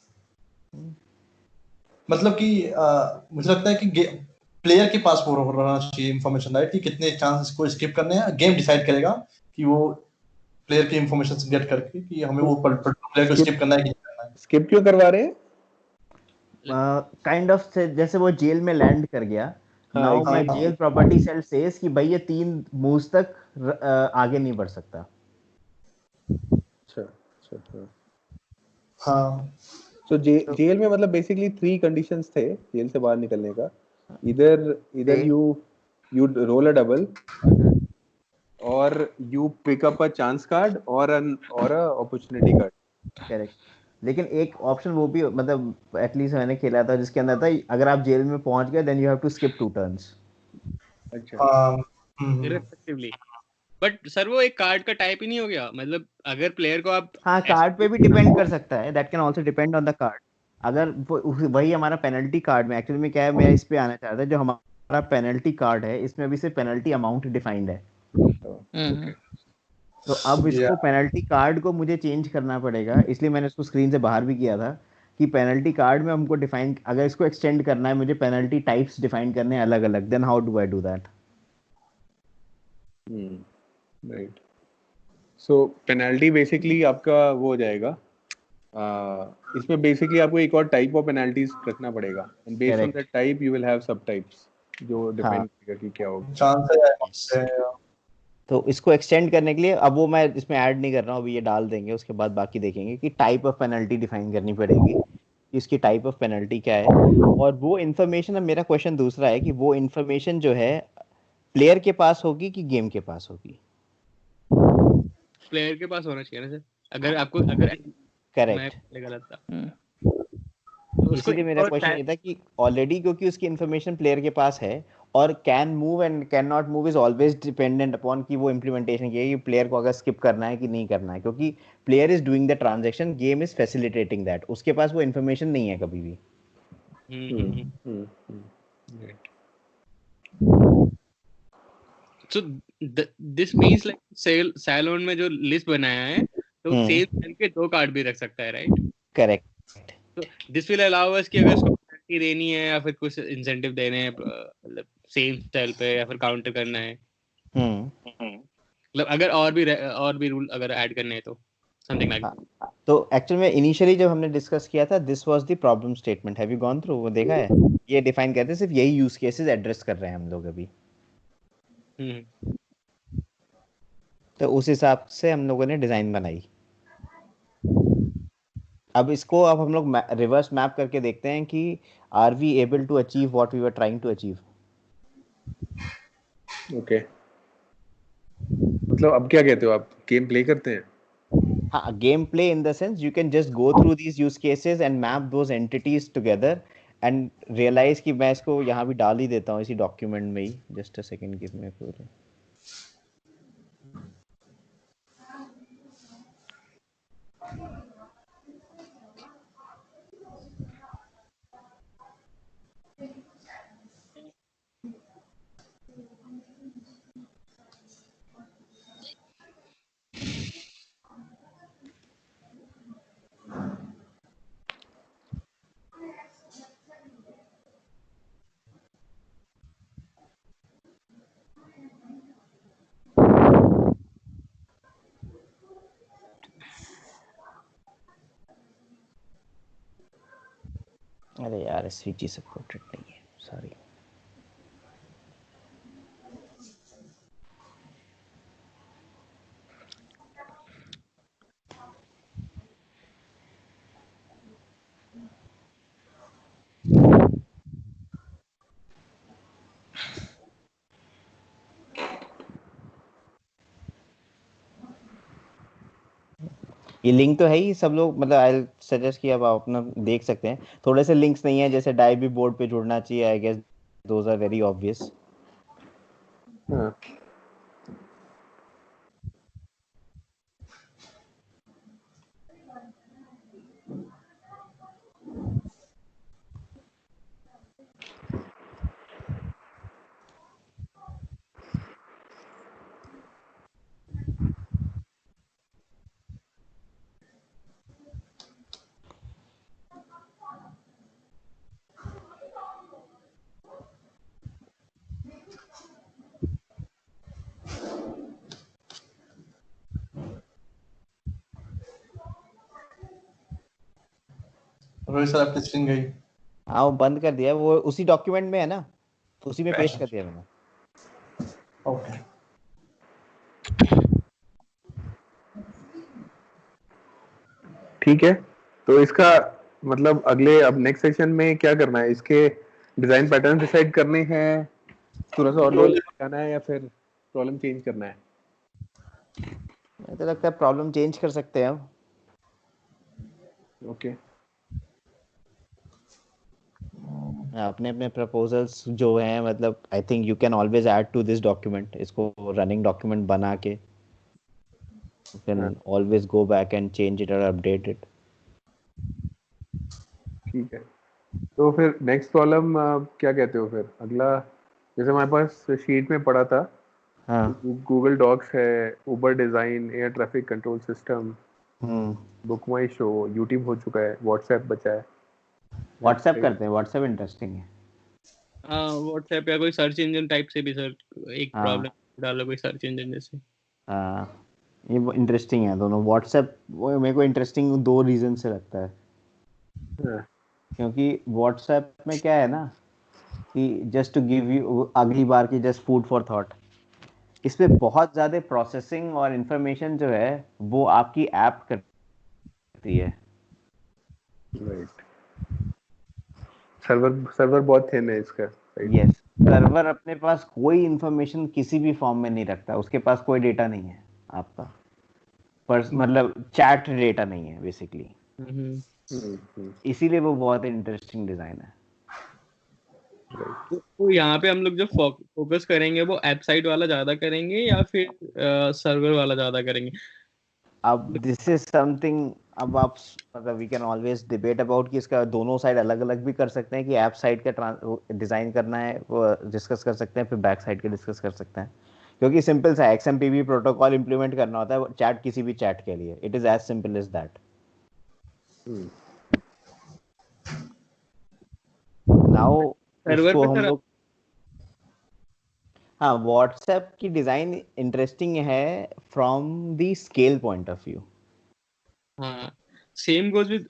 मतलब कि मुझे लगता है कि प्लेयर के पास वो रहना चाहिए इंफॉर्मेशन, राइट, कि कितने चांस इसको स्किप करने हैं, गेम डिसाइड करेगा कि वो प्लेयर की इंफॉर्मेशन गेट करके कि हमें वो प्लेयर को स्किप करना है कि नहीं करना है। स्किप क्यों करवा रहे हैं? काइंड ऑफ जैसे वो जेल में लैंड कर गया, now my jail property cell says कि भाई ये 3 मूव्स तक आगे नहीं बढ़ सकता। अच्छा। हाँ, So जेल में मतलब बेसिकली 3 कंडीशंस थे जेल से बाहर निकलने का। इधर you roll a double, or you pick up a chance card or a opportunity card. Correct, लेकिन एक ऑप्शन वो भी, मतलब एटलीस्ट मैंने खेला था जिसके अंदर था अगर आप जेल में पहुंच गए then you have to skip 2 turns. अच्छा, इररेस्पेक्टिवली, बट सर वो एक कार्ड का टाइप ही नहीं हो गया, मतलब अगर प्लेयर को आप हाँ, कार्ड पे भी डिपेंड कर सकता है, that can also depend on the card. अगर वही हमारा पेनल्टी कार्ड में एक्चुअली में क्या है, मैं इस पे आना चाह रहा था, जो हमारा पेनल्टी कार्ड है इसमें अभी सिर्फ पेनल्टी अमाउंट डिफाइंड है, तो अब इसको पेनल्टी कार्ड को मुझे चेंज करना पड़ेगा, इसलिए मैंने इसको स्क्रीन से बाहर भी किया था कि पेनल्टी कार्ड में हमको डिफाइन, अगर इसको एक्सटेंड करना है मुझे पेनल्टी टाइप्स डिफाइन करने हैं अलग अलग, then how do I do that? Right. So penalty basically आपका वो हो जाएगा, इसमें बेसिकली आपको एक और टाइप ऑफ पेनल्टीज रखना पड़ेगा, and based on that type you will have सब टाइप्स जो डिपेंड करेगा कि क्या होगा। चांस है। तो इसको एक्सटेंड करने के लिए अब वो मैं इसमें ऐड नहीं कर रहा हूँ, अभी ये डाल देंगे, उसके बाद बाकी देखेंगे कि टाइप ऑफ पेनल्टी डिफाइन करनी पड़ेगी, इसकी टाइप ऑफ पेनल्टी क्या है, और वो इन्फॉर्मेशन, अब मेरा क्वेश्चन दूसरा है कि वो इन्फॉर्मेशन जो है प्लेयर के पास होगी कि गेम के पास होगी? प्लेयर के पास होना चाहिए ना सर, अगर आपको अगर करेक्ट, मैं गलत था तो इसीलिए मेरा क्वेश्चन ये था कि ऑलरेडी क्योंकि उसकी इन्फॉर्मेशन प्लेयर के पास है, और can move and can not move is always dependent upon कि वो इम्प्लीमेंटेशन की है कि प्लेयर को अगर स्किप करना है कि नहीं करना है, क्योंकि player is doing the transaction, game is facilitating that, उसके पास वो इन्फॉर्मेशन नहीं है कभी भी। So this means like salon में जो लिस्ट बनाया है तो सेम करके 2 कार्ड भी रख सकता है, राइट? करेक्ट, तो दिस विल अलाउ अस कि अगर उसको पेनल्टी देनी है या फिर कुछ इंसेंटिव देने हैं, मतलब सेम स्टाइल पे, या फिर काउंटर करना है, मतलब अगर और भी रूल अगर ऐड करने हैं तो समथिंग लाइक दैट। तो एक्चुअली में इनिशियली जब हमने डिस्कस किया था, this was the problem statement, have you gone through, वो देखा है? ये डिफाइन करते हैं, सिर्फ यही यूज केसेस एड्रेस कर रहे हैं हम लोग अभी, तो उस हिसाब से हम लोगों ने डिजाइन बनाई। अब इसको अब हम लोग रिवर्स मैप करके देखते हैं कि are we able to achieve what we were trying to achieve. Okay, मतलब अब क्या कहते हो आप, गेम प्ले करते हैं? हाँ, game play in the sense you can just go through these use cases and map those entities together and realize कि मैं इसको यहाँ भी डाल ही देता हूँ इसी डॉक्यूमेंट में ही, just a second give me पूरे। अरे यार एसवीजी सपोर्टेड नहीं है, सॉरी। ये लिंक तो है ही, सब लोग मतलब आई सजेस्ट कि अब आप अपना देख सकते हैं। थोड़े से लिंक्स नहीं है, जैसे डाइबी बोर्ड पे जुड़ना चाहिए, I guess those are very obvious. हाँ रोहित सर आपकी स्क्रीन गई। हाँ वो बंद कर दिया, वो उसी डॉक्यूमेंट में है ना, उसी में पेस्ट कर दिया मैंने। ओके ठीक है। तो इसका मतलब अगले अब नेक्स्ट सेशन में क्या करना है, इसके डिजाइन पैटर्न डिसाइड करने हैं, थोड़ा सा और नॉलेज लगाना है, या फिर प्रॉब्लम चेंज करना है? मुझे तो लगता है प्रॉब्लम चेंज कर सकते हैं अब। ओके अपने अपने प्रपोजल्स जो हैं, मतलब I think you can always add to this document, इसको रनिंग डॉक्यूमेंट बना के you can always go back and change it और अपडेट इट। ठीक है। तो फिर नेक्स्ट प्रॉब्लम क्या कहते हो फिर अगला? जैसे हमारे पास शीट में पड़ा था, हाँ गूगल डॉक्स है, Uber design, air traffic control system, BookMyShow, YouTube हो चुका है, व्हाट्सएप बचा है। व्हाट्सएप करते हैं, व्हाट्सएप इंटरेस्टिंग है। व्हाट्सएप या कोई सर्च इंजन टाइप से भी सर एक हाँ प्रॉब्लम डालो, कोई सर्च इंजन जैसे। हाँ ये इंटरेस्टिंग है दोनों। व्हाट्सएप वो मेरे को इंटरेस्टिंग दो रीजन से लगता है, हाँ, क्योंकि व्हाट्सएप में क्या है ना कि जस्ट टू गिव यू अगली बार की जस्ट फूड फॉर थॉट, इसमें बहुत ज़्यादा प्रोसेसिंग और इन्फॉर्मेशन जो है वो आपकी ऐप करती है। राइट। सर्वर सर्वर बहुत थिन है इसका, राइट। यस, सर्वर अपने पास कोई इन्फॉर्मेशन किसी भी फॉर्म में नहीं रखता, उसके पास कोई डेटा नहीं है आपका, पर मतलब चैट डेटा नहीं है बेसिकली, इसीलिए वो बहुत इंटरेस्टिंग डिजाइन है। तो यहाँ पे हम लोग जो फोकस करेंगे वो ऐप साइड वाला ज्यादा करेंगे या फिर सर्वर वाला ज्यादा करेंगे? अब दिस इज समथिंग, अब आप मतलब we can always debate about कि इसका दोनों साइड अलग अलग भी कर सकते हैं, कि ऐप साइड का डिजाइन करना है वो डिस्कस कर सकते हैं, फिर बैक साइड के डिस्कस कर सकते हैं, क्योंकि सिंपल सा XMPP प्रोटोकॉल इंप्लीमेंट करना होता है चैट, किसी भी चैट के लिए it is as simple as that. Now server उसको पे हम सर लोग, हाँ व्हाट्सएप की डिजाइन इंटरेस्टिंग है from the scale point of view. हाँ, same goes with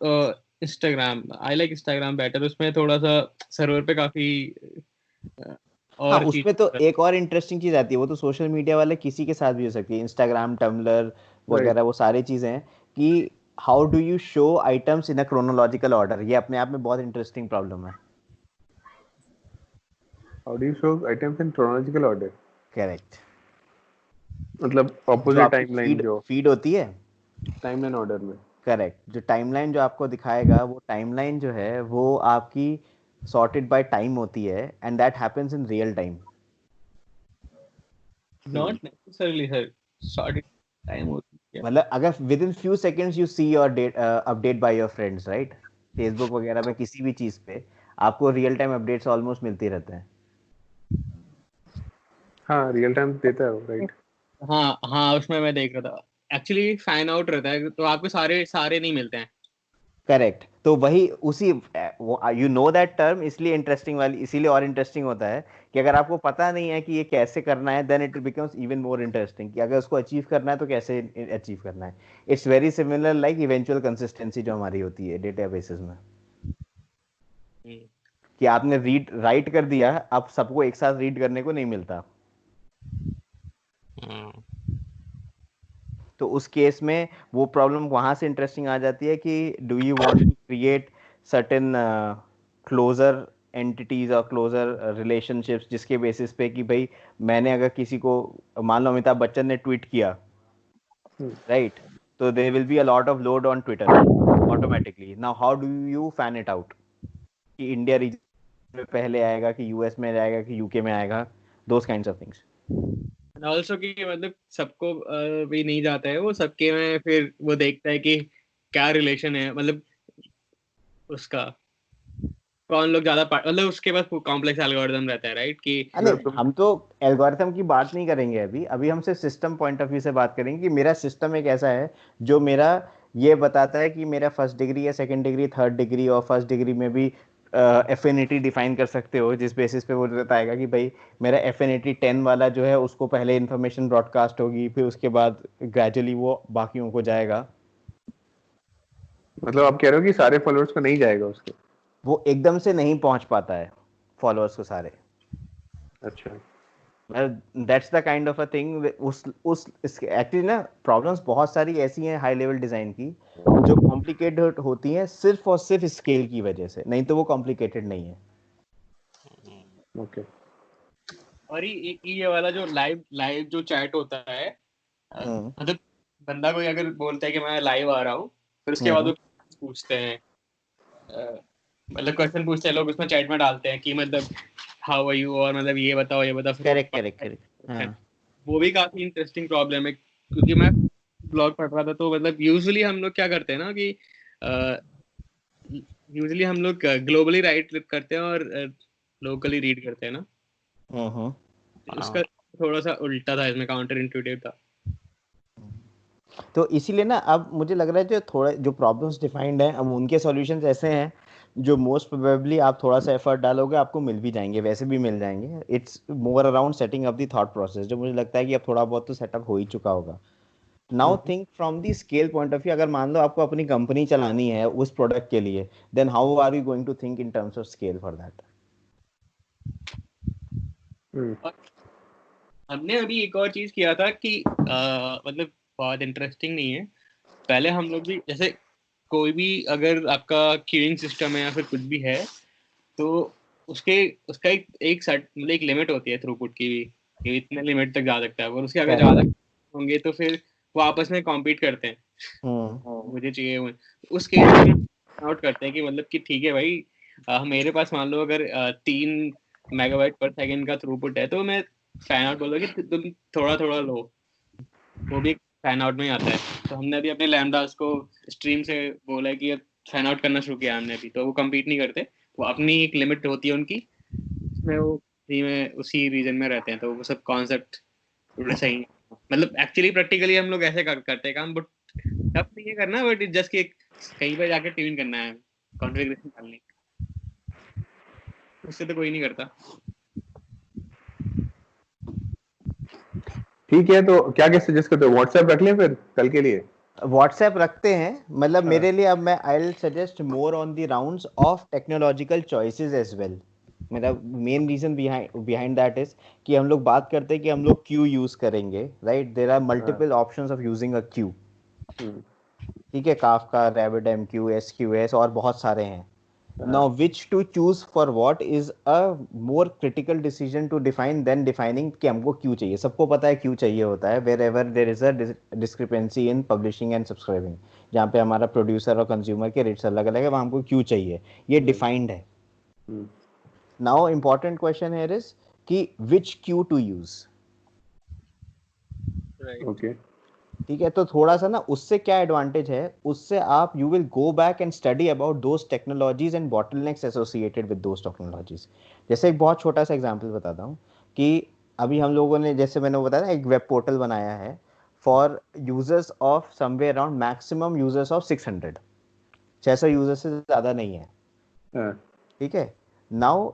Instagram. I like Instagram better, उसमें थोड़ा सा सर्वर पे काफी हाँ और चीज। उसमें तो एक और इंटरेस्टिंग चीज आती है, वो तो सोशल मीडिया वाले किसी के साथ भी हो सकती है, इंस्टाग्राम, टम्बलर राइट। वगैरह, वो सारी चीजें हैं कि how do you show items in a chronological order, ये अपने आप में बहुत इंटरेस्टिंग प्रॉब्लम है। How do you show items in chronological order? Correct, मतलब जो ऑपोजिट आपकी टाइमलाइन, फीड जो फीड होती है, टाइमलाइन ऑर्डर में। करेक्ट, जो टाइमलाइन जो आपको दिखाएगा वो टाइमलाइन जो है वो आपकी सॉर्टेड बाय टाइम होती है, and that happens in real time. Not necessarily sir, short time होती है। मतलब अगर within few seconds you see your date update by your friends, right, Facebook वगैरह में किसी भी चीज पे आपको रियल टाइम अपडेट्स ऑलमोस्ट मिलती रहते हैं। हाँ, रियल टाइम देता है वो, राइट। हाँ हाँ, उसमें मैं देख रहा था एक्चुअली फैन आउट रहता है, तो आपको सारे सारे नहीं मिलते हैं। करेक्ट, तो वही उसी यू नो दैट टर्म, इसलिए इंटरेस्टिंग वाली, इसीलिए और इंटरेस्टिंग होता है कि अगर आपको पता नहीं है कि ये कैसे करना है, then it becomes even more interesting कि अगर उसको अचीव करना है तो कैसे अचीव करना है। It's very similar like eventual consistency जो हमारी होती है डेटाबेसेस में, कि आपने रीड राइट कर दिया, अब सबको एक साथ रीड करने को नहीं मिलता। तो उस केस में वो प्रॉब्लम वहां से इंटरेस्टिंग आ जाती है कि do you want to create certain closer entities और क्लोजर रिलेशनशिप्स, जिसके बेसिस पे कि भाई मैंने अगर किसी को, मान लो अमिताभ बच्चन ने ट्वीट किया, right, So there will be a lot of load on Twitter automatically. Now how do you fan it out? कि इंडिया रीजन में पहले आएगा कि यूएस में आएगा कि यूके में आएगा, those kinds of things. And also कि मतलब सबको भी नहीं जाता है वो, सबके में फिर वो देखता है कि क्या रिलेशन है, मतलब उसका कौन लोग ज्यादा मतलब उसके पास कॉम्प्लेक्स एल्गोरिथम रहता है, राइट? कि हम तो एल्गोरिथम की बात नहीं करेंगे अभी हम सिर्फ सिस्टम पॉइंट ऑफ व्यू से बात करेंगे कि मेरा सिस्टम एक ऐसा है जो मेरा ये बताता है कि मेरा फर्स्ट डिग्री या सेकंड डिग्री, थर्ड डिग्री और फर्स्ट डिग्री में भी एफिनिटी डिफाइन कर सकते हो, जिस बेसिस पे वो बताएगा कि भाई मेरा एफिनिटी 10 वाला जो है उसको पहले इन्फॉर्मेशन ब्रॉडकास्ट होगी, फिर उसके बाद ग्रेजुअली वो बाकियों को जाएगा। मतलब आप कह रहे हो कि सारे फॉलोअर्स को नहीं जाएगा उसके? वो एकदम से नहीं पहुंच पाता है फॉलोअर्स को सारे। अच्छा, that's the kind of a thing. उस एक्चुअली ना प्रॉब्लम्स बहुत सारी ऐसी हैं हाई लेवल डिजाइन की जो कॉम्प्लिकेटेड होती हैं सिर्फ और सिर्फ स्केल की वजह से, नहीं तो वो कॉम्प्लिकेटेड नहीं है। ओके। और ये वाला जो लाइव जो चैट होता है, मतलब बंदा कोई अगर बोलता है कि मैं लाइव आ रहा हूँ, फिर उसके बाद वो पूछते हैं, मतलब क्वेश्चन पूछते हैं लोग उसमें चैट में डालते हैं कि मतलब हाउ आर यू, और मतलब ये बताओ ये बताओ। करेक्ट। वो भी काफी इंटरेस्टिंग प्रॉब्लम है, क्योंकि मैं ब्लॉग पढ़ रहा था तो मतलब यूजुअली हम लोग क्या करते हैं ना कि यूजुअली हम लोग ग्लोबली राइट करते हैं और लोकली रीड करते हैं ना। उसका थोड़ा सा उल्टा था, इसमें काउंटर इंट्यूटिव था। तो इसीलिए ना अब मुझे लग रहा है जो प्रॉब्लम्स डिफाइंड हैं अब उनके सॉल्यूशंस ऐसे हैं जो मोस्ट प्रोबेबली आप थोड़ा सा एफर्ट डालोगे आपको मिल भी जाएंगे, वैसे भी मिल जाएंगे। It's more around setting up the thought process, जो मुझे लगता है कि अब थोड़ा बहुत तो सेटअप हो ही चुका होगा। Now think from the scale point of view, अगर मान लो आपको अपनी कंपनी चलानी है उस प्रोडक्ट के लिए, then how are you going to think in terms of scale for that? हमने अभी एक और चीज किया था कि मतलब बहुत इंटरेस्टिंग नहीं है। पहले हम लोग भी जैसे कोई भी अगर आपका क्यूइंग सिस्टम है या फिर कुछ भी है तो उसका एक सेट मतलब एक लिमिट होती है थ्रूपुट की भी, कि इतने लिमिट तक जा सकता है, और उसके अगर ज्यादा होंगे तो फिर वो आपस में कॉम्पीट करते हैं। मुझे चाहिए उस केस में आउट करते हैं कि मतलब कि ठीक है भाई, मेरे पास मान लो अगर 3 मेगाबाइट पर सेकंड का थ्रूपुट है तो मैं फैन आउट बोल कि तुम थोड़ा थोड़ा लो, वो भी फैन आउट में ही आता है। तो हमने अभी अपने लैम्डास को स्ट्रीम से बोला है कि अब फैन आउट करना शुरू किया हमने अभी, तो वो कम्पीट नहीं करते, वो अपनी एक लिमिट होती है उनकी, उसमें वो फ्री में उसी रीजन में रहते हैं। तो वो सब कॉन्सेप्ट थोड़े सही है। मतलब एक्चुअली प्रैक्टिकली हम लोग ऐसे करते हैं काम, बट टफ नहीं है करना, बट जस्ट कि कहीं पे जाके ट्यून करना है, कॉन्फ़िगरेशन डालनी, उससे तो कोई नहीं करता। ठीक है, तो क्या सजेस्ट करते हो? व्हाट्सएप रख लें फिर कल के लिए? व्हाट्सएप रखते हैं, मतलब मेरे लिए अब मैं I will suggest more on the rounds of technological choices as well. मेरा main reason behind that is कि हम लोग बात करते हैं कि हम लोग क्यू यूज करेंगे, right? There are multiple options of using a queue, ठीक है? काफका, RabbitMQ, SQS और बहुत सारे हैं। Now which to choose for what is a more critical decision to define than defining कि हमको क्यों चाहिए। सबको पता है क्यों चाहिए होता है, wherever there is a discrepancy in publishing and subscribing, जहाँ पे हमारा प्रोड्यूसर और कंज्यूमर के रेट्स अलग अलग है, वहाँ हमको क्यों चाहिए, ये डिफाइंड है। Now important question here is कि which queue to use, okay. ठीक है? तो थोड़ा सा ना उससे क्या एडवांटेज है, उससे आप you will go back and study about those technologies and bottlenecks associated with those technologies. जैसे एक बहुत छोटा सा एग्जांपल बताता हूँ कि अभी हम लोगों ने, जैसे मैंने बताया, एक वेब पोर्टल बनाया है for users of somewhere around maximum users of 600 users से ज़्यादा नहीं है, ठीक है? नाउ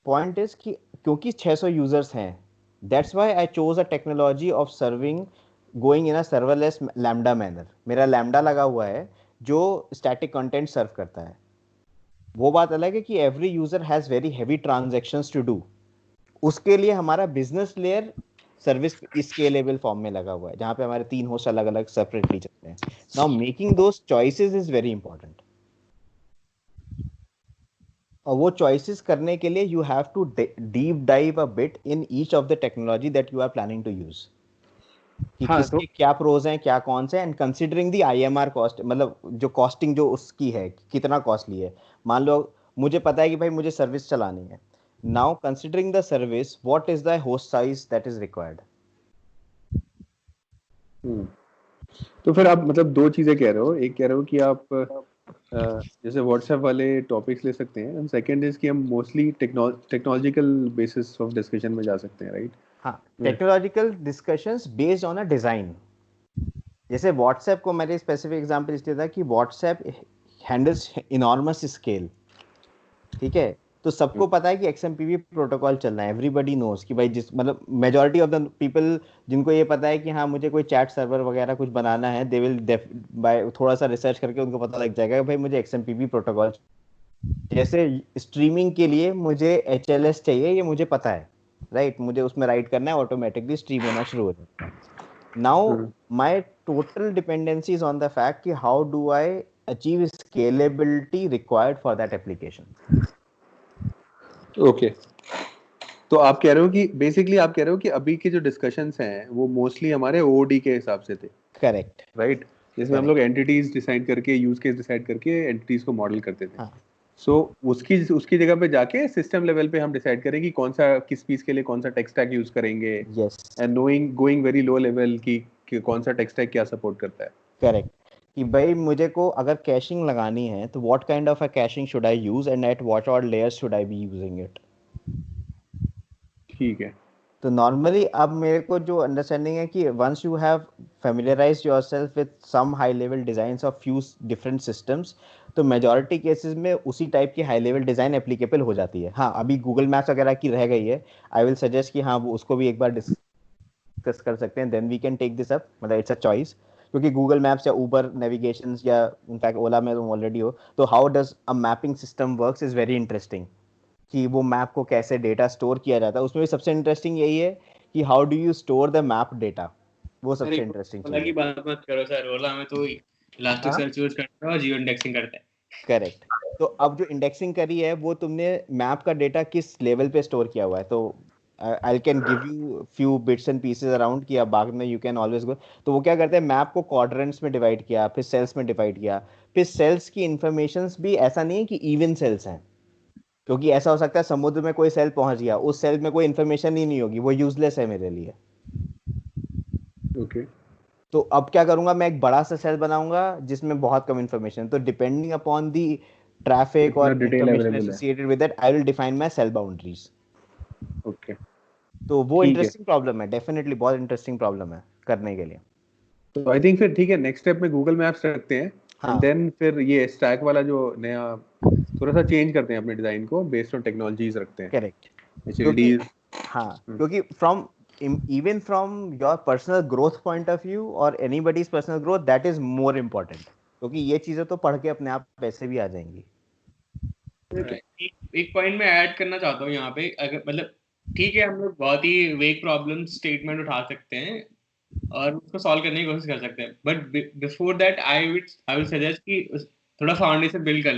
पॉइंट इज कि क्योंकि 600 यूजर्स हैं, that's why I chose a technology of serving going in a serverless lambda manner. मेरा लैम्डा लगा हुआ है जो स्टैटिक कंटेंट सर्व करता है। वो बात अलग है कि every user has very heavy transactions to do, उसके लिए हमारा business layer service scalable form में लगा हुआ है, जहां पे हमारे 3 होस्ट अलग अलग सेपरेटली चलते हैं। Now making those choices is very important, और वो चॉइसेस करने के लिए you have to deep dive a bit in each of the technology that you are planning to use. कि हाँ, किसके क्या प्रोज हैं क्या कॉन्स हैं, and considering the IMR cost, मतलब जो कॉस्टिंग जो उसकी है कितना कॉस्टली है। मान लो मुझे पता है कि भाई मुझे सर्विस चलानी है, now considering the service what is the host size that is required. तो फिर आप मतलब दो चीजें कह रहे हो, एक कह रहे हो कि आप जैसे व्हाट्सएप वाले टॉपिक्स ले सकते हैं, एंड सेकंड इज कि हम mostly technological basis of discussion में जा सकते हैं, राइट? हाँ, technological discussions based on a design. जैसे व्हाट्सएप को मैंने स्पेसिफिक एग्जांपल इसलिए था कि व्हाट्सएप हैंडल्स इनॉर्मस स्केल, ठीक है। तो सबको पता है कि XMPP प्रोटोकॉल चल रहा है, एवरीबॉडी नोज कि भाई जिस मतलब मेजॉरिटी ऑफ द पीपल जिनको ये पता है कि हाँ मुझे कोई चैट सर्वर वगैरह कुछ बनाना है, दे विल बाय थोड़ा सा रिसर्च करके उनको पता लग जाएगा कि भाई मुझे XMPP प्रोटोकॉल, जैसे स्ट्रीमिंग के लिए मुझे HLS चाहिए, ये मुझे पता है, राइट। मुझे उसमें राइट करना है, ऑटोमेटिकली स्ट्रीम होना शुरू हो जाता है। Now my total dependency is on the fact कि how do I achieve scalability required for that application. Okay, तो आप कह रहे हो कि बेसिकली आप कह रहे हो कि अभी के जो डिस्कशंस हैं वो मोस्टली हमारे OOD के हिसाब से थे, करेक्ट, राइट? जिसमें हम लोग एंटिटीज डिसाइड करके, यूज केस डिसाइड करके एंटिटीज को मॉडल करते थे। हाँ, सो उसकी जगह पे जाके सिस्टम लेवल पे हम डिसाइड करें कि कौन सा किस पीस के लिए कौन सा टेक स्टैक यूज करेंगे, yes, and going very low level कि कौन सा टेक स्टैक क्या सपोर्ट करता है। करेक्ट। कि भाई मुझे को अगर कैशिंग लगानी है तो what kind of a caching should I use and at what all layers should I be using it. ठीक है। तो नॉर्मली अब मेरे को जो अंडरस्टैंडिंग है कि once you have familiarized yourself with some high level designs of few different systems, तो मेजॉरिटी केसेस में उसी टाइप की हाई लेवल डिजाइन एप्लीकेबल हो जाती है। हाँ, अभी गूगल मैप्स वगैरह की रह गई है, आई विल सजेस्ट कि हाँ वो उसको भी एक बार डिस्कस कर सकते हैं, then we can take this up, मतलब इट्स अ चॉइस। क्योंकि गूगल मैप्स या ऊबर नेविगेशन या इनफैक्ट ओला में तुम ऑलरेडी हो, तो how does a mapping system works is very interesting. कि वो मैप को कैसे डेटा स्टोर किया जाता है, उसमें भी सबसे इंटरेस्टिंग यही है कि how do you store the map data, वो सबसे इंटरेस्टिंग ओला चीज की है। बात मत करो सर, ओला में तो इलास्टिक सर्च यूज करता है और जियो इंडेक्सिंग करता है। करेक्ट। तो अब जो इंडेक्सिंग करी है वो तुमने मैप का डेटा किस लेवल पे स्टोर किया हुआ है, तो I can give you few bits and pieces around कि अब बाद में यू कैन ऑलवेज गो। तो वो क्या करते हैं, मैप को क्वाड्रेंट्स में डिवाइड किया, फिर सेल्स में डिवाइड किया, फिर सेल्स की इंफॉर्मेशंस भी ऐसा नहीं है कि इवन सेल्स हैं, क्योंकि ऐसा हो सकता है समुद्र में कोई सेल पहुंच गया, उस सेल में कोई इन्फॉर्मेशन ही नहीं होगी, वो यूजलेस है मेरे लिए। ओके, तो अब क्या करूंगा, मैं एक बड़ा सा सेल बनाऊंगा जिसमें बहुत कम इन्फॉर्मेशन, तो डिपेंडिंग अपॉन दी ट्रैफिक कितना और डिटेल इन्फॉर्मेशन अवेलेबल है। Associated with that I will define my cell boundaries. Okay, तो वो ठीक है। इंटरेस्टिंग प्रॉब्लम है, डेफिनेटली बहुत इंटरेस्टिंग प्रॉब्लम है करने के लिए। तो आई थिंक फिर ठीक है, नेक्स्ट स्टेप में गूगल मैप्स रखते हैं, हाँ, एंड देन फिर ये स्टैक वाला जो नया थोड़ा सा चेंज करते हैं अपने डिजाइन को, बेस्ड ऑन टेक्नोलॉजीज रखते हैं, करेक्ट। क्योंकि HLDs। हाँ, क्योंकि from even from your personal growth point of view और anybody's personal growth, that is more important, क्योंकि ये चीजें तो पढ़ के अपने आप पैसे भी आ जाएंगी। एक पॉइंट में ऐड करना चाहता हूँ यहाँ पे, अगर मतलब ठीक है हम लोग बहुत ही वेग प्रॉब्लम स्टेटमेंट उठा सकते हैं और उसको सॉल्व करने की कोशिश कर सकते हैं, but before that I will suggest कि थोड़ा फाउंडेशन बिल्ड कर